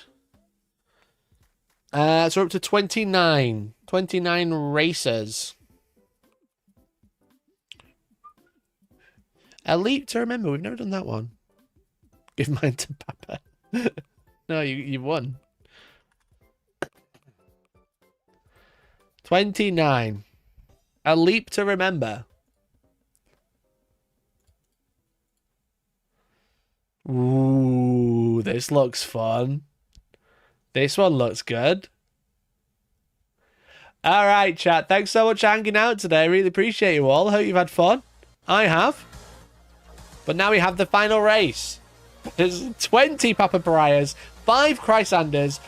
So we're up to 29. 29 racers. Elite to remember. We've never done that one. Give mine to Papa. No, you won. 29. A leap to remember. Ooh, this looks fun. This one looks good. All right, chat. Thanks so much for hanging out today. I really appreciate you all. I hope you've had fun. I have. But now we have the final race. There's 20 Papa Pariahs, 5 Chrysanders,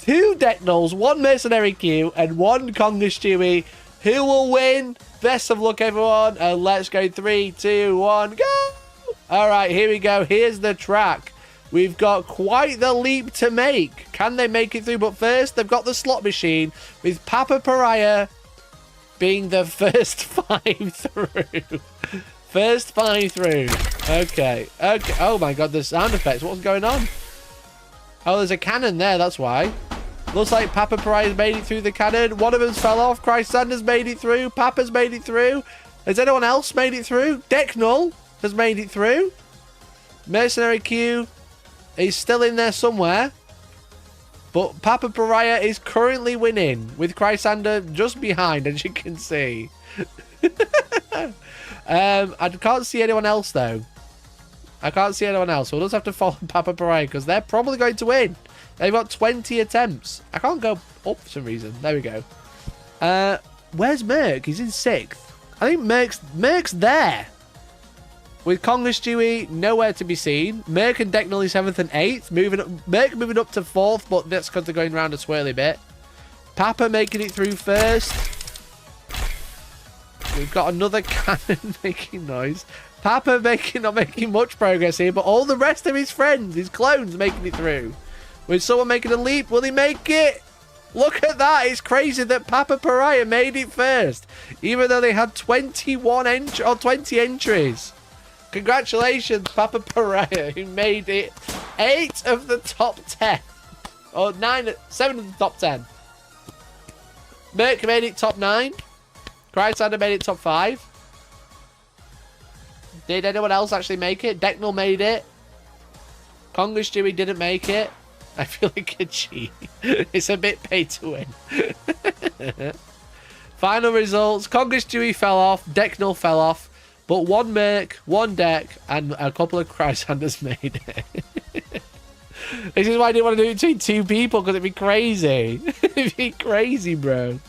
2 Decknulls, 1 Mercenary Q, and 1 Conga Stewie. Who will win? Best of luck, everyone. And let's go. 3, 2, 1, go! All right, here we go. Here's the track. We've got quite the leap to make. Can they make it through? But first, they've got the slot machine with Papa Pariah being the first 5 through. First 5 through. Okay. Okay. Oh my god, the sound effects. What's going on? Oh, there's a cannon there. That's why. Looks like Papa Pariah's made it through the cannon. One of them fell off. Chrysander's made it through. Papa's made it through. Has anyone else made it through? Decknull has made it through. Mercenary Q is still in there somewhere. But Papa Pariah is currently winning with Chrysander just behind, as you can see. I can't see anyone else, though. I can't see anyone else. We'll just have to follow Papa Pariah because they're probably going to win. They've got 20 attempts. I can't go up for some reason. There we go. Where's Merc? He's in 6th. I think Merc's there. With Conga Stewie nowhere to be seen. Merc and Decknull is 7th and 8th. Merc moving up to 4th, but that's because they're going around a swirly bit. Papa making it through first. We've got another cannon making noise. Papa not making much progress here, but all the rest of his friends, his clones, making it through. With someone making a leap, will he make it? Look at that. It's crazy that Papa Pariah made it first, even though they had 20 entries. Congratulations, Papa Pariah, who made it 8 of the top 10. Or 7 of the top 10. Merc made it top 9. Chrysander made it top 5. Did anyone else actually make it? Decknull made it. Conga Stewie didn't make it. I feel like a cheat. It's a bit pay to win. Final results. Conga Stewie fell off. Decknull fell off. But 1 Merc, 1 Deck, and a couple of Chrysanders made it. This is why I didn't want to do it between 2 people, because it'd be crazy. It'd be crazy, bro.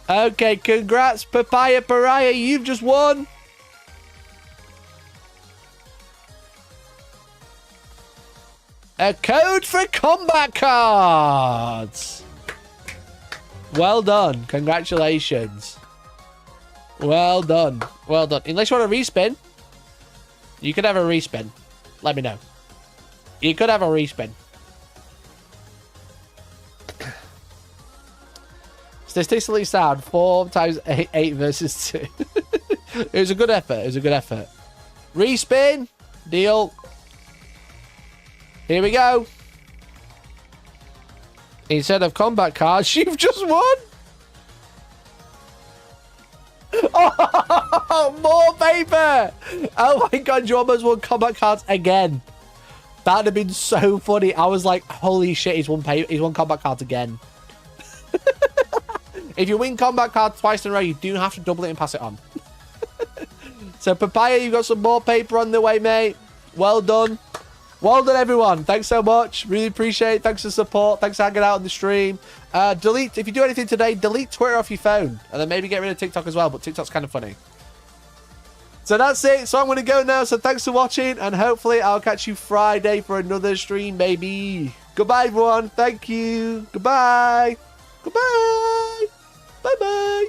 Okay, congrats, Papa Pariah. You've just won. A code for combat cards. Well done. Congratulations. Well done. Well done. Unless you want a respin. You could have a respin. Let me know. You could have a respin. Statistically sound. 4 times 8 versus 2. It was a good effort. It was a good effort. Respin. Deal. Here we go. Instead of combat cards, you've just won. Oh, more paper. Oh my god, you almost won combat cards again. That'd have been so funny. I was like, holy shit, he's won combat cards again. If you win combat cards twice in a row, you do have to double it and pass it on. So, Papaya, you've got some more paper on the way, mate. Well done. Well done, everyone. Thanks so much. Really appreciate it. Thanks for the support. Thanks for hanging out on the stream. Delete, if you do anything today, delete Twitter off your phone. And then maybe get rid of TikTok as well. But TikTok's kind of funny. So that's it. So I'm going to go now. So thanks for watching. And hopefully I'll catch you Friday for another stream, baby. Goodbye, everyone. Thank you. Goodbye. Goodbye. Bye-bye.